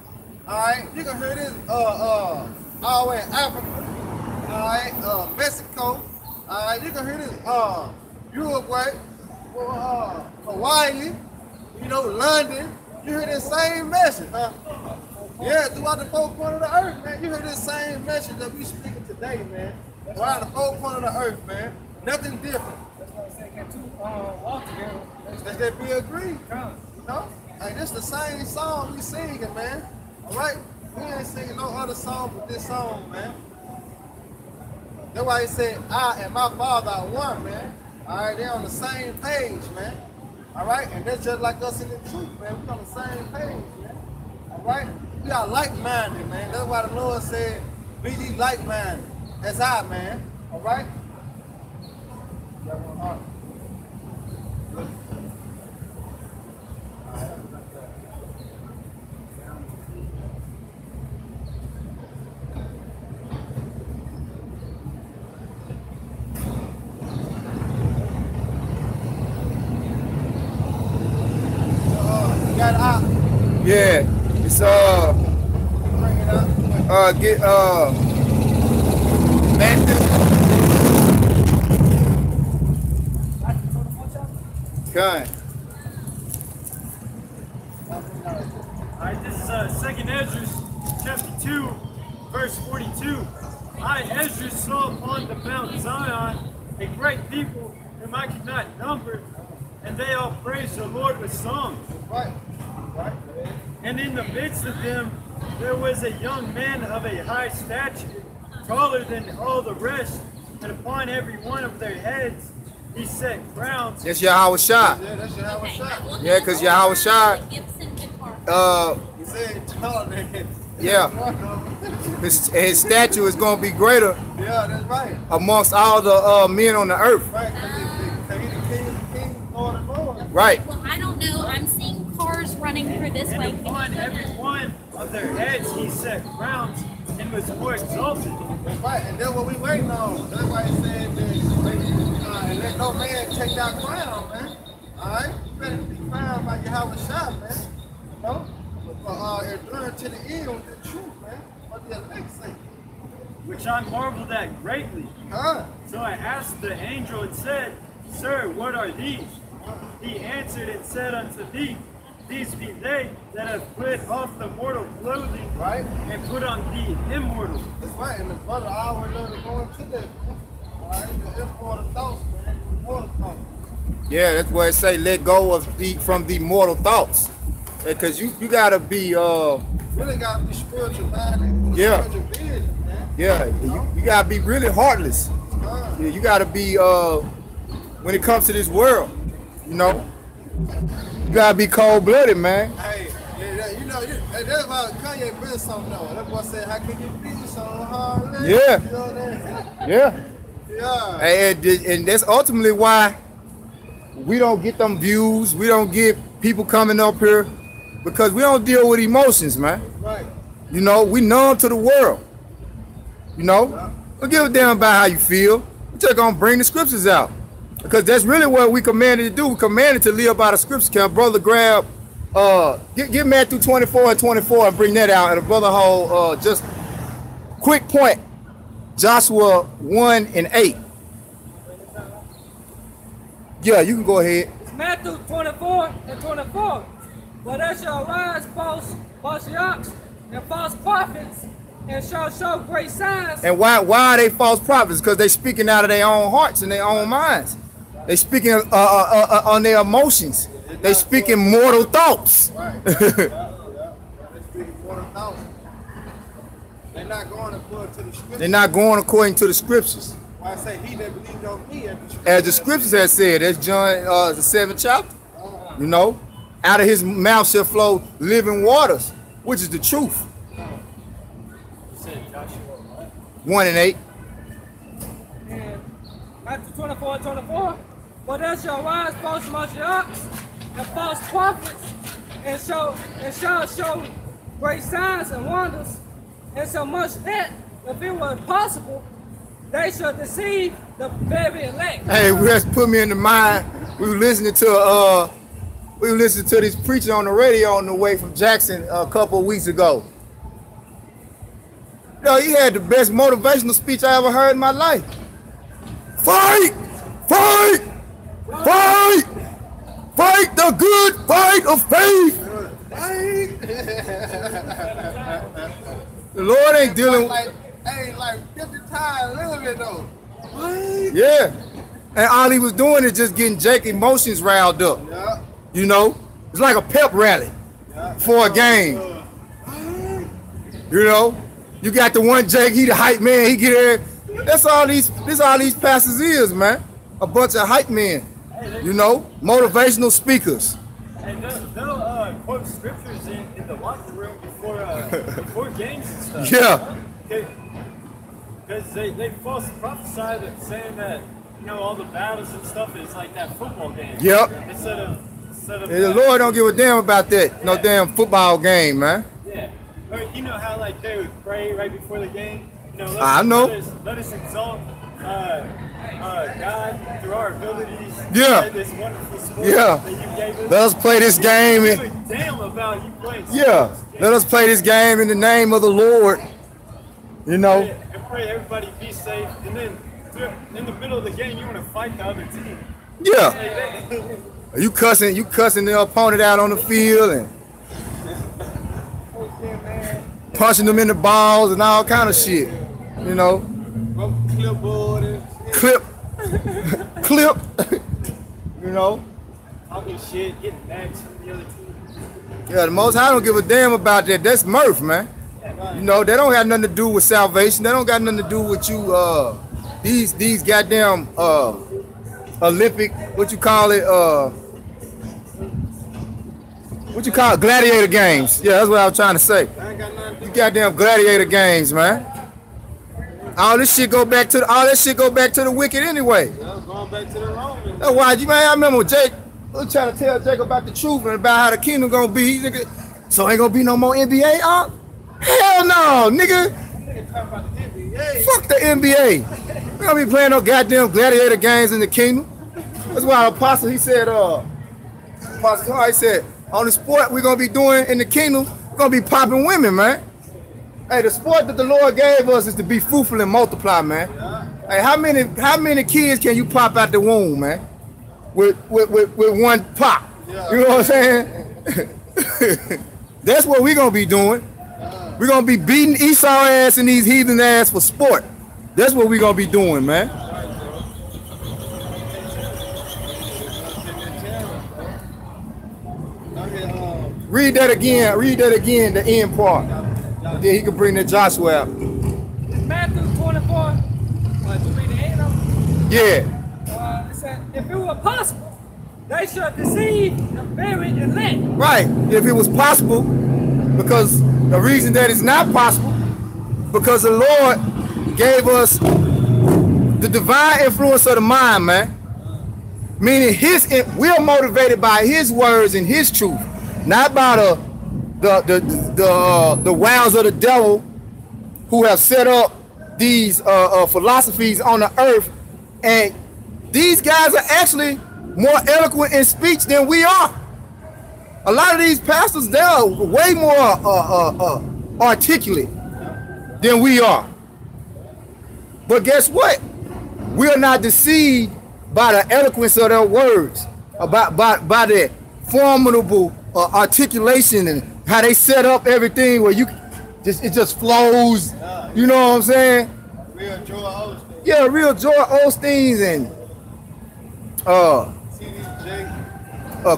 All right. You can hear this all the way in Africa. All right. Mexico. All right. You can hear this Uruguay. Hawaii, you know, London, you hear this same message, huh? Yeah, throughout the four corners of the earth, man. You hear this same message that we speaking today, man. Throughout the four corners of the earth, man. Nothing different. That's why I say get two walk together. Let that be agreed. You know? Hey, this the same song we singing, man. All right? We ain't singing no other song but this song, man. That's why he said, I and my Father are one, man. All right, they're on the same page, man. All right, and they're just like us in the truth, man. We're on the same page, man. All right, we are like-minded, man. That's why the Lord said, be ye like-minded as I, man. All right? Yeah, it's get Matthew. Okay. Alright, this is 2nd Ezra, chapter 2, verse 42. I, Ezra, saw upon the Mount Zion a great people whom I could not number, and they all praised the Lord with songs. Right. Right. And in the midst of them there was a young man of a high stature, taller than all the rest, and upon every one of their heads he set crowns. That's Yahweh Shai. Yeah, that's Yahweh Shai. Yeah, because Yahweh Shai, He said taller than yeah, his statue is going to be greater yeah, that's right. amongst all the men on the earth. Right, because he's the king, Lord of Lords. Right. Well, I don't know. I'm seeing cars running through this way. And upon every one of their heads he set crowns, and was more exalted. That's right, and that's what we waiting on. That's why he said that, and let no man take that crown, man. All right? You better be crowned by Yahweh Shai, man. You know? Enduring to the end with the truth, man. What the elect say. Which I marveled at greatly. Huh? So I asked the angel and said, Sir, what are these? He answered and said unto thee, These be they that have put off the mortal clothing, Right? and put on the immortal. That's right, and the brother always learned to go into that. All right? The immortal thoughts, man. The mortal thoughts. Yeah, that's why it say let go of from the mortal thoughts. Because you gotta be Really got to be spiritual minded. Yeah. Spiritual vision, man. yeah, you gotta be really heartless. Yeah, you gotta be when it comes to this world, you know, you gotta be cold-blooded, man. Hey, yeah, you know, Hey, that's why Kanye been something though. That boy said, how can you be so hard? Yeah. You know what I mean? Yeah. Yeah. And that's ultimately why we don't get them views. We don't get people coming up here because we don't deal with emotions, man. Right. You know, we numb to the world. You know, don't give a damn about how you feel. We just gonna bring the scriptures out because that's really what we commanded to do. We commanded to live by the scriptures. Can a brother grab, get Matthew 24 and 24 and bring that out, and a brother hold just quick point, Joshua 1 and 8. Yeah, you can go ahead. It's Matthew 24 and 24. But there shall rise false Messiahs and false prophets, and shall show great signs. And why are they false prophets? Because they speaking out of their own hearts and their own minds. They speaking on their emotions. They speaking mortal thoughts. Right. They speaking mortal thoughts. They're not going according to the scriptures. They're not going according to the scriptures. Why I say he that believed on me As the scriptures have said, that's John the 7th chapter. You know, out of his mouth shall flow living waters, which is the truth. 1 and 8. And Matthew 24 and 24. But there shall rise false Messiahs and false prophets, and shall show great signs and wonders, and so much that, if it were possible, they shall deceive the very elect. Hey, just put me in the mind. We were listening to this preacher on the radio on the way from Jackson a couple of weeks ago. Yo, he had the best motivational speech I ever heard in my life. Fight! Fight! Fight! Fight the good fight of faith! The Lord ain't dealing with... like 50 times a little bit though. What? Yeah. And all he was doing is just getting Jake emotions riled up. Yeah. You know? It's like a pep rally for a game. You know? You got the one Jake, he the hype man, he get there. That's all these pastors is, man. A bunch of hype men. You know? Motivational speakers. And they'll quote scriptures in the locker room before games and stuff. Yeah. Because they false prophesy that saying that, you know, all the battles and stuff is like that football game. Yep. Instead of And the Lord don't give a damn about that. No damn football game, man. Yeah. Or you know how like they would pray right before the game? You know, I know. Let us exalt God through our abilities. Yeah. This wonderful sport Yeah. that you gave us. Let us play this game. Give a damn about you playing Yeah. sports. Let us play this game in the name of the Lord. You know? And pray everybody be safe. And then in the middle of the game, you want to fight the other team. Yeah. You cussing the opponent out on the field and punching them in the balls and all kind of shit. You know? Clipboard and Clip. You know? Talking shit, getting backs from the other team. Yeah, the Most High don't give a damn about that. That's mirth, man. You know, they don't have nothing to do with salvation. They don't got nothing to do with you, these goddamn, Olympic, what you call it, gladiator games. Yeah, that's what I was trying to say. You goddamn gladiator games, man. All this shit go back to the wicked anyway. going back to the Romans. That's why, man, I remember Jake was trying to tell Jake about the truth and about how the kingdom gonna be. So ain't gonna be no more NBA, huh? Hell no, nigga. Fuck the NBA. We gonna be playing no goddamn gladiator games in the kingdom. That's why Apostle, he said, Apostle, he said, on the sport we're gonna be doing in the kingdom, we're gonna be popping women, man. Hey, the sport that the Lord gave us is to be fruitful and multiply, man. Hey, how many kids can you pop out the womb, man? With one pop. You know what I'm saying? That's what we're gonna be doing. We're gonna be beating Esau ass and these heathen ass for sport. That's what we're gonna be doing, man. Read that again, the end part. And then he can bring the Joshua out. Matthew 24, to read the end of it. Yeah. It said, if it were possible, they should deceive the very elect. Right. If it was possible, Because the reason that it's not possible, because the Lord gave us the divine influence of the mind, man. Meaning we're motivated by his words and his truth, not by the wiles of the devil who have set up these philosophies on the earth. And these guys are actually more eloquent in speech than we are. A lot of these pastors, they're way more articulate than we are. But guess what? We are not deceived by the eloquence of their words, by their formidable articulation and how they set up everything where it just flows. You know what I'm saying? Real Joel Osteen. Yeah, real Joel Osteens and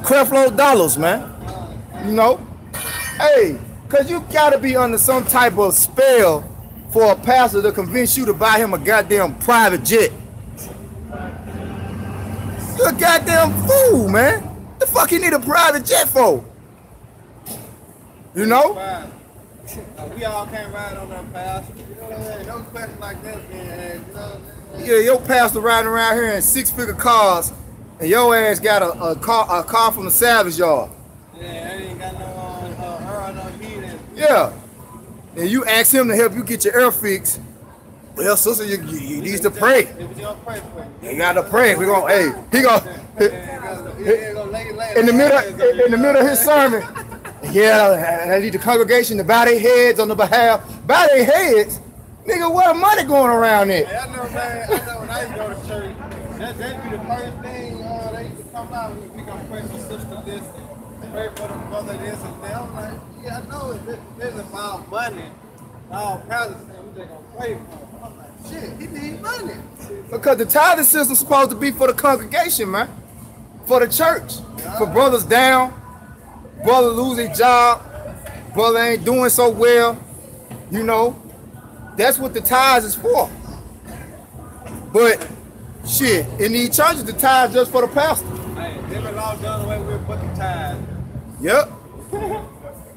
Creflo Dollars, man. You know, hey, cause you gotta be under some type of spell for a pastor to convince you to buy him a goddamn private jet. You're a goddamn fool, man. The fuck you need a private jet for? You know? We all can't ride on that pastor. You know what I'm saying? No question like that, man. You know what I'm saying? Yeah, your pastor riding around here in 6-figure cars, and your ass got a car from the salvage yard. Yeah, I ain't got no heat. Yeah. And you ask him to help you get your air fixed. Well, sister, you need to pray. You got to pray. We gonna, hey, he gonna in the middle of his sermon. Yeah, I need the congregation to bow their heads on the behalf. Bow their heads, nigga. What money going around there? Hey, I know, man. I know when I used to go to church, that'd be the first thing they used to come out. We gonna pray for sister this, pray for the brother this and that. I'm like, yeah, I know it's about money. All pastors saying we just gonna pray for him. I'm like, shit, he need money. Because the tithing system's supposed to be for the congregation, man, for the church, for brothers down, brother lose his job, brother ain't doing so well, you know. That's what the tithes is for. But shit, in these churches, the tithes just for the pastor. Hey, every law done away with but the tithe. Yep.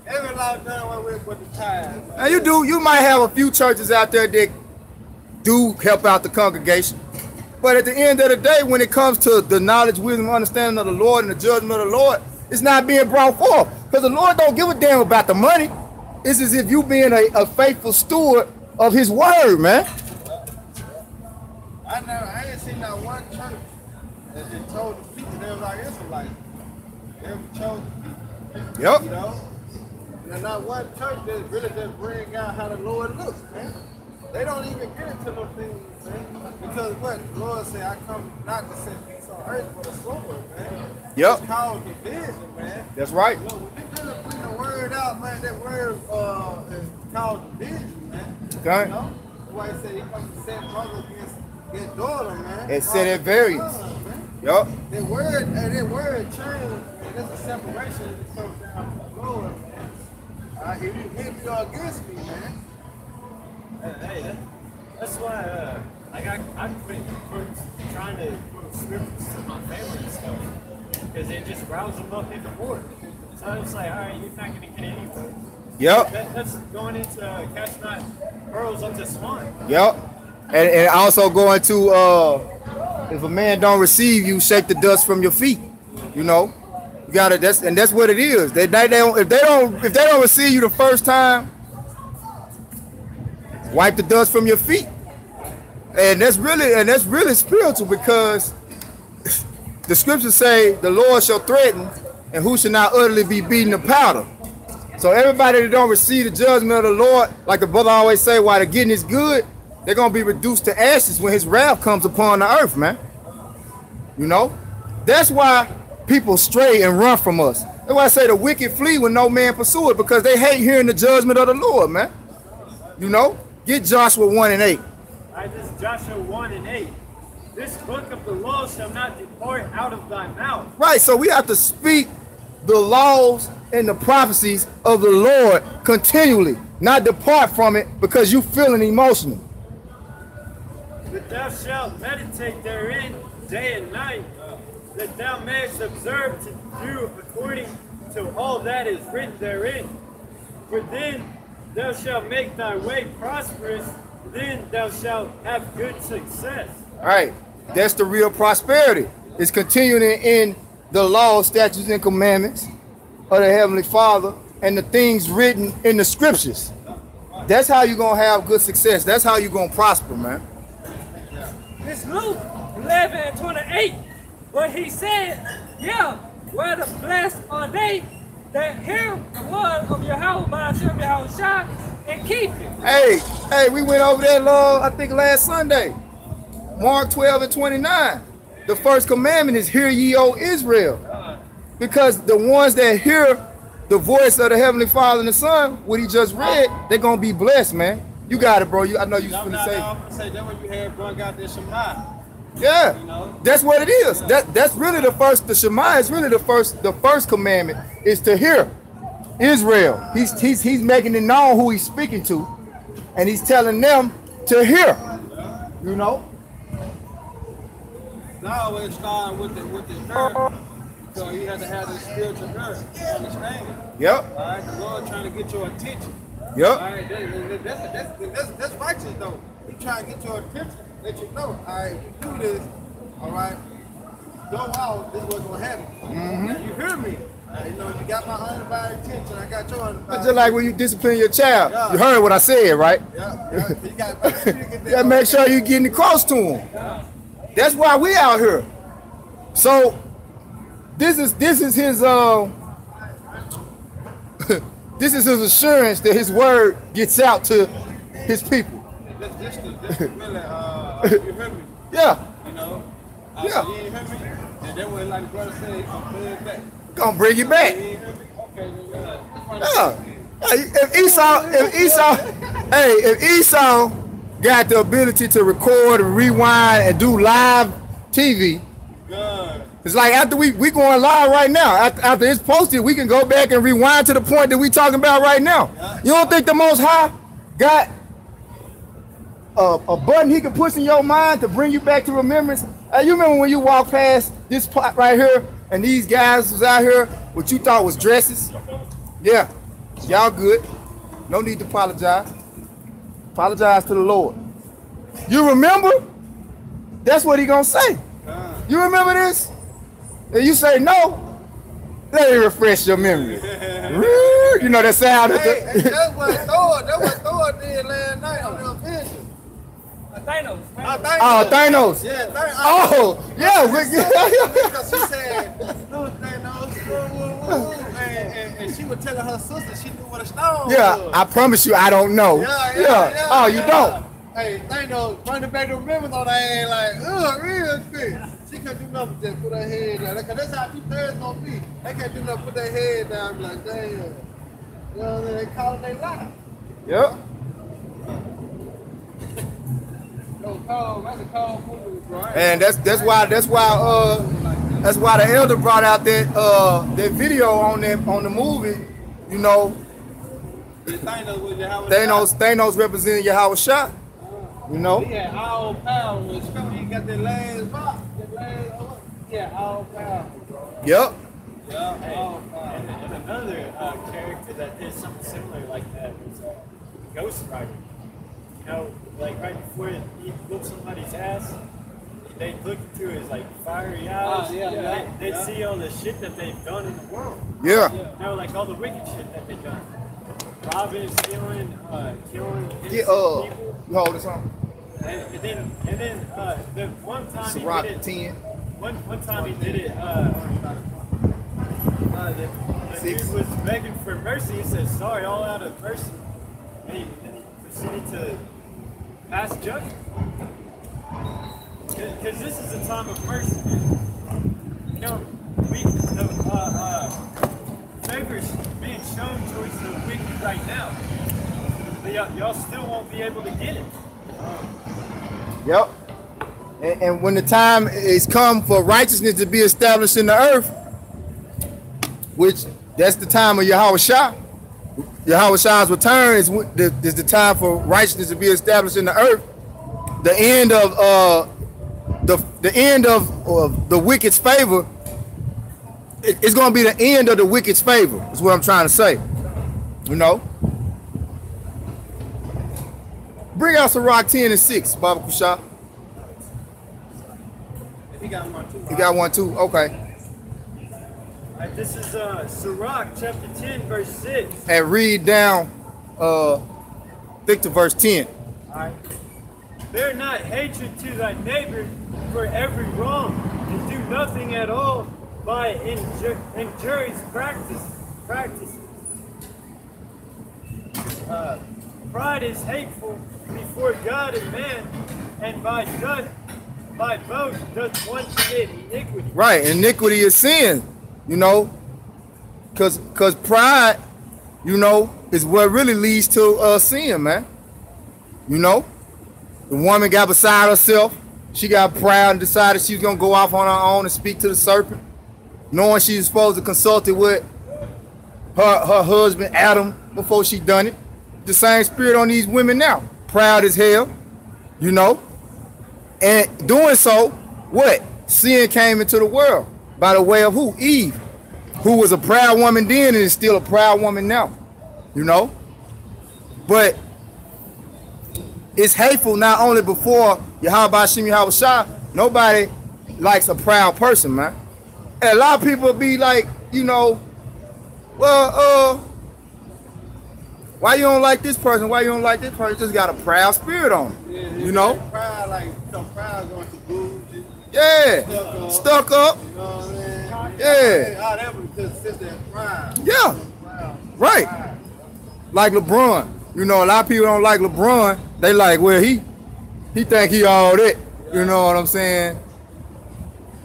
Every law done away with but the tithe. And you might have a few churches out there that do help out the congregation. But at the end of the day, when it comes to the knowledge, wisdom, understanding of the Lord and the judgment of the Lord, it's not being brought forth. Because the Lord don't give a damn about the money. It's as if you being a faithful steward of his word, man. I ain't seen not one church that just told the people they was like Israelites. They chose the people. Yep. You know? And not one church that really just bring out how the Lord looks, man. They don't even get into those things, man. Because what the Lord said, I come not to set peace on earth, but a sword, man. Yep. It's called division, man. That's right. You know, when you really bring the word out, man, that word is called division, man. Okay. You know? That's why he said he comes to set brother against daughter, man. And set at variance. Yup. That word change, man. There's a separation that comes down from the Lord, man. If you hit me or against me, man. Hey, that's why I'm trying to quote scriptures to my family and stuff, because it just riles them up even more. So it's like, all right, you're not going to get anywhere. Yep. That's going into cast not pearls up to swine. Yep. And also going to if a man don't receive you, shake the dust from your feet. You know, you gotta. That's what it is. If they don't receive you the first time, wipe the dust from your feet. And that's really spiritual, because the scriptures say the Lord shall threaten, and who shall not utterly be beaten to powder. So everybody that don't receive the judgment of the Lord, like the brother always say, while the getting is good, they're gonna be reduced to ashes when his wrath comes upon the earth, man. You know? That's why people stray and run from us. That's why I say the wicked flee when no man pursue it, because they hate hearing the judgment of the Lord, man. You know? Get Joshua 1:8. All right, this is Joshua 1:8. This book of the law shall not depart out of thy mouth. Right, so we have to speak the laws and the prophecies of the Lord continually, not depart from it because you feeling emotional. But thou shalt meditate therein day and night, that thou mayest observe to do according to all that is written therein. For then thou shalt make thy way prosperous, then thou shalt have good success. All right, that's the real prosperity. It's continuing in the law, statutes, and commandments of the Heavenly Father and the things written in the scriptures. That's how you're going to have good success. That's how you're going to prosper, man. It's Luke 11:28, where he said, yeah, where the blessed are they that hear the word of Yahweh by Yahweh and keep it. Hey, we went over that law, I think last Sunday. Mark 12:29. The first commandment is, hear ye, O Israel. Because the ones that hear the voice of the Heavenly Father and the Son, what he just read, they're going to be blessed, man. You got it, bro. I know you was going to say. I'm gonna say that when you had brought out this Shema. Yeah, You know? that's what it is. That's really the first. The Shema is really the first commandment is to hear Israel. He's making it known who he's speaking to, and he's telling them to hear. You know. Now it's starting with the earth. So you have to have the spiritual earth. Understand? Yep. All right, the Lord trying to get your attention. Yep. All right, that's righteous though. He trying to get your attention, let you know. All right, if you do this, all right, go out. This is what's gonna happen. Now, you hear me? You know, you got my undivided attention. I got your undivided. It's just like when you discipline your child. Yeah. You heard what I said, right? Yeah. You got You gotta make sure you're getting across to him. That's why we out here. So this is his this is his assurance that his word gets out to his people. This really, you hear me? Yeah. You know? Yeah. You ain't hear me? And then when, like the brother said, he's gonna bring it back. Gonna bring you back. You ain't hear me? Okay, then, Yeah. If Esau got the ability to record and rewind and do live TV, good. it's like after we going live right now. After it's posted, we can go back and rewind to the point that we talking about right now. You don't think the Most High got a button he can push in your mind to bring you back to remembrance? You remember when you walked past this plot right here and these guys was out here, what you thought was dresses? Yeah, y'all good. No need to apologize. Apologize to the Lord. You remember? That's what he gonna say. You remember this? And you say no, let me refresh your memory. You know that sound? Hey, that's what Thor did last night on the vision. Thanos. Oh, Thanos. Yeah, Thanos. Oh, yeah. Because she said, no, Thanos, and she was telling her sister she knew what a stone Yeah, was. I promise you I don't know. Yeah. Oh, you don't? Hey, Thanos, bring it back to remembrance on her head like, real quick. She couldn't do nothing, just put her head down. Because that's how 2 parents gonna be. They can't do nothing, put their head down and be like, damn. You know what I mean? They call it their life. Yep. That's a cold movie, right? And that's why the elder brought out that video on the movie. You know, Thanos representing Yahweh Shah. You know. He had all power. He got that last box. He had all power. Yep. Yeah, all power. And another character that did something similar like that was Ghost Rider. You know, like right before he whooped somebody's ass, they look into his like fiery eyes. They see all the shit that they've done in the world. Yeah. You know, like all the wicked shit that they've done. Robbing, stealing, killing innocent You hold this on. And then the one time he Rock did it. 10. One time he did it. The dude was begging for mercy. He said, "Sorry, all out of mercy," and he proceeded to pass judgment. Because this is a time of mercy, man. You know, favors being shown towards the wicked right now, but y'all still won't be able to get it. Yep. And when the time is come for righteousness to be established in the earth, which that's the time of Yahweh Shah. Yahweh Shah's return is the time for righteousness to be established in the earth. The end of the wicked's favor. It's going to be the end of the wicked's favor. Is what I'm trying to say. You know, bring out Sirach 10 and 6, Baba Kushah. He got one too. You got one too? Okay. All right, this is Sirach chapter 10, verse 6. And read down, think to verse 10. All right. Bear not hatred to thy neighbor for every wrong, and do nothing at all by injurious practice. Pride is hateful before God and man, and by both doth one commit iniquity. Right, iniquity is sin, you know, cause pride, you know, is what really leads to sin, man. You know, the woman got beside herself. She got proud and decided she was gonna go off on her own and speak to the serpent, knowing she was supposed to consult it with her husband Adam before she done it. The same spirit on these women now, proud as hell, you know. And doing so, what? Sin came into the world by the way of who? Eve, who was a proud woman then and is still a proud woman now, you know. But it's hateful not only before Yahweh Hashem Yahweh Shah. Nobody likes a proud person, man. And a lot of people be like, you know, well, why you don't like this person? Why you don't like this person? Just got a proud spirit on him, Yeah, you know? Pride, like, pride going to booze. Yeah, stuck up. You know what I mean? Yeah. All that was because it's that pride. Yeah, right. Pride. Like LeBron. You know, a lot of people don't like LeBron. They like, well, he think he all that. You know what I'm saying?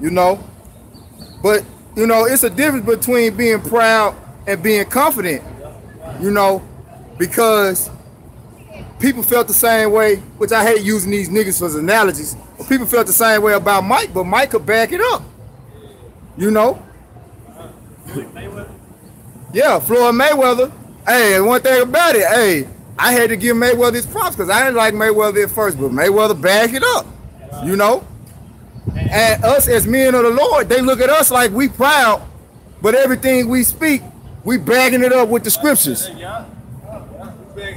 You know? But, you know, it's a difference between being proud and being confident. You know? Because people felt the same way, which I hate using these niggas as analogies, but people felt the same way about Mike, but Mike could back it up. You know? Yeah, Floyd Mayweather. Hey, and one thing about it, hey, I had to give Mayweather his props because I didn't like Mayweather at first, but Mayweather backed it up. You know? And us as men of the Lord, they look at us like we proud, but everything we speak, we backing it up with the scriptures.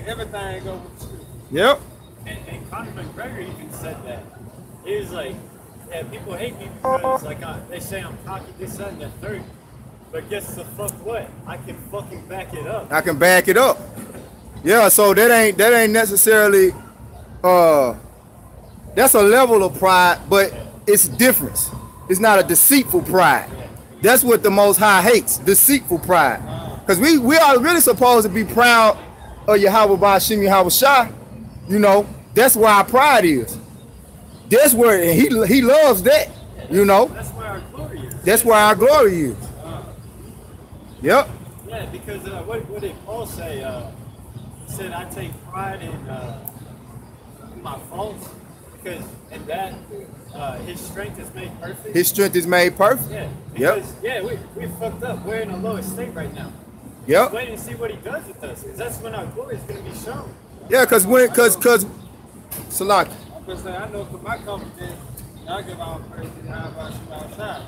Everything go with you. Yep. And Conor McGregor even said that. He was like, yeah, people hate me because like they say I'm cocky, this, that, and the third. But guess the fuck what? I can fucking back it up. I can back it up. Yeah, so that ain't necessarily that's a level of pride, but it's different. It's not a deceitful pride. That's what the Most High hates, deceitful pride. Because we are really supposed to be proud of Yahweh Ba'ashim Yahweh Shah. You know, that's where our pride is. That's where he loves that, you know. That's where our glory is. That's where our glory is. Yep. Yeah, because what did Paul say? He said, I take pride in my faults because in that his strength is made perfect. His strength is made perfect. Yeah. Because, yeah, we fucked up. We're in the lowest state right now. Yep. Just wait and see what he does with us, because that's when our glory is going to be shown. Yeah, because Salaki. I'm just saying, I know for my confidence, I give all praise to how about you outside.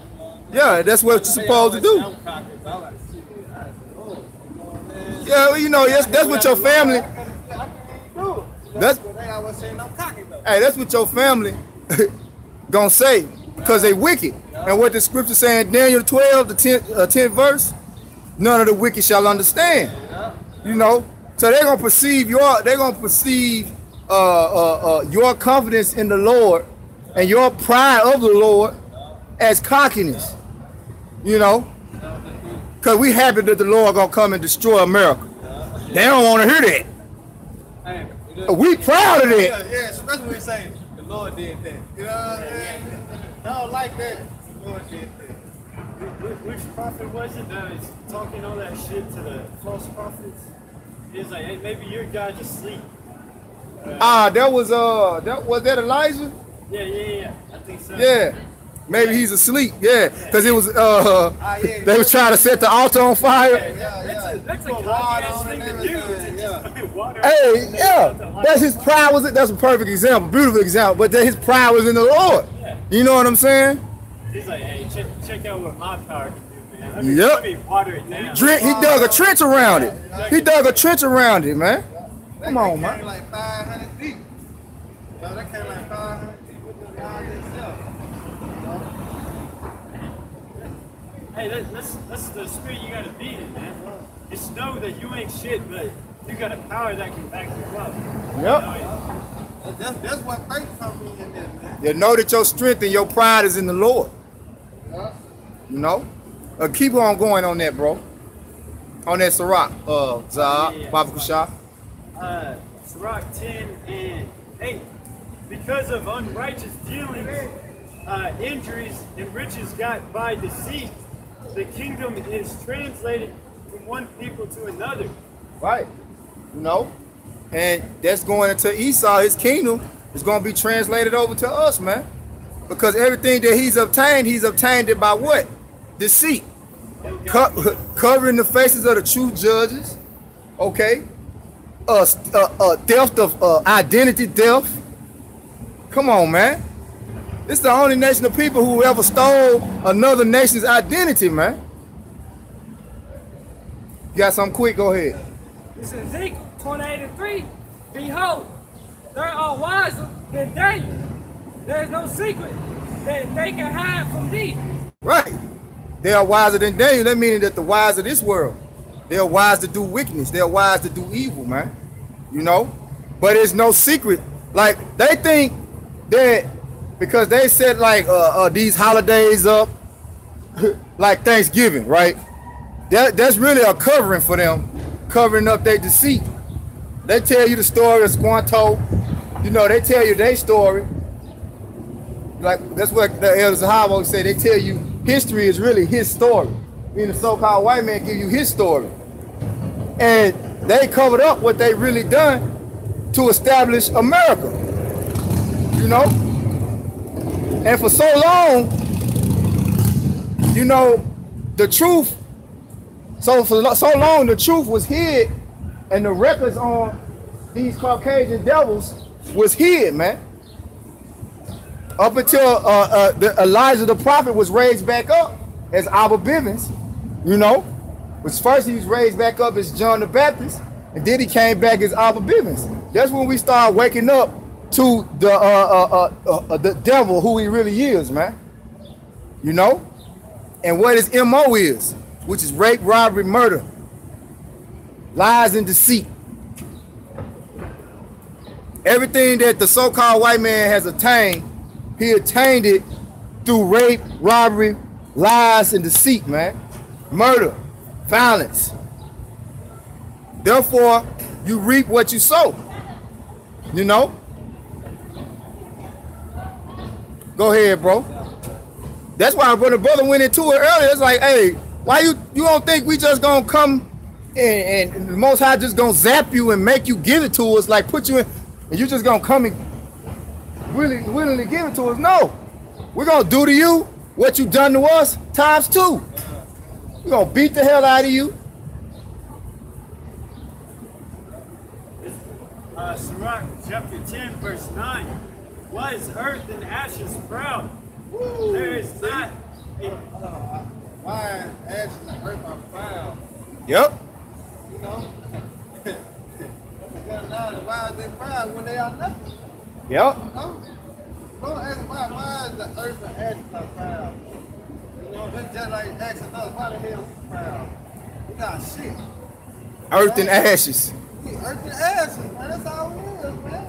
Yeah, that's what you're supposed to do. I'm cocky, but I like to see it. I said, oh, you know what I'm saying? Yeah, well, you know, that's what your family. That's They always saying I'm cocky though. hey, that's what your family gonna say because they wicked. And what the scripture saying, Daniel 12, the 10th verse, none of the wicked shall understand. You know, so they're gonna perceive your confidence in the Lord and your pride of the Lord as cockiness. You know, because we happy that the Lord gonna come and destroy America. They don't want to hear that. Hey, We proud of that. yeah, especially when you say the Lord did that. You know what I'm saying? I don't like that. The Lord did that. Which prophet was it that was talking all that shit to the false prophets? He was like, hey, maybe your God's asleep. That was that Elijah? Yeah. I think so. Yeah. Maybe he's asleep, yeah. Because it was Yeah, they was trying to set the altar on fire. That's a Put cocky water ass on thing it to and do. everything, yeah. Water Hey, on yeah. That's his pride was it. That's a perfect example, beautiful example. But then his pride was in the Lord. Yeah. You know what I'm saying? He's like, hey, check out what my power can do, man. Yep. Let me water it down. He dug a trench around it. He dug a trench around it, man. Come on, man. Like 500 deep. No, that came like 500 people to God themselves. Hey, that's the spirit you gotta be in, man. Just know that you ain't shit, but you got a power that can back you up. Yep. That's what faith comes in this, man. You know that your strength and your pride is in the Lord. Yeah. You know? Keep on going on that, bro. On that Sirach, Zah, Yeah. Baba Kushah. Sirach 10 and 8. Because of unrighteous dealings, injuries, and riches got by deceit, the kingdom is translated from one people to another. Right. You know? And that's going into Esau. His kingdom is going to be translated over to us, man. Because everything that he's obtained it by what? Deceit. Covering the faces of the true judges. Okay? Theft of identity theft. Come on, man. It's the only nation of people who ever stole another nation's identity, man. You got something quick? Go ahead. This is Ezekiel 28:3. Behold, there are wiser than Daniel. There is no secret that they can hide from thee. Right. They are wiser than Daniel. That meaning that the wise of this world, they are wise to do wickedness. They are wise to do evil, man. You know? But it's no secret. Like, they think that because they set like these holidays up, like Thanksgiving, right? That's really a covering for them, covering up their deceit. They tell you the story of Squanto. You know, they tell you their story. Like, that's what the elders of Havo say. They tell you history is really his story. Meaning the so-called white man give you his story. And they covered up what they really done to establish America. You know? And for so long, you know, the truth, so for so long the truth was hid, and the records on these Caucasian devils was hid, man. Up until Elijah the prophet was raised back up as Abba Bivens, you know. Which first he was raised back up as John the Baptist, and then he came back as Abba Bivens. That's when we started waking up to the devil, who he really is, man. You know? And what his MO is, which is rape, robbery, murder, lies and deceit. Everything that the so-called white man has attained, he attained it through rape, robbery, lies, and deceit, man. Murder, violence. Therefore, you reap what you sow. You know? Go ahead, bro. That's why when the brother went into it earlier, it's like, hey, why you don't think we just gonna come and the Most High just gonna zap you and make you give it to us, like put you in, and you just gonna come and willingly give it to us? No. We're gonna do to you what you done to us times 2. We're gonna beat the hell out of you. Sirach chapter 10, verse 9. Why is earth and ashes proud? There is not a... Why ashes and earth are proud? Yep. You know? Why are they proud when they are nothing? Yep. No? Don't ask why is the earth and ashes are proud? You know, that's just like asking us, why the hell are we proud? We got shit. Earth and ashes. Earth and ashes, man. That's all it is, man.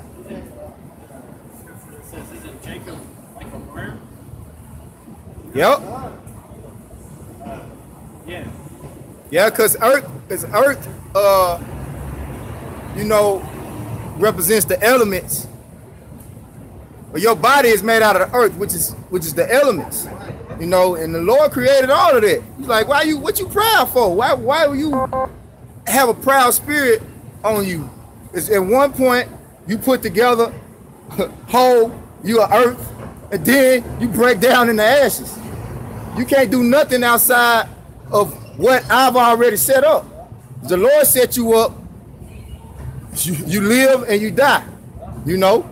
It says, isn't Jacob like a worm? Yep. Yeah. Yeah, because earth, you know, represents the elements. But your body is made out of the earth, which is the elements. You know, and the Lord created all of that. He's like, what you proud for? Why will you have a proud spirit on you? It's at one point you put together whole, you are earth, and then you break down in the ashes. You can't do nothing outside of what I've already set up. The Lord set you up. You live and you die. You know,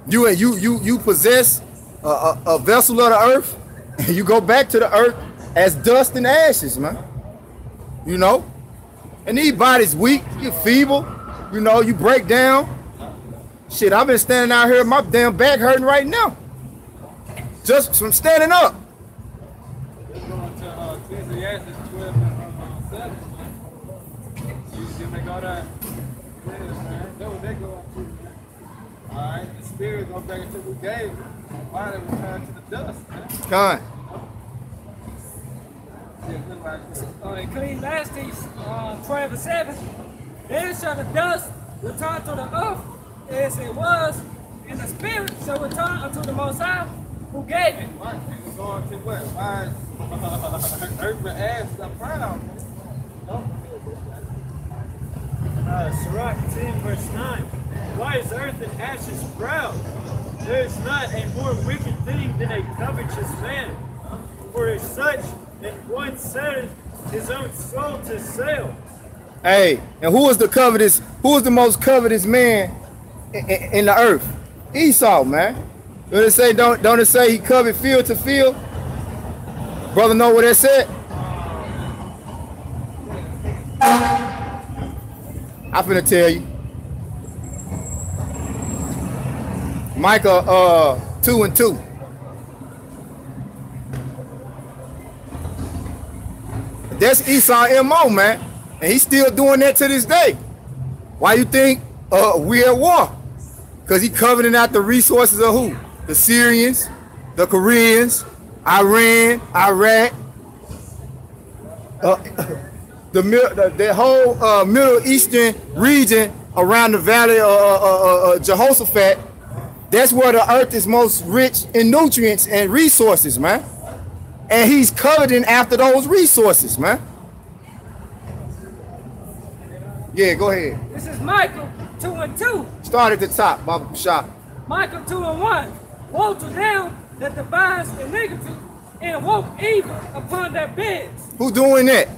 you possess a vessel of the earth, and you go back to the earth as dust and ashes, man. You know, and these bodies weak, you're feeble. You know, you break down. Shit, I've been standing out here, my damn back hurting right now. Just from standing up. Let's go on to Ecclesiastes 12 and 7, man. You may go there. Yeah, man. That's what they go on to, man. Alright, the spirit go back into who gave it. The body return to the dust, man. Con. Ecclesiastes 12 and 7. Then shall the dust return to the earth as it was, and the spirit shall return unto the Most High who gave it. Right, and we're going to what? Why earth and ass are proud. Sirach 10 verse 9. Why is earth and ashes proud? There is not a more wicked thing than a covetous man. For as such that one setteth his own soul to sale. Hey, and who is the most covetous man in the earth? Esau, man. Don't it say he coveted field to field? Brother know what that said? I'm finna tell you. Micah 2 and 2. That's Esau MO, man. And he's still doing that to this day. Why you think we at war? Because he coveting out the resources of who? The Syrians, the Koreans, Iran, Iraq, the whole Middle Eastern region around the valley of Jehoshaphat. That's where the earth is most rich in nutrients and resources, man. And he's coveting after those resources, man. Yeah, go ahead. This is Michael 2 and 2. Start at the top, Baba Shop. Michael 2 and 1. Woe to them that devise iniquity and work evil upon their beds. Who doing that?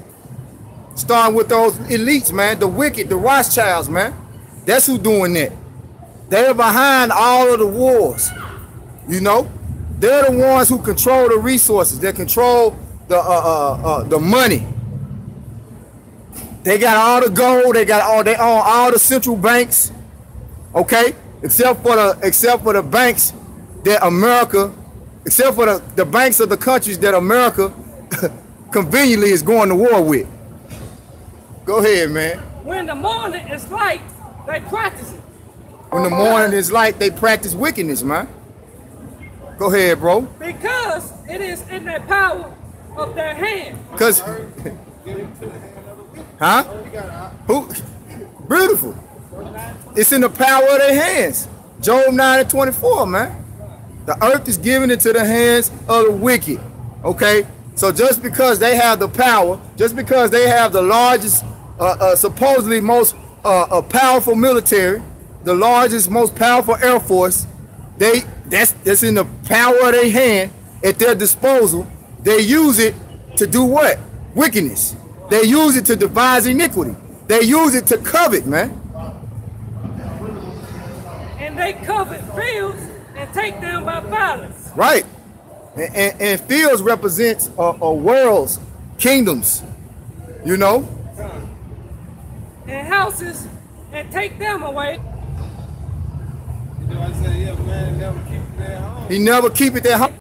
Starting with those elites, man. The wicked, the Rothschilds, man. That's who doing that. They're behind all of the wars. You know? They're the ones who control the resources. They control the money. They got all the gold. They own all the central banks. Okay? Except for the banks that America, except for the banks of the countries that America conveniently is going to war with. Go ahead, man. When the morning is light, they practice it. When the morning is light, they practice wickedness, man. Go ahead, bro. Because it is in the power of their hand. Because, huh? Who? Beautiful. It's in the power of their hands. Job 9 and 24, man. The earth is given into the hands of the wicked. Okay? So just because they have the power, just because they have the largest, supposedly most powerful military, the largest, most powerful air force, that's in the power of their hand, at their disposal. They use it to do what? Wickedness. They use it to devise iniquity. They use it to covet, man. And they covet fields and take them by violence. Right. And fields represents worlds, kingdoms, you know. And houses and take them away. You know, I said, yeah, man, never keep it at home. He never keep it at home.